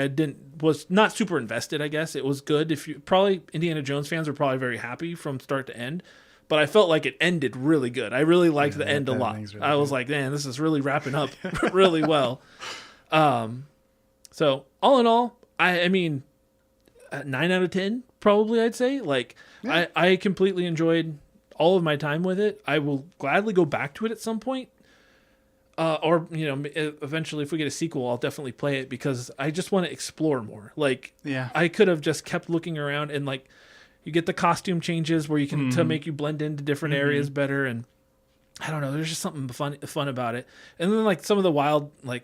was not super invested, I guess. It was good. Probably Indiana Jones fans are probably very happy from start to end. But I felt like it ended really good. I really liked the end a lot. Really I was like, man, this is really wrapping up really well. So all in all, I mean, 9 out of 10, probably, I'd say. I completely enjoyed all of my time with it. I will gladly go back to it at some point. Or, eventually if we get a sequel, I'll definitely play it because I just want to explore more. I could have just kept looking around and you get the costume changes where you can to make you blend into different areas better, and I don't know, there's just something fun about it. And then some of the wild, I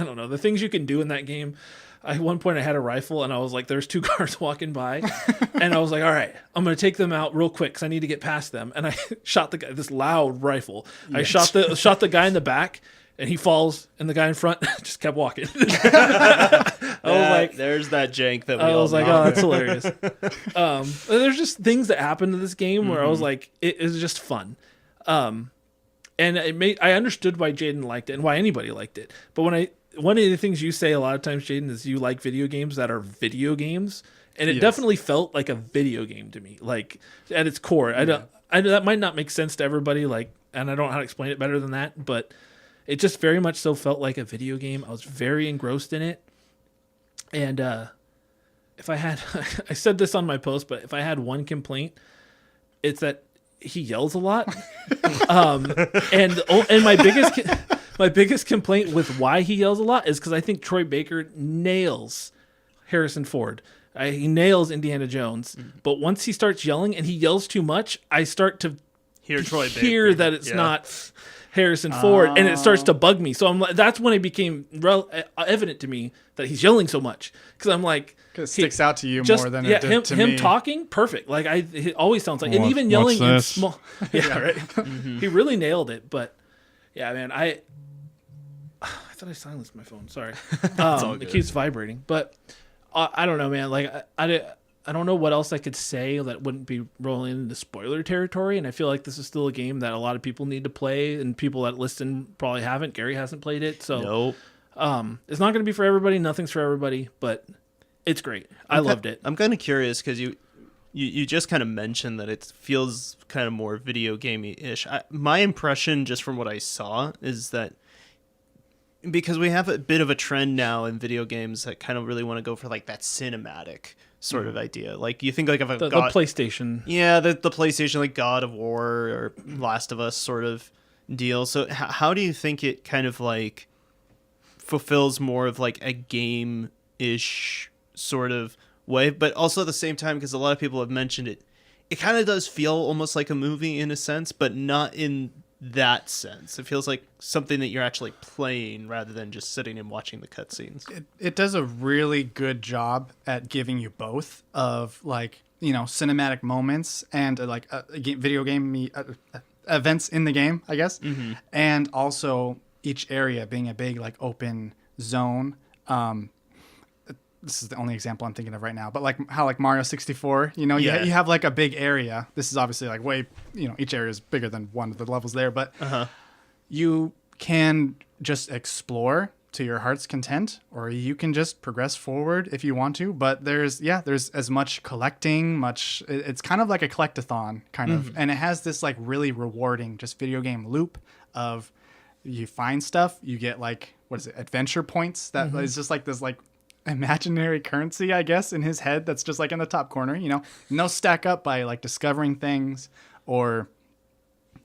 don't know, the things you can do in that game. At one point I had a rifle and I was like, there's 2 cars walking by and I was like, all right, I'm going to take them out real quick because I need to get past them. And I shot the guy, this loud rifle. Yes. I shot the guy in the back and he falls, and the guy in front just kept walking. I was like, "There's that jank that we." I all was like, know. "Oh, that's hilarious." There's just things that happen to this game where I was like, "It is just fun," and I understood why Jaiden liked it and why anybody liked it. But one of the things you say a lot of times, Jaiden, is you like video games that are video games, and it definitely felt like a video game to me, at its core. That might not make sense to everybody, and I don't know how to explain it better than that, but it just very much so felt like a video game. I was very engrossed in it. And if I had, I said this on my post, but if I had one complaint, it's that he yells a lot. And my biggest complaint with why he yells a lot is because I think Troy Baker nails Harrison Ford. He nails Indiana Jones. But once he starts yelling and he yells too much, I start to hear that it's not Harrison Ford, and it starts to bug me. So I'm like, that's when it became evident to me that he's yelling so much, because I'm like, it sticks out to you more than it did to me. Him talking perfect, it always sounds like, and even yelling in small. Yeah, right. He really nailed it. But yeah, man, I thought I silenced my phone. Sorry, it keeps vibrating. But I don't know, man. I don't know what else I could say that wouldn't be rolling into spoiler territory, and I feel like this is still a game that a lot of people need to play, and people that listen probably haven't. Gary hasn't played it, so nope. It's not going to be for everybody. Nothing's for everybody, but it's great. I loved it. I'm kind of curious because you just kind of mentioned that it feels kind of more video gamey-ish. My impression, just from what I saw, is that because we have a bit of a trend now in video games that kind of really want to go for that cinematic sort of idea. You think of the PlayStation. Yeah, the PlayStation, God of War or Last of Us sort of deal. So how do you think it kind of fulfills more of a game-ish sort of way, but also at the same time, because a lot of people have mentioned it kind of does feel almost like a movie in a sense, but not in that sense. It feels like something that you're actually playing rather than just sitting and watching the cutscenes. It does a really good job at giving you both of cinematic moments and video game events in the game, I guess. Mm-hmm. And also each area being a big like open zone. This is the only example I'm thinking of right now, but like how like Mario 64, you know, Yeah. you have like a big area. This is obviously like way, you know, each area is bigger than one of the levels there, but you can just explore to your heart's content, or you can just progress forward if you want to. But there's as much collecting, it's kind of like a collectathon kind of, and it has this like really rewarding just video game loop of you find stuff, you get like, what is it, adventure points that is just like this like imaginary currency, I guess, in his head that's just like in the top corner, you know, no stack up by like discovering things or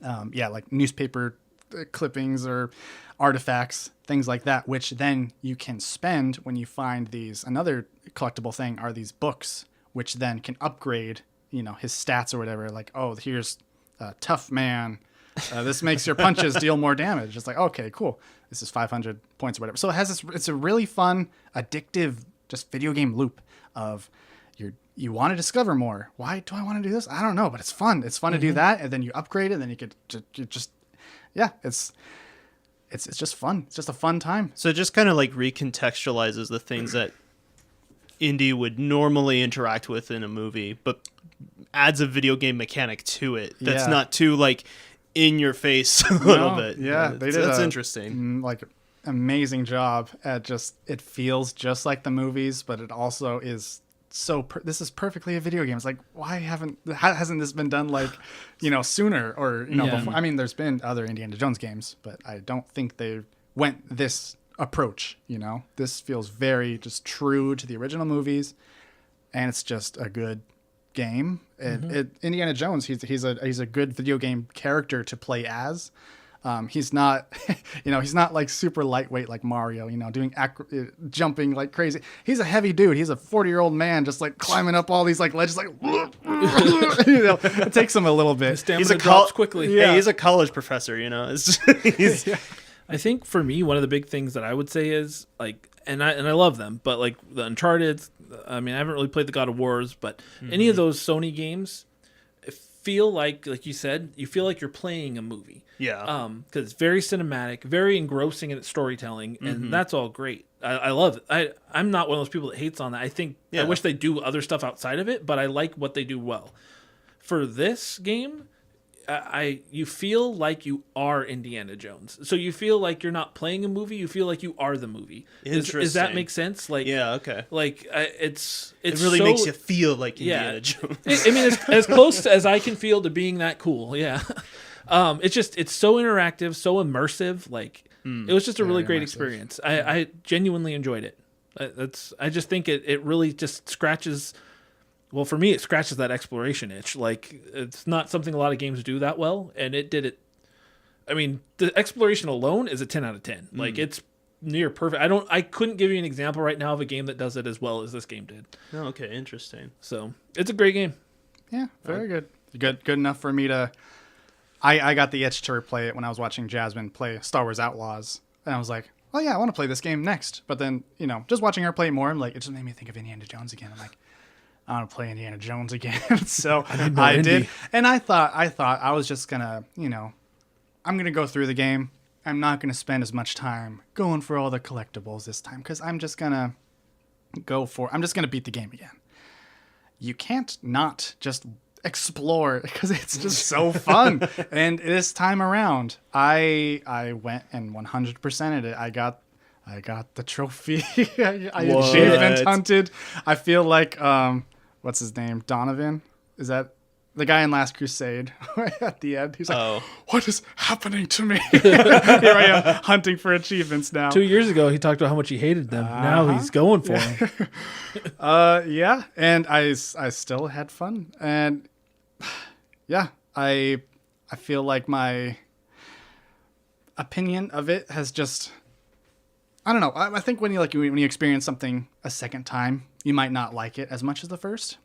like newspaper clippings or artifacts, things like that, which then you can spend when you find these. Another collectible thing are these books, which then can upgrade, you know, his stats or whatever. Like, oh, here's a tough man. This makes your punches deal more damage. It's like, okay, cool. This is 500 points or whatever. So it has this. It's a really fun, addictive, just video game loop of you want to discover more. Why do I want to do this? I don't know, but it's fun. It's fun to do that, and then you upgrade it, and then you could just it's just fun. It's just a fun time. So it just kind of like recontextualizes the things that Indy would normally interact with in a movie, but adds a video game mechanic to it that's Yeah. not too like in your face a little bit. Yeah, they did that's a, interesting. Like amazing job at just, it feels just like the movies, but it also is this is perfectly a video game. It's like, how hasn't this been done like, you know, sooner or, you know, Yeah. before? I mean, there's been other Indiana Jones games, but I don't think they went this approach, you know. This feels very just true to the original movies, and it's just a good game. Indiana Jones, he's a good video game character to play as. He's not, you know, he's not like super lightweight like Mario, you know, doing jumping like crazy. He's a heavy dude. He's a 40-year-old man just like climbing up all these like ledges, like, you know, it takes him a little bit. Stamina drops quickly. Hey, he's a college professor, you know. It's he's, I think for me, one of the big things that I would say is like, and I love them, but like the Uncharted. I mean, I haven't really played the God of Wars, but any of those Sony games feel like you said, you feel like you're playing a movie. Yeah. Because it's very cinematic, very engrossing in its storytelling, and that's all great. I love it. I'm not one of those people that hates on that. I think I wish they do other stuff outside of it, but I like what they do well. For this game, you feel like you are Indiana Jones. So you feel like you're not playing a movie. You feel like you are the movie. Does that make sense? Like, yeah, okay. Like it really makes you feel like Indiana Yeah. Jones. I mean, as close as I can feel to being that cool. Yeah. It's so interactive, so immersive. Like it was just a really great experience. I genuinely enjoyed it. I just think it really just scratches. Well, for me, it scratches that exploration itch. Like, it's not something a lot of games do that well, and it did it. I mean, the exploration alone is a 10 out of 10. Like, it's near perfect. I couldn't give you an example right now of a game that does it as well as this game did. Oh, okay, interesting. So, it's a great game. Yeah, very good. Good enough for me to... I got the itch to replay it when I was watching Jasmine play Star Wars Outlaws, and I was like, oh yeah, I want to play this game next. But then, you know, just watching her play it more, I'm like, it just made me think of Indiana Jones again. I'm like, I want to play Indiana Jones again. So I did. And I thought I was just going to, you know, I'm going to go through the game. I'm not going to spend as much time going for all the collectibles this time, because I'm just going to I'm just going to beat the game again. You can't not just explore, because it's just so fun. And this time around, I went and 100%ed it. I got the trophy. I achievement hunted. I feel like what's his name? Donovan? Is that the guy in Last Crusade? At the end, he's like, "What is happening to me?" Here I am hunting for achievements now. 2 years ago, he talked about how much he hated them. Now he's going for them. Yeah, and I still had fun, and yeah, I feel like my opinion of it has just, I don't know. I think when you experience something a second time, you might not like it as much as the first.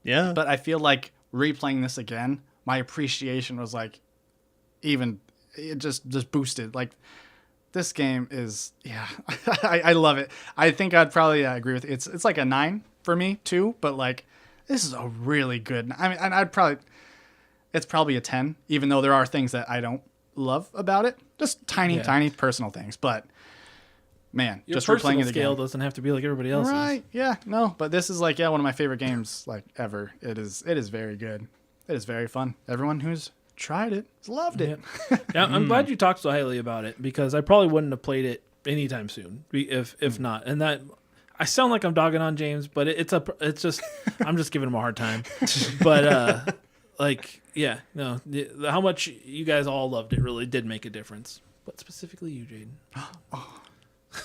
Yeah. But I feel like replaying this again, my appreciation was like, even it just boosted. Like, this game is, yeah, I love it. I think I'd probably agree with it. It's like a 9 for me too. But like, this is a really good. I mean, and I'd probably, it's probably a 10, even though there are things that I don't love about it. Just tiny personal things. But man, Your just personal replaying the scale game. doesn't have to be like everybody else's. Right? Yeah. No, but this is like one of my favorite games like ever. It is very good. It is very fun. Everyone who's tried it has loved it. Yeah, I'm glad you talked so highly about it because I probably wouldn't have played it anytime soon if not. And that I sound like I'm dogging on James, but it's just I'm just giving him a hard time. But how much you guys all loved it really did make a difference. But specifically you, Jaiden.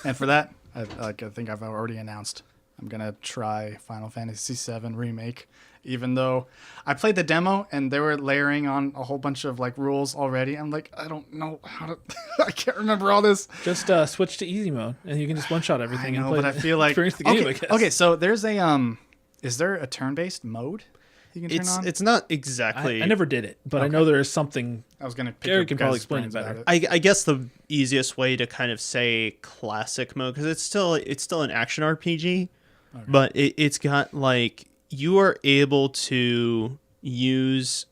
And for that, I think I've already announced I'm gonna try Final Fantasy VII Remake, even though I played the demo and they were layering on a whole bunch of like rules already. I'm like, I don't know how to. I can't remember all this. Just switch to easy mode and you can just one shot everything. I know, and play but I feel like experience the game. okay, I guess. okay. So there's a is there a turn-based mode you can turn on? It's not exactly. I never did it, but I know there is something. I was gonna. Pick Gary your can probably guys' explain it brains about better. I guess the easiest way to kind of say classic mode, because it's still an action RPG, but it's got like you are able to use.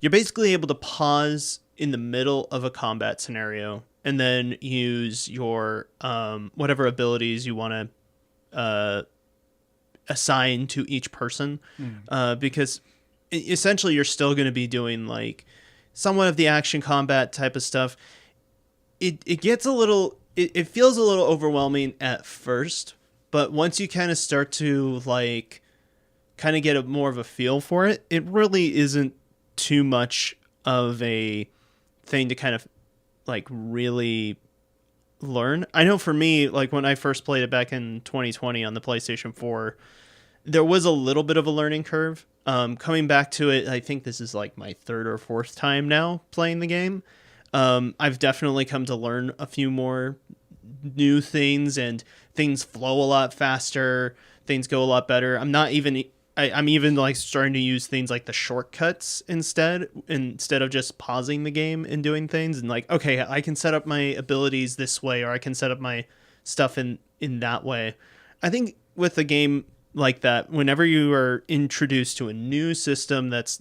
You're basically able to pause in the middle of a combat scenario and then use your whatever abilities you want to assign to each person, because essentially you're still going to be doing like somewhat of the action combat type of stuff. It gets a little it feels a little overwhelming at first, but once you kind of start to like kind of get more of a feel for it, it really isn't too much of a thing to kind of like really learn. I know for me, like when I first played it back in 2020 on the PlayStation 4, there was a little bit of a learning curve. Coming back to it, I think this is like my third or fourth time now playing the game. I've definitely come to learn a few more new things, and things flow a lot faster. Things go a lot better. I'm even like starting to use things like the shortcuts instead of just pausing the game and doing things, and like, okay, I can set up my abilities this way, or I can set up my stuff in that way. I think with a game like that, whenever you are introduced to a new system that's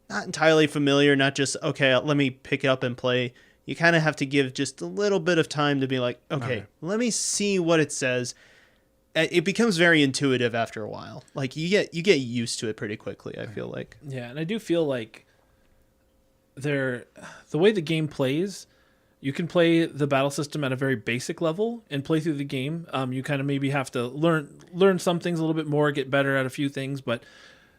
not entirely familiar, not just, okay, let me pick it up and play, you kind of have to give just a little bit of time to be like, okay, let me see what it says. It becomes very intuitive after a while. Like you get used to it pretty quickly, I feel like. Yeah, and I do feel like the way the game plays, you can play the battle system at a very basic level and play through the game. You kind of maybe have to learn some things a little bit more, get better at a few things, but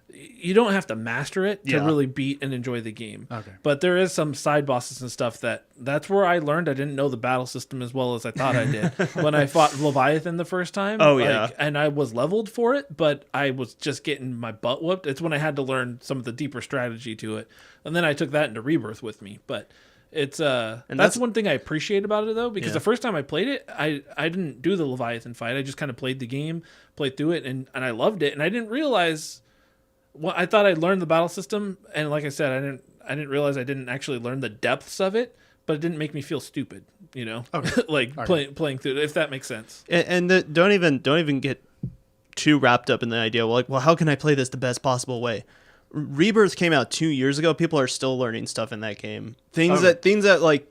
you don't have to master it to really beat and enjoy the game. Okay. But there is some side bosses and stuff that's where I learned I didn't know the battle system as well as I thought I did when I fought Leviathan the first time. Oh, yeah. And I was leveled for it, but I was just getting my butt whooped. It's when I had to learn some of the deeper strategy to it. And then I took that into Rebirth with me. But it's that's one thing I appreciate about it though, because the first time I played it, I didn't do the Leviathan fight. I just kind of played the game, played through it, and I loved it. And I didn't realize. Well, I thought I'd learned the battle system, and like I said, I didn't realize I didn't actually learn the depths of it, but it didn't make me feel stupid, you know, playing through it, if that makes sense. And don't even get too wrapped up in the idea. Well, how can I play this the best possible way? Rebirth came out 2 years ago. People are still learning stuff in that game. Things that like,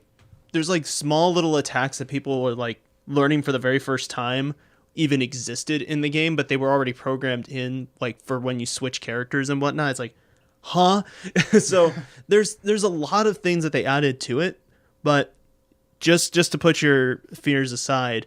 there's like small little attacks that people were like learning for the very first time even existed in the game, but they were already programmed in like for when you switch characters and whatnot. It's like, huh? So there's a lot of things that they added to it, but just to put your fears aside,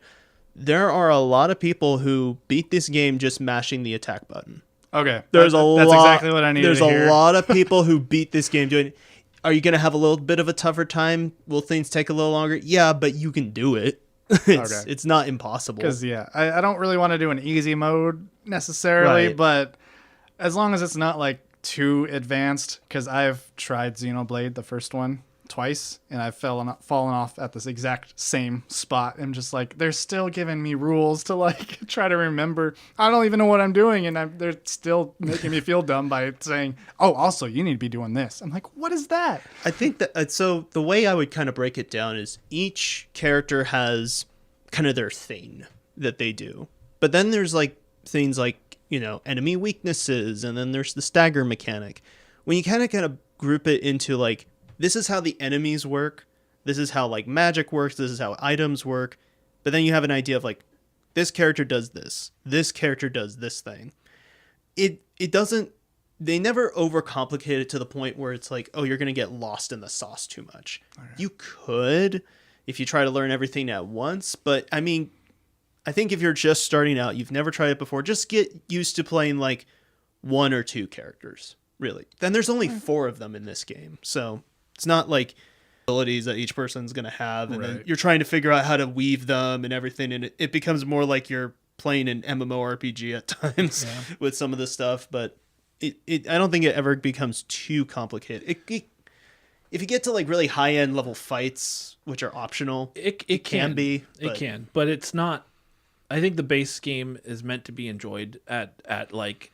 there are a lot of people who beat this game just mashing the attack button. Okay, That's exactly what I needed to hear. There's a lot of people who beat this game doing it. Are you going to have a little bit of a tougher time? Will things take a little longer? Yeah, but you can do it. It's not impossible. Because I don't really want to do an easy mode necessarily, Right. but as long as it's not like too advanced, because I've tried Xenoblade, the first one, twice, and I've fallen off at this exact same spot. I'm just like, they're still giving me rules to like try to remember. I don't even know what I'm doing, and they're still making me feel dumb by saying, oh, also you need to be doing this. I'm like, what is that? I think that so the way I would kind of break it down is each character has kind of their thing that they do, but then there's like things like, you know, enemy weaknesses, and then there's the stagger mechanic. When you kind of group it into like, this is how the enemies work. This is how like magic works. This is how items work. But then you have an idea of like, this character does this. This character does this thing. It doesn't, they never overcomplicate it to the point where it's like, oh, you're going to get lost in the sauce too much. Okay. You could if you try to learn everything at once. But I mean, I think if you're just starting out, you've never tried it before, just get used to playing like 1 or 2 characters, really. Then there's only 4 of them in this game. So it's not like abilities that each person's going to have. And then you're trying to figure out how to weave them and everything. And it becomes more like you're playing an MMORPG at times with some of the stuff. But I don't think it ever becomes too complicated. If you get to like really high end level fights, which are optional, it can be. It can, but it's not. I think the base game is meant to be enjoyed at like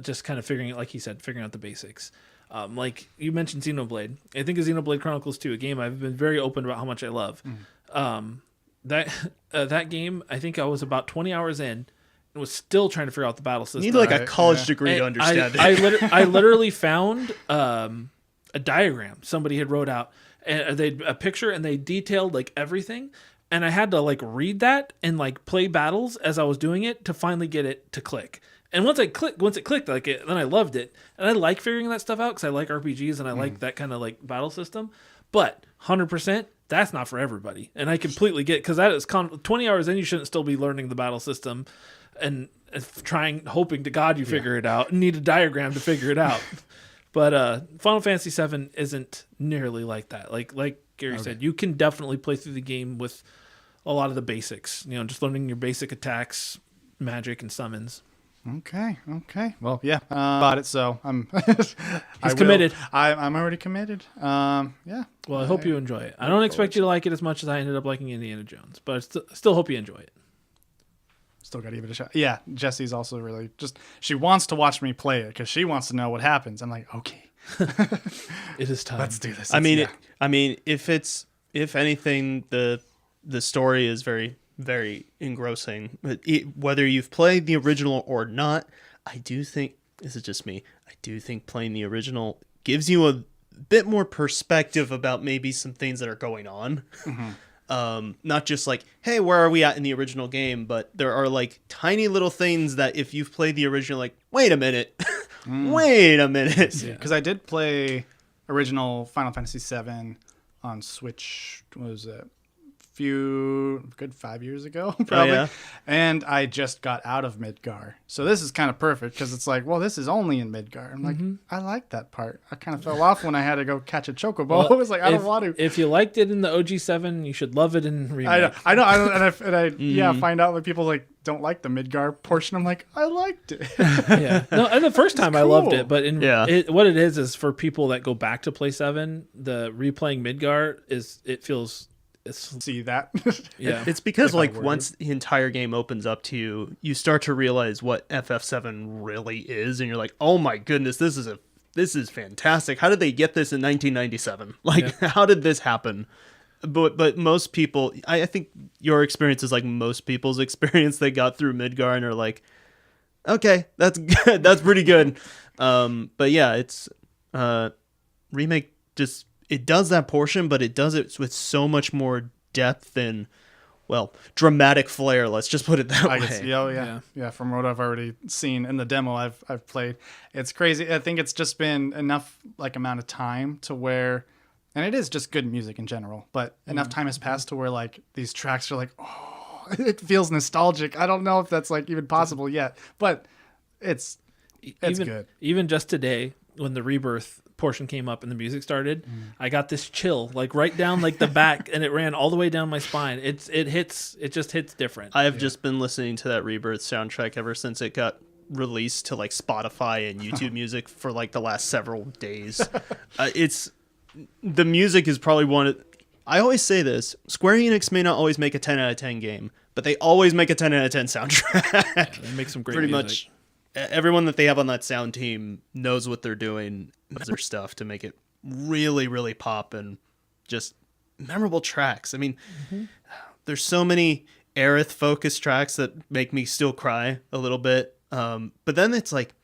just kind of figuring it, like he said, figuring out the basics. Like you mentioned Xenoblade. I think of Xenoblade Chronicles 2, a game I've been very open about how much I love. That game, I think I was about 20 hours in and was still trying to figure out the battle system. You need like a college degree to understand it. I literally found a diagram somebody had wrote out, and a picture, and they detailed like everything. And I had to like read that and like play battles as I was doing it to finally get it to click. And once it clicked, then I loved it. And I like figuring that stuff out because I like RPGs and I like that kind of like battle system. But 100%, that's not for everybody. And I completely get, because that is 20 hours in, you shouldn't still be learning the battle system and hoping to God you figure it out and need a diagram to figure it out. But Final Fantasy VII isn't nearly like that. Like Gary said, you can definitely play through the game with a lot of the basics. You know, just learning your basic attacks, magic, and summons. Okay. Well, yeah, bought it, so I'm. He's committed. I'm already committed. Yeah. Well, I hope you enjoy it. I don't expect you to like it as much as I ended up liking Indiana Jones, but I still hope you enjoy it. Still got to give it a shot. Yeah, Jessie's also really she wants to watch me play it because she wants to know what happens. I'm like, okay. It is time. Let's do this. I mean, if anything, the story is very, very engrossing. Whether you've played the original or not, I do think, this is just me, I do think playing the original gives you a bit more perspective about maybe some things that are going on. Not just like, hey, where are we at in the original game? But there are like tiny little things that if you've played the original, like, wait a minute. Wait a minute. Because I did play original Final Fantasy VII on Switch, what was it? Good 5 years ago, probably. Oh, yeah? And I just got out of Midgar. So this is kind of perfect because it's like, well, this is only in Midgar. I'm like, I like that part. I kind of fell off when I had to go catch a chocobo. Well, I was like, I don't want to. If you liked it in the OG7, you should love it in remake. I know. And I find out that people like don't like the Midgar portion. I'm like, I liked it. Yeah. No, and the first time I loved it, but what it is for people that go back to play 7, the replaying Midgar see that. Yeah. It's because like once the entire game opens up to you, you start to realize what FF7 really is, and you're like, oh my goodness, this is fantastic. How did they get this in 1997? Like, how did this happen? But most people, I think your experience is like most people's experience. They got through Midgar and are like, okay, that's good. That's pretty good. But yeah, it's remake just, it does that portion, but it does it with so much more depth and, well, dramatic flair. Let's just put it that way. Yeah. From what I've already seen in the demo I've played, it's crazy. I think it's just been enough like amount of time to where, and it is just good music in general, but enough time has passed to where like these tracks are like, oh, it feels nostalgic. I don't know if that's like even possible yet, but it's good. Even just today when the Rebirth portion came up and the music started, I got this chill like right down like the back, and it ran all the way down my spine. It just hits different. I have just been listening to that Rebirth soundtrack ever since it got released to like Spotify and YouTube Music for like the last several days. The music is probably I always say this, Square Enix may not always make a 10 out of 10 game, but they always make a 10 out of 10 soundtrack. They make some great Pretty music. much everyone that they have on that sound team knows what they're doing, knows their stuff to make it really, really pop, and just memorable tracks. I mean, there's so many Aerith focused tracks that make me still cry a little bit. But then it's like,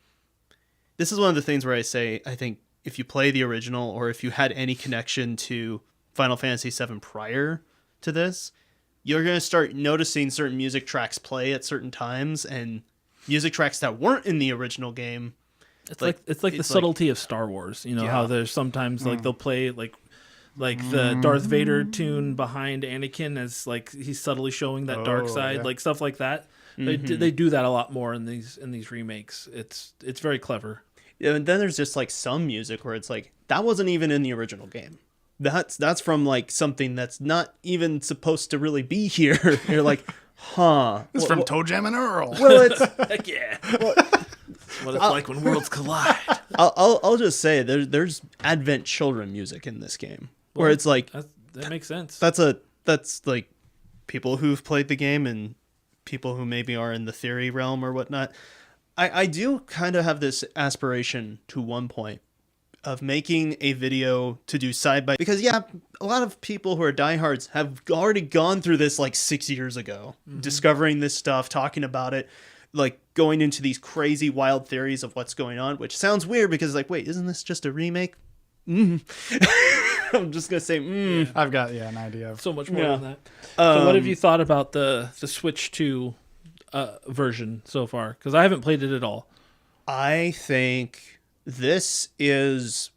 this is one of the things where I say, I think if you play the original or if you had any connection to Final Fantasy VII prior to this, you're going to start noticing certain music tracks play at certain times, and music tracks that weren't in the original game. It's like the subtlety of Star Wars. You know how there's sometimes like they'll play like the Darth Vader tune behind Anakin as like he's subtly showing that dark side, like stuff like that. They do that a lot more in these remakes. It's very clever. Yeah, and then there's just like some music where it's like that wasn't even in the original game. That's from like something that's not even supposed to really be here. You're like, huh? It's from Toe Jam and Earl. Well, it's Heck yeah. What it's like when worlds collide. I'll just say there's Advent Children music in this game where it's like that makes sense. That's like people who've played the game and people who maybe are in the theory realm or whatnot. I do kind of have this aspiration to one point of making a video to do side by, because a lot of people who are diehards have already gone through this like 6 years ago, discovering this stuff, talking about it, like going into these crazy wild theories of what's going on, which sounds weird because like, wait, isn't this just a remake? I'm just gonna say I've got an idea of so much more than that. So what have you thought about the Switch 2 version so far? Because I haven't played it at all. I think this is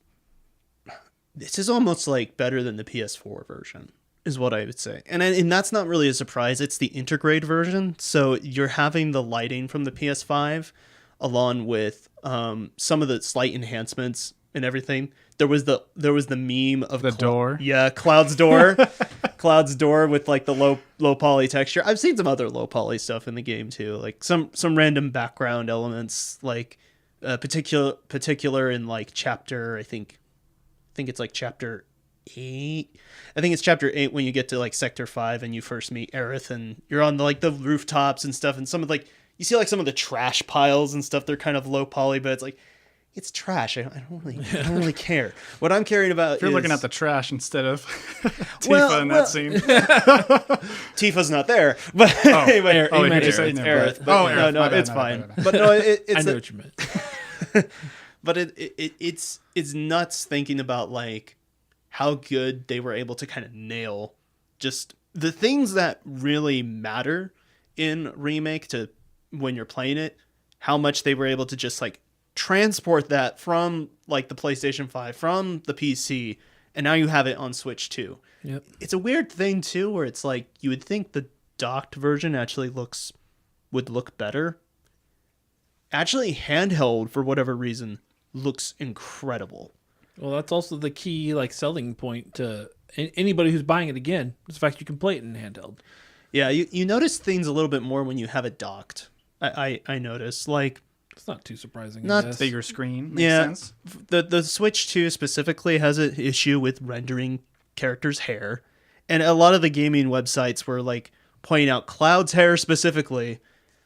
almost like better than the PS4 version is what I would say. And that's not really a surprise. It's the integrate version. So you're having the lighting from the PS5 along with some of the slight enhancements and everything. There was the meme of the door. Yeah, Cloud's door. Cloud's door with like the low poly texture. I've seen some other low poly stuff in the game too. Like some random background elements, like particular in like chapter, I think it's like chapter 8. I think it's chapter 8 when you get to like sector 5 and you first meet Aerith and you're on the rooftops and stuff, and some of like you see like some of the trash piles and stuff. They're kind of low poly, but it's like it's trash. I don't really care. What I'm caring about If you're is looking at the trash instead of Tifa in that scene. Tifa's not there, but anyway, you meant just Aerith. said it's Aerith. Aerith. But Aerith. no, My bad, it's my bad, fine. my bad. But no, it's I know what you meant. but it's nuts thinking about like how good they were able to kind of nail just the things that really matter in remake to when you're playing it, how much they were able to just like transport that from like the PlayStation 5, from the PC, and now you have it on Switch too. Yep. It's a weird thing too where it's like you would think the docked version actually would look better. Actually handheld, for whatever reason, looks incredible. Well, that's also the key like selling point to anybody who's buying it again. Is the fact you can play it in handheld. Yeah, you notice things a little bit more when you have it docked. I notice like It's not too surprising. Not I guess. Bigger screen. Makes yeah, sense. the Switch 2 specifically has an issue with rendering characters' hair, and a lot of the gaming websites were like pointing out Cloud's hair specifically,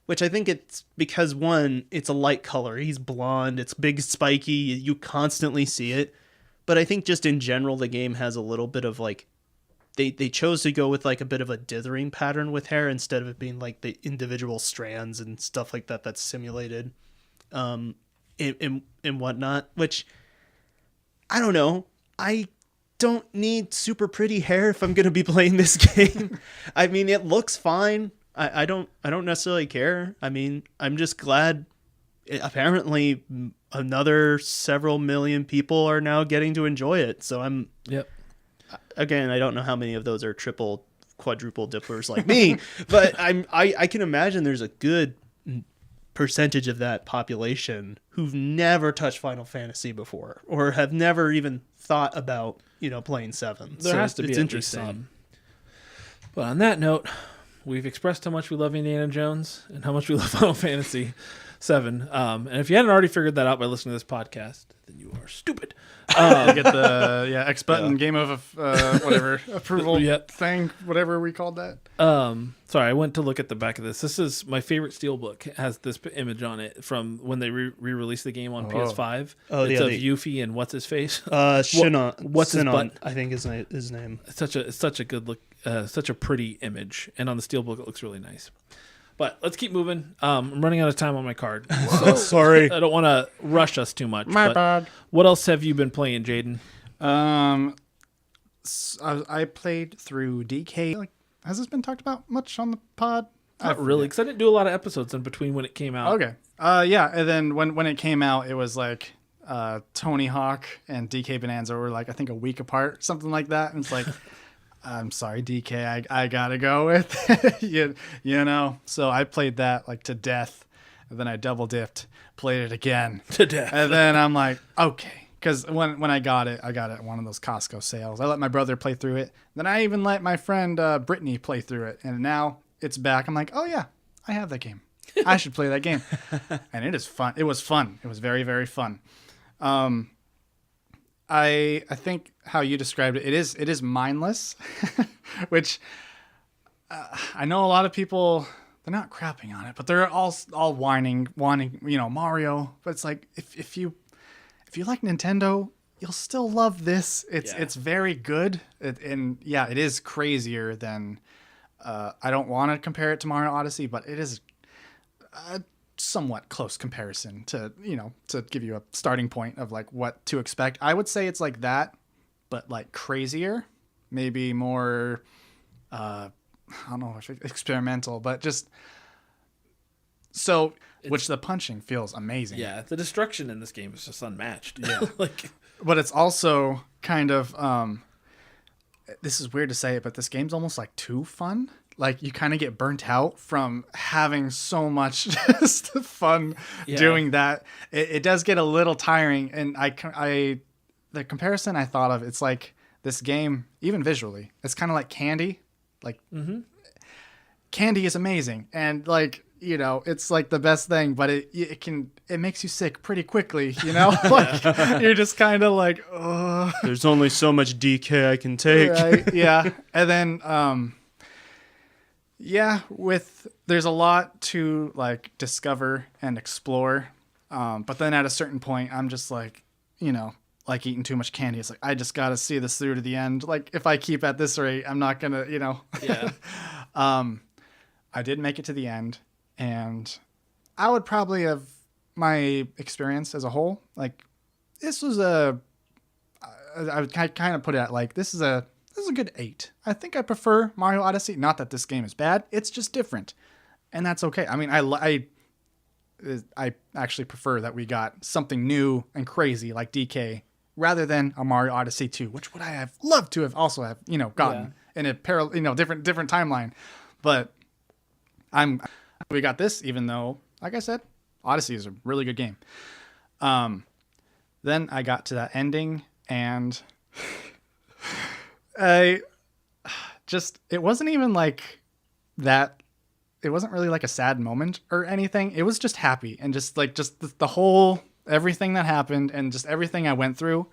which I think it's because one, it's a light color. He's blonde. It's big, spiky. You constantly see it. But I think just in general, the game has a little bit of like, they chose to go with like a bit of a dithering pattern with hair instead of it being like the individual strands and stuff like that that's simulated, and whatnot. Which I don't know. I don't need super pretty hair if I'm gonna be playing this game. I mean, it looks fine. I don't necessarily care. I mean, I'm just glad. Apparently, another several million people are now getting to enjoy it. So I'm. Yep. Again, I don't know how many of those are triple, quadruple dippers like me, but I can imagine there's a good percentage of that population who've never touched Final Fantasy before or have never even thought about playing 7. There has to be it's at interesting. least some. But on that note, we've expressed how much we love Indiana Jones and how much we love Final Fantasy 7. And if you hadn't already figured that out by listening to this podcast, then you are stupid. You get the X button game of whatever approval thing, whatever we called that. Sorry, I went to look at the back of this. This is my favorite steelbook. It has this image on it from when they re-released the game on PS5. Oh, it's yeah, of Yuffie and what's his face. Shinon. What's his Sinon, butt? I think is his name. It's such a good look, such a pretty image, and on the steelbook it looks really nice. But let's keep moving. I'm running out of time on my card. Sorry. I don't want to rush us too much. My but bad. What else have you been playing, Jaden? I played through DK. Like, has this been talked about much on the pod? Not really, because I didn't do a lot of episodes in between when it came out. Okay. Yeah, and then when it came out, it was like Tony Hawk and DK Bonanza were like I think a week apart, something like that. And it's like, I'm sorry, DK, I gotta go with you know. So I played that like to death, and then I double dipped, played it again To death. and then I'm like, okay. Because when I got it at one of those Costco sales. I let my brother play through it. Then I even let my friend Brittany play through it. And now it's back. I'm like, oh, yeah, I have that game. I should play that game. And it is fun. It was fun. It was very, very fun. I think how you described it, it is mindless, which I know a lot of people, they're not crapping on it, but they're all wanting, Mario. But it's like, if you like Nintendo, you'll still love this. It's very good. It is crazier than. I don't want to compare it to Mario Odyssey, but it is a somewhat close comparison to give you a starting point of like what to expect. I would say it's like that, but like crazier, maybe more. I don't know if experimental, but just so. Which the punching feels amazing. Yeah, the destruction in this game is just unmatched. Yeah. Like, but it's also kind of this is weird to say it, but this game's almost like too fun. Like you kind of get burnt out from having so much just fun doing that. It does get a little tiring, and the comparison I thought of, it's like this game, even visually, it's kind of like candy. Like candy is amazing, and like. It's like the best thing, but it makes you sick pretty quickly, like you're just kind of like, oh, There's only so much DK I can take. right? Yeah. And then, there's a lot to like discover and explore. But then at a certain point, I'm just like, like eating too much candy. It's like, I just got to see this through to the end. Like if I keep at this rate, I'm not going to, yeah. I did make it to the end. And I would probably have my experience as a whole, like this was I would kind of put it at like, this is a good 8. I think I prefer Mario Odyssey. Not that this game is bad. It's just different. And that's okay. I mean, I actually prefer that we got something new and crazy like DK rather than a Mario Odyssey 2, which would I have loved to have also have, gotten in a parallel, different timeline. But we got this, even though, like I said, Odyssey is a really good game. Then I got to that ending, and it wasn't even like that. It wasn't really like a sad moment or anything. It was just happy, and just the whole, everything that happened, and just everything I went through,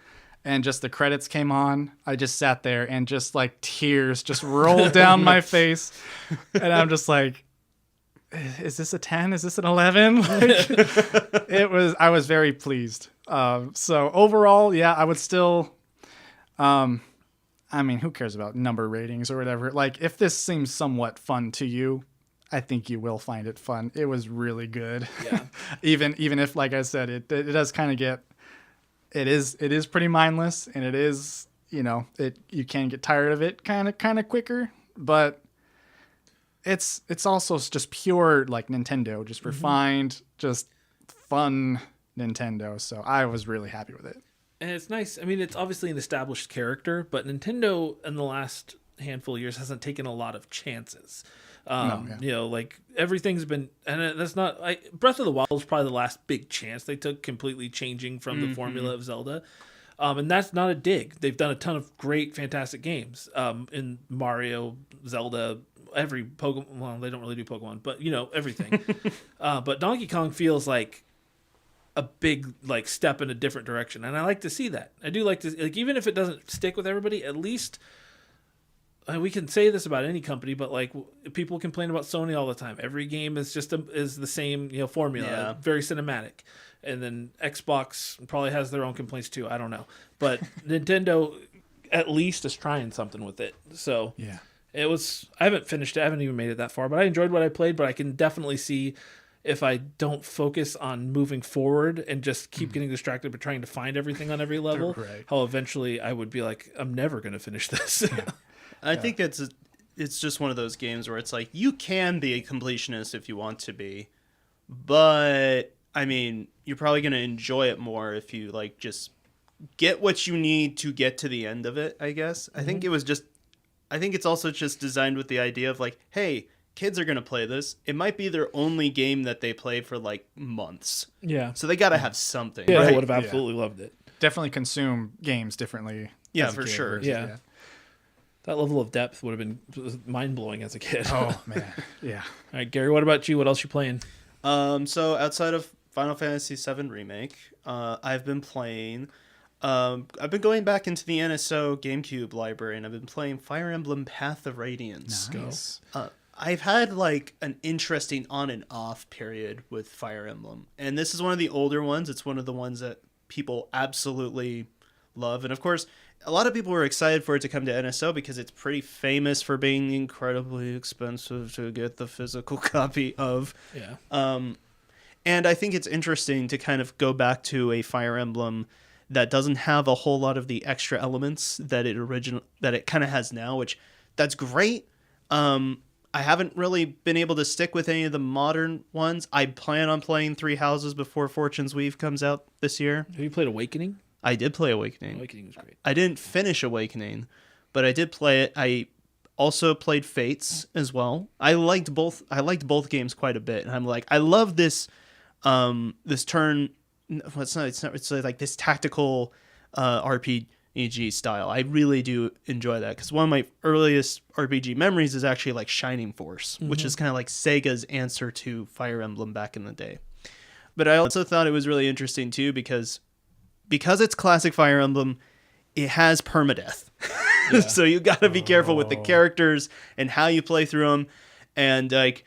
and just the credits came on. I just sat there, and just like tears just rolled down my face, and I'm just like, is this a 10? Is this an 11? Like, I was very pleased. So overall, yeah, I would still, I mean, who cares about number ratings or whatever? Like if this seems somewhat fun to you, I think you will find it fun. It was really good. Yeah. even if, like I said, it does kind of get, it is pretty mindless, and it is, you can get tired of it kind of quicker, but it's also just pure like Nintendo, just refined, just fun Nintendo. So I was really happy with it. And it's nice. I mean, it's obviously an established character, but Nintendo in the last handful of years hasn't taken a lot of chances. Like everything's been, and that's not like Breath of the Wild was probably the last big chance they took, completely changing from the formula of Zelda. And that's not a dig. They've done a ton of great, fantastic games in Mario, Zelda, every Pokemon. Well, they don't really do Pokemon, but everything. But Donkey Kong feels like a big like step in a different direction, and I like to see that. I do like to, like, even if it doesn't stick with everybody, at least we can say this about any company, but like people complain about Sony all the time. Every game is just is the same formula, very cinematic. And then Xbox probably has their own complaints too. I don't know, but Nintendo at least is trying something with it. So yeah. I haven't finished it. I haven't even made it that far, but I enjoyed what I played. But I can definitely see if I don't focus on moving forward and just keep getting distracted by trying to find everything on every level, Right. how eventually I would be like, I'm never going to finish this. I think it's just one of those games where it's like you can be a completionist if you want to be, but I mean, you're probably going to enjoy it more if you like just get what you need to get to the end of it, I guess. I think it's also just designed with the idea of like, hey, kids are going to play this. It might be their only game that they play for like months. Yeah. So they got to have something. Yeah, I right? would have absolutely loved it. Definitely consume games differently. Yeah, as a for kid sure. versus- Yeah. That level of depth would have been mind-blowing as a kid. Oh man. Yeah. All right, Gary, what about you? What else you playing? So outside of Final Fantasy VII Remake, I've been playing. I've been going back into the NSO GameCube library, and I've been playing Fire Emblem Path of Radiance. Nice. I've had like an interesting on and off period with Fire Emblem, and this is one of the older ones. It's one of the ones that people absolutely love, and of course, a lot of people were excited for it to come to NSO because it's pretty famous for being incredibly expensive to get the physical copy of. Yeah. And I think it's interesting to kind of go back to a Fire Emblem that doesn't have a whole lot of the extra elements that it kind of has now, which that's great. I haven't really been able to stick with any of the modern ones. I plan on playing Three Houses before Fortune's Weave comes out this year. Have you played Awakening? I did play Awakening. Awakening was great. I didn't finish Awakening, but I did play it. I also played Fates as well. I liked both games quite a bit, and I'm like, I love this this turn. Well, it's like this tactical RPG style. I really do enjoy that because one of my earliest RPG memories is actually like Shining Force, which is kind of like Sega's answer to Fire Emblem back in the day. But I also thought it was really interesting too because it's classic Fire Emblem, it has permadeath. Yeah. So you got to be careful with the characters and how you play through them. And like,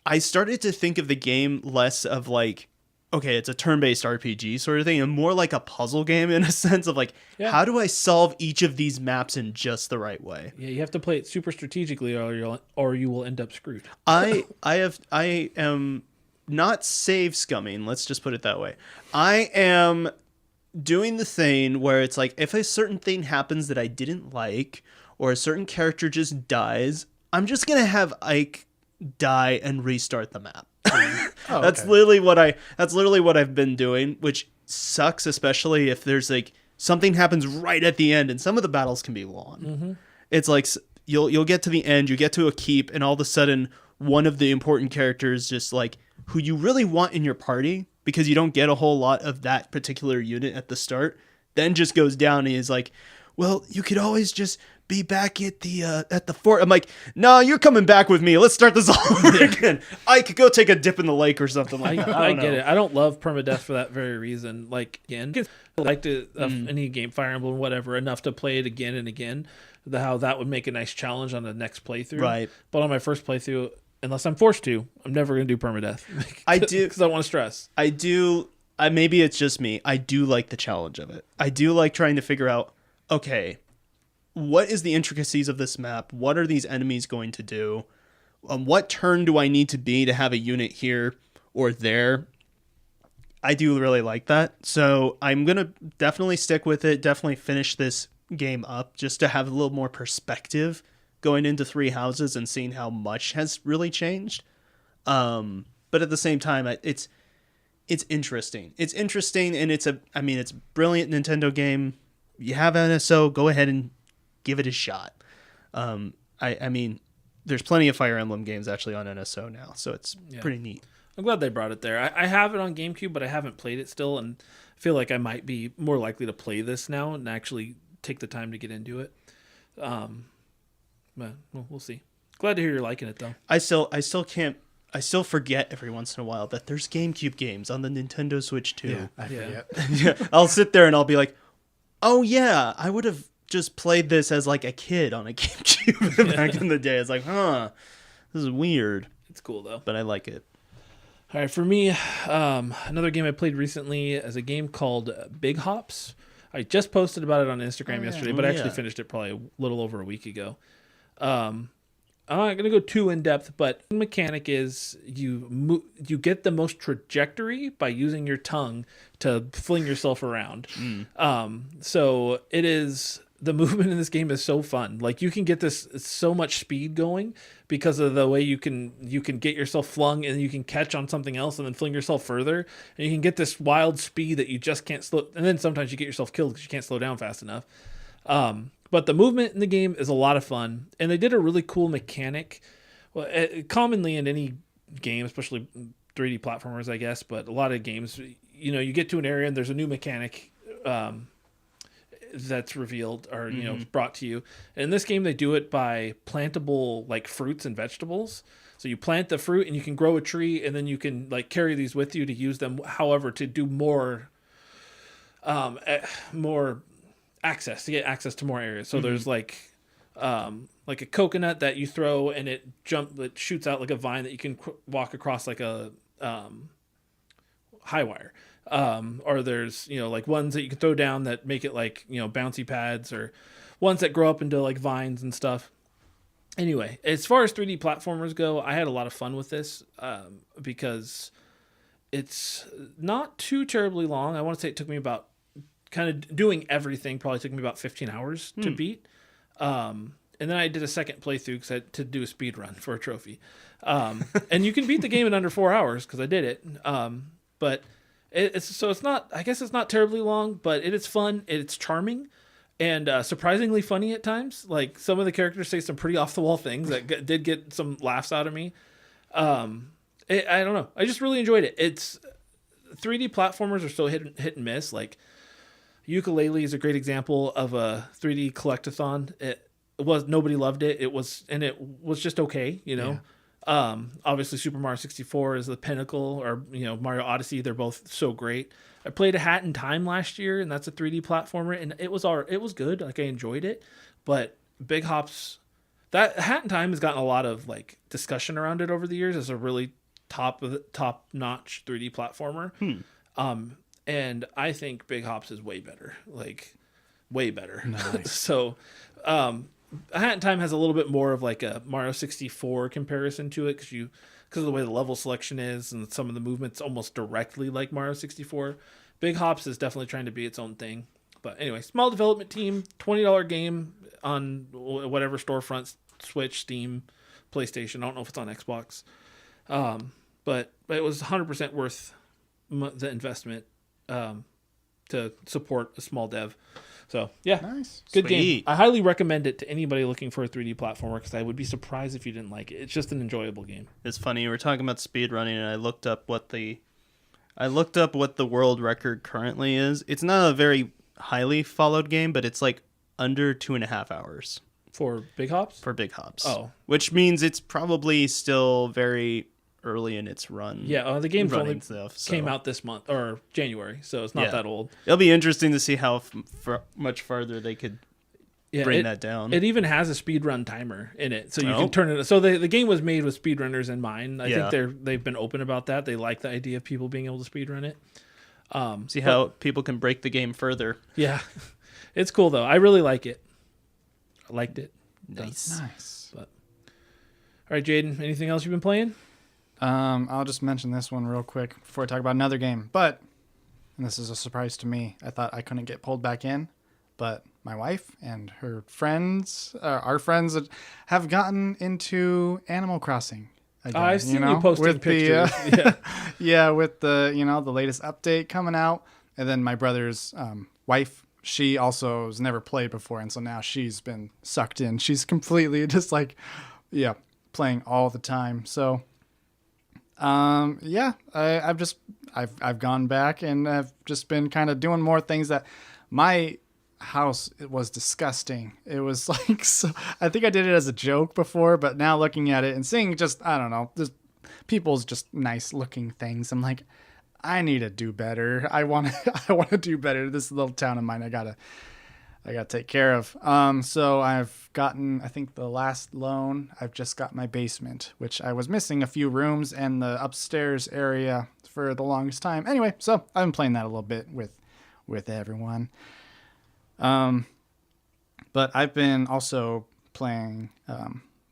I started to think of the game less of like, okay, it's a turn-based RPG sort of thing, and more like a puzzle game in a sense of like, how do I solve each of these maps in just the right way? Yeah, you have to play it super strategically, or you will end up screwed. I am not save scumming. Let's just put it that way. I am doing the thing where it's like, if a certain thing happens that I didn't like, or a certain character just dies, I'm just gonna have Ike die and restart the map. That's literally what I've been doing, which sucks, especially if there's like something happens right at the end, and some of the battles can be long. Mm-hmm. It's like you'll get to the end, you get to a keep, and all of a sudden one of the important characters, just like who you really want in your party, because you don't get a whole lot of that particular unit at the start, then just goes down and is like, well, you could always just be back at the fort. I'm like, no, you're coming back with me. Let's start this all over again. I could go take a dip in the lake or something like that. I get it. I don't love permadeath for that very reason. Like, again, I like to any game, Fire Emblem, whatever, enough to play it again and again. How that would make a nice challenge on the next playthrough. Right. But on my first playthrough, unless I'm forced to, I'm never going to do permadeath. I do, because I don't want to stress. I do. Maybe it's just me. I do like the challenge of it. I do like trying to figure out, okay, what is the intricacies of this map? What are these enemies going to do? What turn do I need to be to have a unit here or there? I do really like that. So I'm going to definitely stick with it, definitely finish this game up just to have a little more perspective going into Three Houses and seeing how much has really changed. But at the same time, it's interesting. It's interesting, and it's a brilliant Nintendo game. You have NSO, go ahead and give it a shot. I mean, there's plenty of Fire Emblem games actually on NSO now, so it's pretty neat. I'm glad they brought it there. I have it on GameCube, but I haven't played it still, and I feel like I might be more likely to play this now and actually take the time to get into it. But we'll see. Glad to hear you're liking it, though. I still forget every once in a while that there's GameCube games on the Nintendo Switch too. Yeah, I forget. Yeah, I'll sit there and I'll be like, oh yeah, I would have just played this as like a kid on a GameCube back in the day. It's like, this is weird. It's cool though. But I like it. All right, for me, another game I played recently is a game called Big Hops. I just posted about it on Instagram yesterday, but I actually finished it probably a little over a week ago. I'm not gonna go too in depth, but the mechanic is you get the most trajectory by using your tongue to fling yourself around. So it is the movement in this game is so fun. Like you can get this so much speed going because of the way you can get yourself flung and you can catch on something else and then fling yourself further, and you can get this wild speed that you just can't slow. And then sometimes you get yourself killed because you can't slow down fast enough. But the movement in the game is a lot of fun, and they did a really cool mechanic. Well, commonly in any game, especially 3D platformers, I guess, but a lot of games, you get to an area and there's a new mechanic that's revealed or brought to you. And in this game, they do it by plantable like fruits and vegetables. So you plant the fruit and you can grow a tree, and then you can like carry these with you to use them. However, to do more access to get access to more areas. So there's like a coconut that you throw and it shoots out like a vine that you can walk across like a high wire. Or there's like ones that you can throw down that make it like bouncy pads, or ones that grow up into like vines and stuff. Anyway, as far as 3D platformers go, I had a lot of fun with this because it's not too terribly long. I want to say it took me about kind of doing everything probably took me about 15 hours to beat. And then I did a second playthrough because I had to do a speed run for a trophy. And you can beat the game in under 4 hours because I did it. But it's not, I guess it's not terribly long, but it is fun. It's charming and surprisingly funny at times. Like some of the characters say some pretty off the wall things that did get some laughs out of me. I don't know. I just really enjoyed it. It's 3D platformers are so hit and miss. Like Ukulele is a great example of a 3D collectathon. It was, nobody loved it. It was just okay, Yeah. Obviously Super Mario 64 is the pinnacle, or Mario Odyssey. They're both so great. I played A Hat in Time last year, and that's a 3D platformer, and it was good. Like I enjoyed it, but Big Hops, that Hat in Time has gotten a lot of like discussion around it over the years as a really top notch 3D platformer. And I think Big Hops is way better, like way better. Nice. So, A Hat in Time has a little bit more of like a Mario 64 comparison to it because of the way the level selection is and some of the movements almost directly like Mario 64. Big Hops is definitely trying to be its own thing. But anyway, small development team, $20 game on whatever storefront, Switch, Steam, PlayStation. I don't know if it's on Xbox. But it was 100% worth the investment to support a small dev. So yeah, Nice. Good game. Sweet. I highly recommend it to anybody looking for a 3D platformer because I would be surprised if you didn't like it. It's just an enjoyable game. It's funny, we're talking about speedrunning, and I looked up what the world record currently is. It's not a very highly followed game, but it's like under 2.5 hours For Big Hops? for Big Hops. Oh. Which means it's probably still very early in its run. Yeah, the game's running only stuff, so. came out this month, or January, so it's not Yeah. that old. It'll be interesting to see how much farther they could Yeah, bring that down. It even has a speedrun timer in it, so you Oh. can turn it. So the game was made with speedrunners in mind. I Yeah. think they've been open about that. They like the idea of people being able to speedrun it. See how people can break the game further. Yeah, it's cool though. I really like it. I liked it. Nice. Nice. All right, Jaden. Anything else you've been playing? I'll just mention this one real quick before I talk about another game. But, and this is a surprise to me, I thought I couldn't get pulled back in, but my wife and her friends, our friends, have gotten into Animal Crossing again. I've seen you posting with pictures. yeah, with the the latest update coming out, and then my brother's wife. She also has never played before, and so now she's been sucked in. She's completely just like, playing all the time. So. I've gone back and I've just been kind of doing more things that my house, it was disgusting. It was like, so I think I did it as a joke before, but now looking at it and seeing just, I don't know, just people's just nice looking things. I'm like, I need to do better. I want to do better. This little town of mine, I gotta take care of. So I've gotten, I think the last loan, I've just got my basement, which I was missing a few rooms and the upstairs area for the longest time. Anyway, so I've been playing that a little bit with everyone. But I've been also playing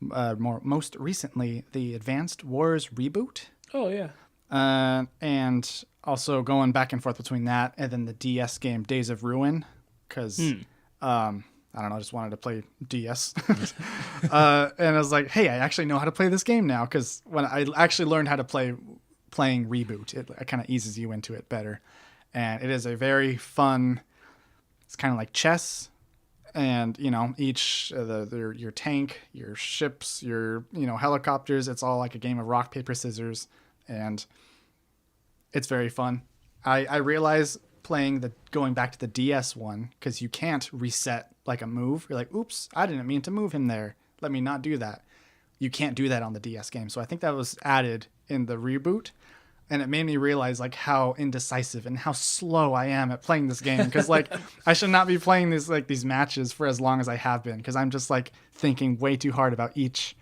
most recently the Advanced Wars reboot. Oh yeah. And also going back and forth between that and then the DS game Days of Ruin, because I don't know, I just wanted to play DS. And I was like, hey, I actually know how to play this game now, because when I actually learned how to playing Reboot, it kind of eases you into it better. And it is a very fun, it's kind of like chess. And, you know, each, your tank, your ships, your, you know, helicopters, it's all like a game of rock, paper, scissors. And it's very fun. I realize going back to the DS one, because you can't reset like a move. You're like, oops, I didn't mean to move him there. Let me not do that. You can't do that on the DS game. So I think that was added in the reboot. And it made me realize like how indecisive and how slow I am at playing this game. Because like I should not be playing these matches for as long as I have been. Because I'm just like thinking way too hard about each.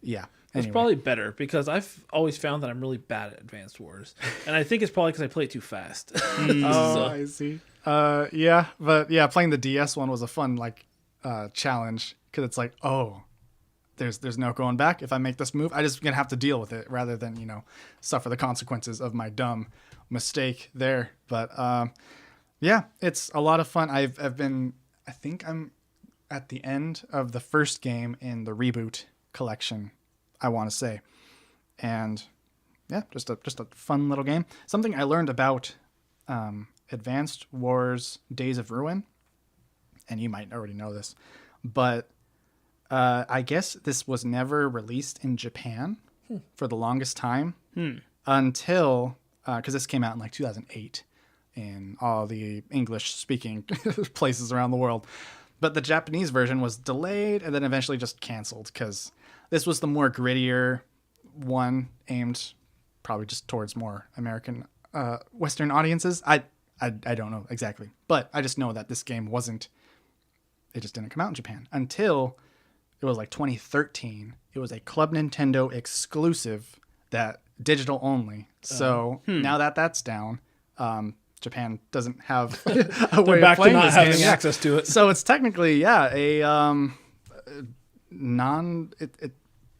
Yeah. It's Anyway. probably better, because I've always found that I'm really bad at Advanced Wars, and I think it's probably because I play it too fast. Oh, I see. Yeah, but yeah, playing the DS one was a fun challenge, because it's like, oh, there's no going back. If I make this move, I just gonna have to deal with it rather than, you know, suffer the consequences of my dumb mistake there. But yeah, it's a lot of fun. I think I'm at the end of the first game in the reboot collection, I want to say. And yeah, just a fun little game. Something I learned about Advanced Wars Days of Ruin, and you might already know this, but I guess this was never released in Japan for the longest time until, because this came out in like 2008 in all the English-speaking places around the world. But the Japanese version was delayed and then eventually just canceled, because this was the more grittier one, aimed probably just towards more American Western audiences. I don't know exactly, but I just know that this game it just didn't come out in Japan until it was like 2013. It was a Club Nintendo exclusive, that digital only. So now that that's down, Japan doesn't have a way Back of to playing not this having game. access to it. So it's technically, a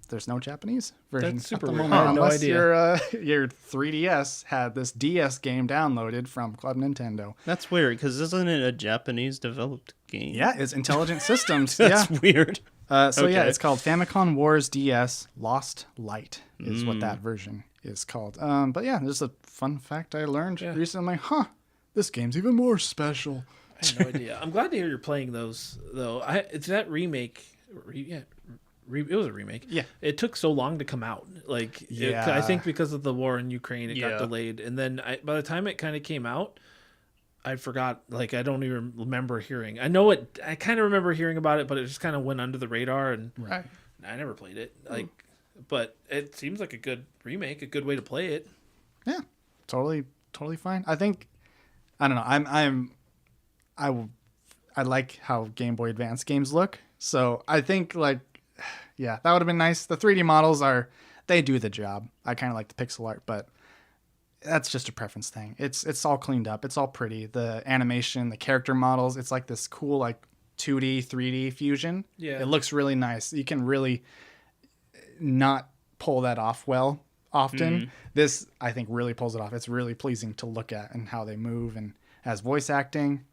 there's no Japanese version. That's super at the weird. moment, I had no unless idea. your 3DS had this DS game downloaded from Club Nintendo. That's weird, because isn't it a Japanese developed game? Yeah, it's Intelligent Systems. That's weird. Yeah, Okay. it's called Famicom Wars DS Lost Light is what that version is called. But yeah, there's a fun fact I learned recently. This game's even more special. I had no idea. I'm glad to hear you're playing those, though. It's that remake. It was a remake. Yeah. It took so long to come out. Like, Yeah. I think because of the war in Ukraine, it Yeah. got delayed. And then by the time it kind of came out, I forgot. Like, I don't even remember hearing. I know it. I kind of remember hearing about it, but it just kind of went under the radar, and Right. I never played it. Like, but it seems like a good remake, a good way to play it. Yeah, totally fine. I think, I don't know. I like how Game Boy Advance games look. So I think that would have been nice. The 3D models they do the job. I kind of like the pixel art, but that's just a preference thing. It's all cleaned up. It's all pretty. The animation, the character models, it's like this cool 2D, 3D fusion. Yeah. It looks really nice. You can really not pull that off well often. This, I think, really pulls it off. It's really pleasing to look at, and how they move, and as voice acting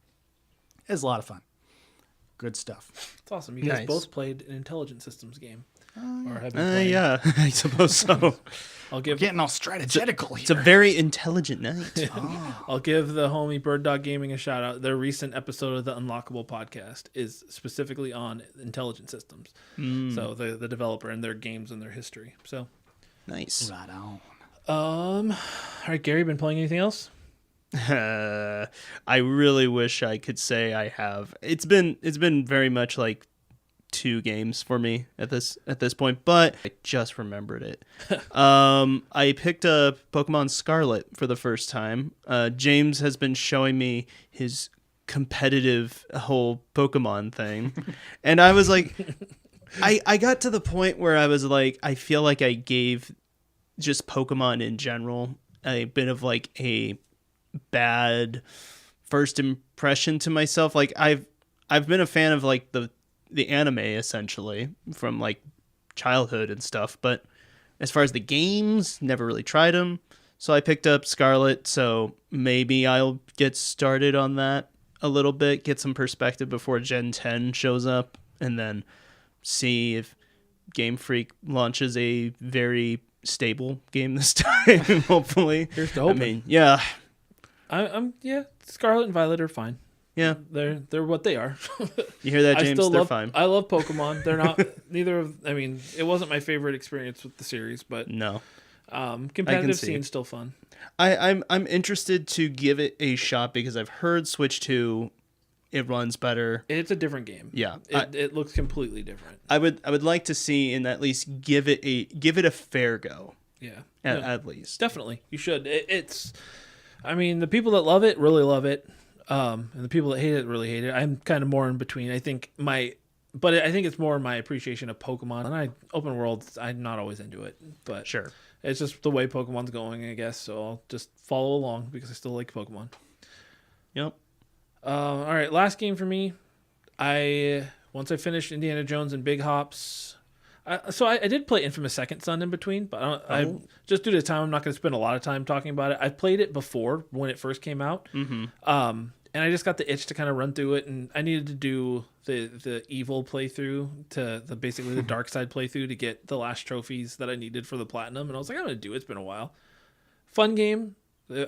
is a lot of fun. Good stuff. It's awesome. You guys Nice. both played an Intelligent Systems game. Or have been playing. Yeah, I suppose so. I'll give Getting all strategical It's a here. very intelligent night. I'll give the homie Bird Dog Gaming a shout out. Their recent episode of the Unlockable podcast is specifically on Intelligent Systems. So the developer and their games and their history. So, Nice. Right on. all right, Gary, been playing anything else? I really wish I could say I have. It's been very much like 2 games for me at this point, but I just remembered it. I picked up Pokemon Scarlet for the first time. James has been showing me his competitive whole Pokemon thing, and I was like, I got to the point where I was like, I feel like I gave just Pokemon in general a bit of like a bad first impression to myself. Like I've been a fan of like the the anime essentially from like childhood and stuff. But as far as the games, never really tried them. So I picked up Scarlet. So maybe I'll get started on that a little bit, get some perspective before Gen 10 shows up, and then see if Game Freak launches a very stable game this time. Hopefully, Here's to hoping. I mean, yeah, I'm yeah. Scarlet and Violet are fine. yeah. They're what they are. You hear that, I James? still They're love. fine. I love Pokemon. They're not neither of. I mean, it wasn't my favorite experience with the series, but No, competitive see. scene's still fun. I'm interested to give it a shot because I've heard Switch 2, it runs better. It's a different game. Yeah, It looks completely different. I would like to see and at least give it a fair go. Yeah. At least. Definitely, you should. It's, I mean, the people that love it really love it, and the people that hate it really hate it. I'm kind of more in between. I think it's more my appreciation of Pokemon. And open worlds, I'm not always into it, but Sure. it's just the way Pokemon's going, I guess. So I'll just follow along because I still like Pokemon. Yep. All right, last game for me. Once I finished Indiana Jones and Big Hops. I did play Infamous Second Son in between, but I just due to time, I'm not going to spend a lot of time talking about it. I played it before when it first came out, and I just got the itch to kind of run through it, and I needed to do the evil playthrough basically the dark side playthrough to get the last trophies that I needed for the platinum, and I was like, I'm going to do it. It's been a while. Fun game.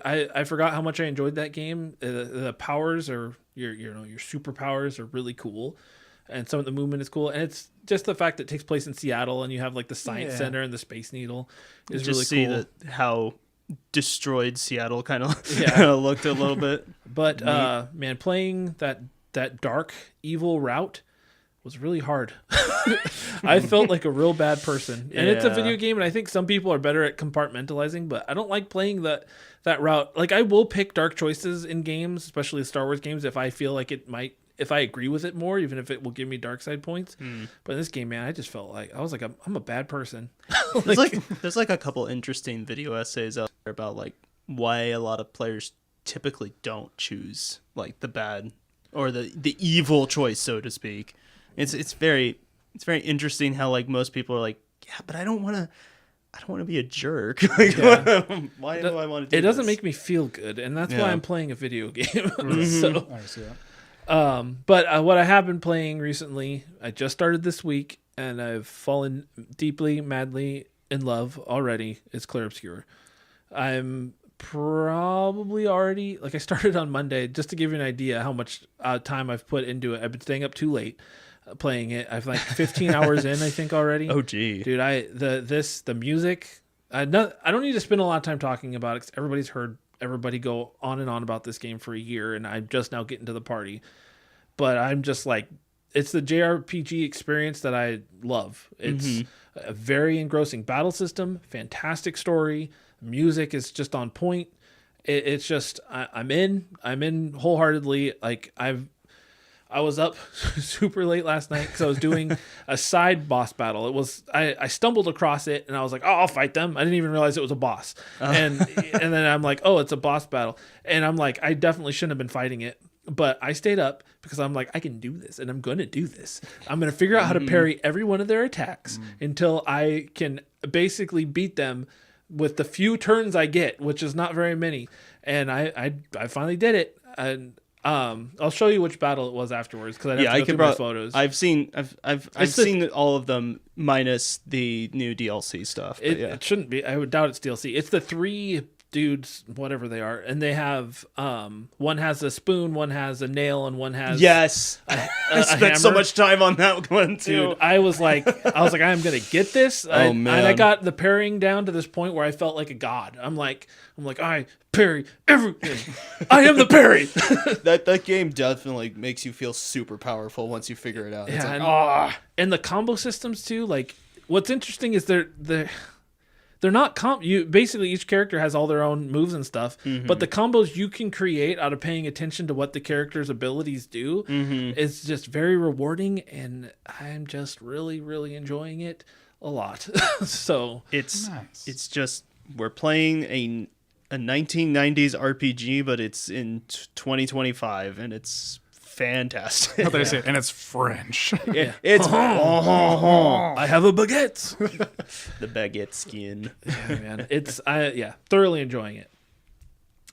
I forgot how much I enjoyed that game. The powers are your superpowers are really cool. And some of the movement is cool, and it's just the fact that it takes place in Seattle, and you have like the science center and the Space Needle is Just really see cool. how destroyed Seattle kind of Yeah. looked a little bit. But man, playing that dark evil route was really hard. I felt like a real bad person, and it's a Yeah. video game, and I think some people are better at compartmentalizing, but I don't like playing that route. Like I will pick dark choices in games, especially Star Wars games, if I feel like it might. If I agree with it more, even if it will give me dark side points. But in this game, man, I just felt like I was like, I'm a bad person. There's like a couple interesting video essays out there about like why a lot of players typically don't choose like the bad or the evil choice, so to speak. It's very interesting how like most people are like, yeah, but I don't want to be a jerk. Like, why do I want to do It doesn't this? make me feel good, and that's why Yeah. I'm playing a video game. So, I see that. but what I have been playing recently, I just started this week, and I've fallen deeply, madly in love already. Is Clear Obscure. I'm probably already I started on Monday, just to give you an idea how much time I've put into it. I've been staying up too late playing it. I've like 15 hours in, I think already. Oh gee, Dude, the music. I don't need to spend a lot of time talking about it, 'cause everybody's heard everybody go on and on about this game for a year, and I'm just now getting to the party. But I'm just like, it's the JRPG experience that I love. It's a very engrossing battle system, fantastic story, music is just on point. It's just I'm in wholeheartedly. Like I was up super late last night because I was doing a side boss battle. It was I stumbled across it, and I was like, oh, I'll fight them. I didn't even realize it was a boss. And then I'm like, oh, it's a boss battle. And I'm like, I definitely shouldn't have been fighting it. But I stayed up because I'm like, I can do this, and I'm going to do this. I'm going to figure out how to parry every one of their attacks until I can basically beat them with the few turns I get, which is not very many. And I finally did it. And I'll show you which battle it was afterwards, because I have to go through my photos. I've seen all of them minus the new DLC stuff. But It shouldn't be. I would doubt it's DLC. It's the three dudes, whatever they are, and they have one has a spoon, one has a nail, and one has yes. I spent so hammer. much time on that one too. Dude, I was like, I'm gonna get this. Man. And I got the parrying down to this point where I felt like a god. I'm like, I parry everything. I am the parry. that game definitely makes you feel super powerful once you figure it out. It's Yeah, like, and the combo systems too. Like, what's interesting is they're not you basically each character has all their own moves and stuff, but the combos you can create out of paying attention to what the character's abilities do is just very rewarding, and I'm just really, really enjoying it a lot. So it's Nice. it's just we're playing a 1990s RPG, but it's in 2025, and it's fantastic. What they say, and it's French. Yeah, it's I have a baguette. the baguette skin. Yeah, man. Thoroughly enjoying it.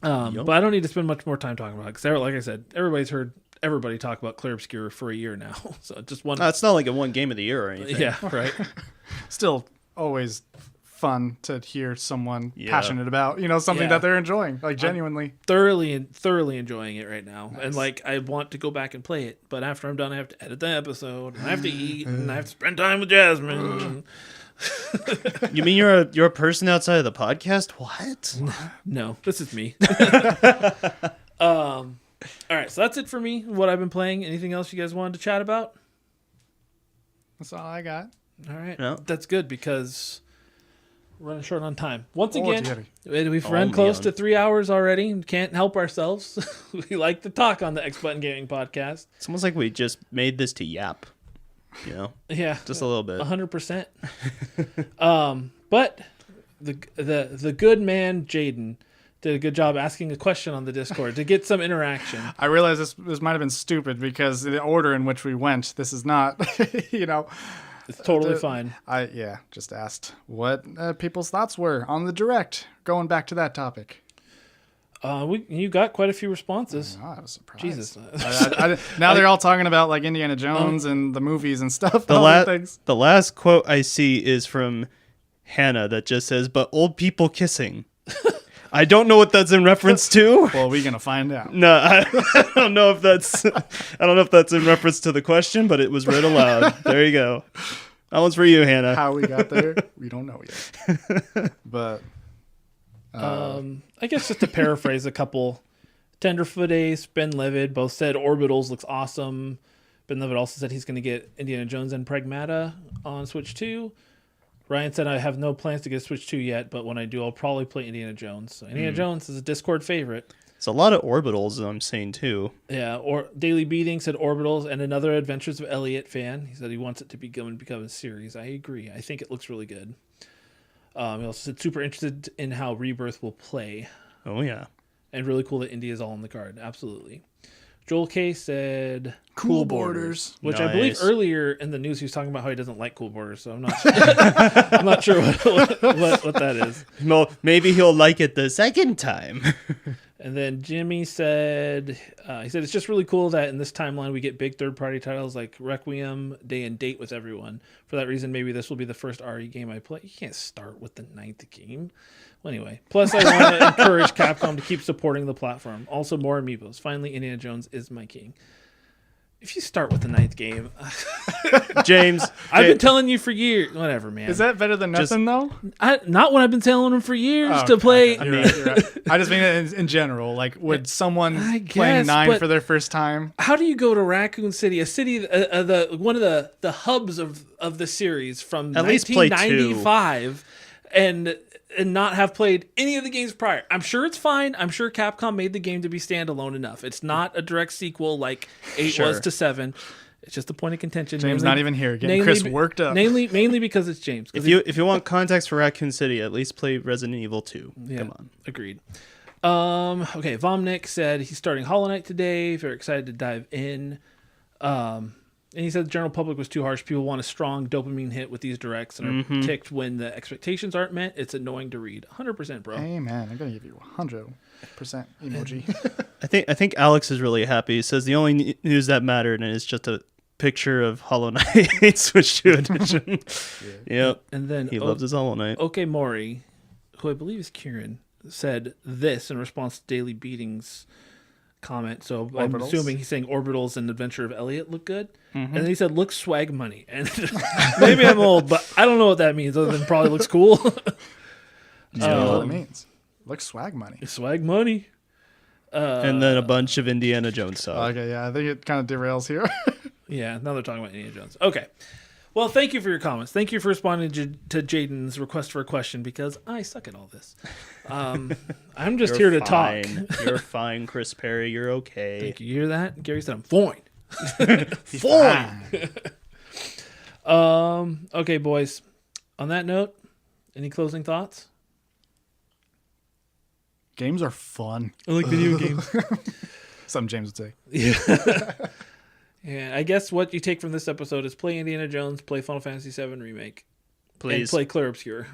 But I don't need to spend much more time talking about it because, like I said, everybody's heard everybody talk about Clear Obscure for a year now. So just one. It's not like it won Game of the Year or anything. Yeah, right. Still always fun to hear someone Yeah. passionate about, something Yeah. that they're enjoying, like genuinely. Thoroughly enjoying it right now. And like I want to go back and play it, but after I'm done I have to edit the episode and I have to eat and I have to spend time with Jasmine. You mean you're a person outside of the podcast? What? No, this is me. All right, so that's it for me. What I've been playing. Anything else you guys wanted to chat about? That's all I got. All right, No. that's good because we're running short on time. Once Oh, again, dearie. we've Oh, run close man. to 3 hours already and can't help ourselves. We like to talk on the X Button Gaming Podcast. It's almost like we just made this to yap. Yeah, Just a little bit. 100%. But the good man Jaiden did a good job asking a question on the Discord to get some interaction. I realize this might have been stupid because the order in which we went, this is not, It's totally fine. I just asked what people's thoughts were on the direct. Going back to that topic. You got quite a few responses. Oh, I was surprised. Jesus. Now they're all talking about like Indiana Jones and the movies and stuff. The last quote I see is from Hannah that just says, "But old people kissing." I don't know what that's in reference to. Well, we're gonna find out. No, I don't know if that's in reference to the question, but it was read aloud. There you go. That one's for you, Hannah. How we got there, we don't know yet. But I guess just to paraphrase a couple, Tenderfoot Ace, Ben Livid both said Orbitals looks awesome. Ben Livid also said he's going to get Indiana Jones and Pragmata on Switch 2. Ryan said I have no plans to get Switch 2 yet, but when I do, I'll probably play Indiana Jones. So Indiana Jones is a Discord favorite. It's a lot of orbitals I'm seeing too. Yeah, or Daily Beating said Orbitals and another Adventures of Elliot fan. He said he wants it to become a series. I agree. I think it looks really good. He also said super interested in how Rebirth will play. Oh yeah. And really cool that India is all on the card. Absolutely. Joel K said Cool Borders. which I believe Nice. earlier in the news he was talking about how he doesn't like Cool Borders. So I'm not I'm not sure what that is. Well, maybe he'll like it the second time. And then Jimmy said, he said, it's just really cool that in this timeline we get big third-party titles like Requiem, Day and Date with everyone. For that reason, maybe this will be the first RE game I play. You can't start with the 9th game. Well, anyway. Plus, I want to encourage Capcom to keep supporting the platform. Also, more amiibos. Finally, Indiana Jones is my king. If you start with the 9th game, James, I've been telling you for years. Whatever, man. Is that better than nothing though? Not when I've been telling him for years Oh, to okay, play. okay. You're right. I just mean in general. Like, would someone I playing guess, 9 but- for their first time? How do you go to Raccoon City, a city, one of the hubs of the series from At least play 1995, and not have played any of the games prior? I'm sure it's fine. I'm sure Capcom made the game to be standalone enough. It's not a direct sequel like 8 Sure. was to 7. It's just a point of contention. James mainly- not even here, getting Chris worked up. Mainly because it's James. 'Cause if you want context for Raccoon City, at least play Resident Evil 2. Yeah, Come on. agreed. Okay, Vomnik said he's starting Hollow Knight today. Very excited to dive in. And he said the general public was too harsh. People want a strong dopamine hit with these directs and are ticked when the expectations aren't met. It's annoying to read. 100%, bro. Hey man, I'm gonna give you 100% emoji. I think Alex is really happy. He says the only news that mattered and it's just a picture of Hollow Knight Switch 2 edition. Yep. And then He loves his Hollow Knight. OK Mori, who I believe is Kieran, said this in response to Daily Beating's comment. So I'm Orbitals? assuming he's saying Orbitals and Adventure of Elliot look good. And then he said, looks swag money. And maybe I'm old, but I don't know what that means other than probably looks cool. That's what it means. Looks swag money. Swag money. And then a bunch of Indiana Jones stuff. Okay, yeah, I think it kind of derails here. Yeah, now they're talking about Indiana Jones. Okay. Well, thank you for your comments. Thank you for responding to Jaiden's request for a question because I suck at all this. I'm just here to talk. You're fine, Chris Perry. You're okay. Thank you. You hear that? Gary said I'm fine. Fine. Okay, boys. On that note, any closing thoughts? Games are fun. I like video games. Something James would say. Yeah, I guess what you take from this episode is play Indiana Jones, play Final Fantasy VII Remake, and Please. play Clear Obscure.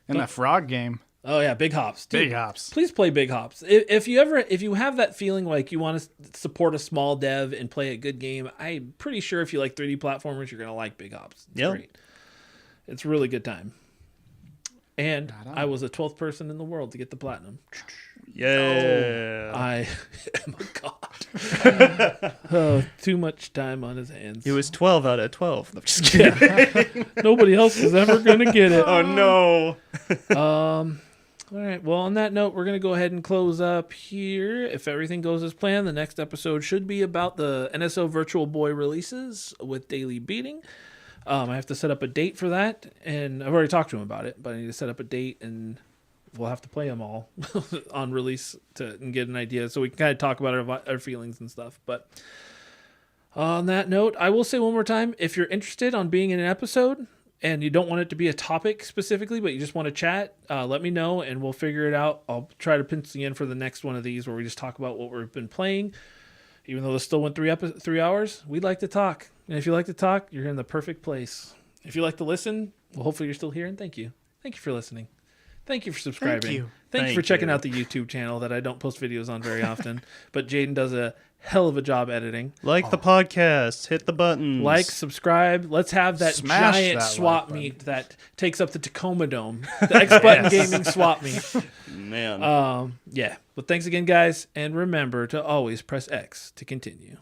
And that frog game. Oh yeah, Big Hops. Dude, Big Hops. Please play Big Hops. If you have that feeling like you want to support a small dev and play a good game, I'm pretty sure if you like 3D platformers, you're gonna like Big Hops. It's Yep. great. It's a really good time. And Right on. I was the 12th person in the world to get the platinum. Yeah. I am a god. Oh, too much time on his hands. It was 12 out of 12. I'm just kidding. Nobody else is ever gonna get it. Oh, no. All right. Well, on that note, we're going to go ahead and close up here. If everything goes as planned, the next episode should be about the NSO Virtual Boy releases with Daily Beating. I have to set up a date for that, and I've already talked to him about it, but I need to set up a date, and we'll have to play them all on release and get an idea, so we can kind of talk about our feelings and stuff. But on that note, I will say one more time, if you're interested on being in an episode, and you don't want it to be a topic specifically, but you just want to chat, let me know, and we'll figure it out. I'll try to pencil you in for the next one of these where we just talk about what we've been playing. Even though this still went 3 hours, we like to talk. And if you like to talk, you're in the perfect place. If you like to listen, well, hopefully you're still here, and thank you. Thank you for listening. Thank you for subscribing. Thank you. Thank you Thank for checking you. out the YouTube channel that I don't post videos on very often, but Jaiden does a hell of a job editing. Like the podcast. Hit the buttons. Like, subscribe. Let's have that Smash giant that swap like button. meet that takes up the Tacoma Dome. The X Button Gaming swap meet. Man. Yeah. But thanks again, guys. And remember to always press X to continue.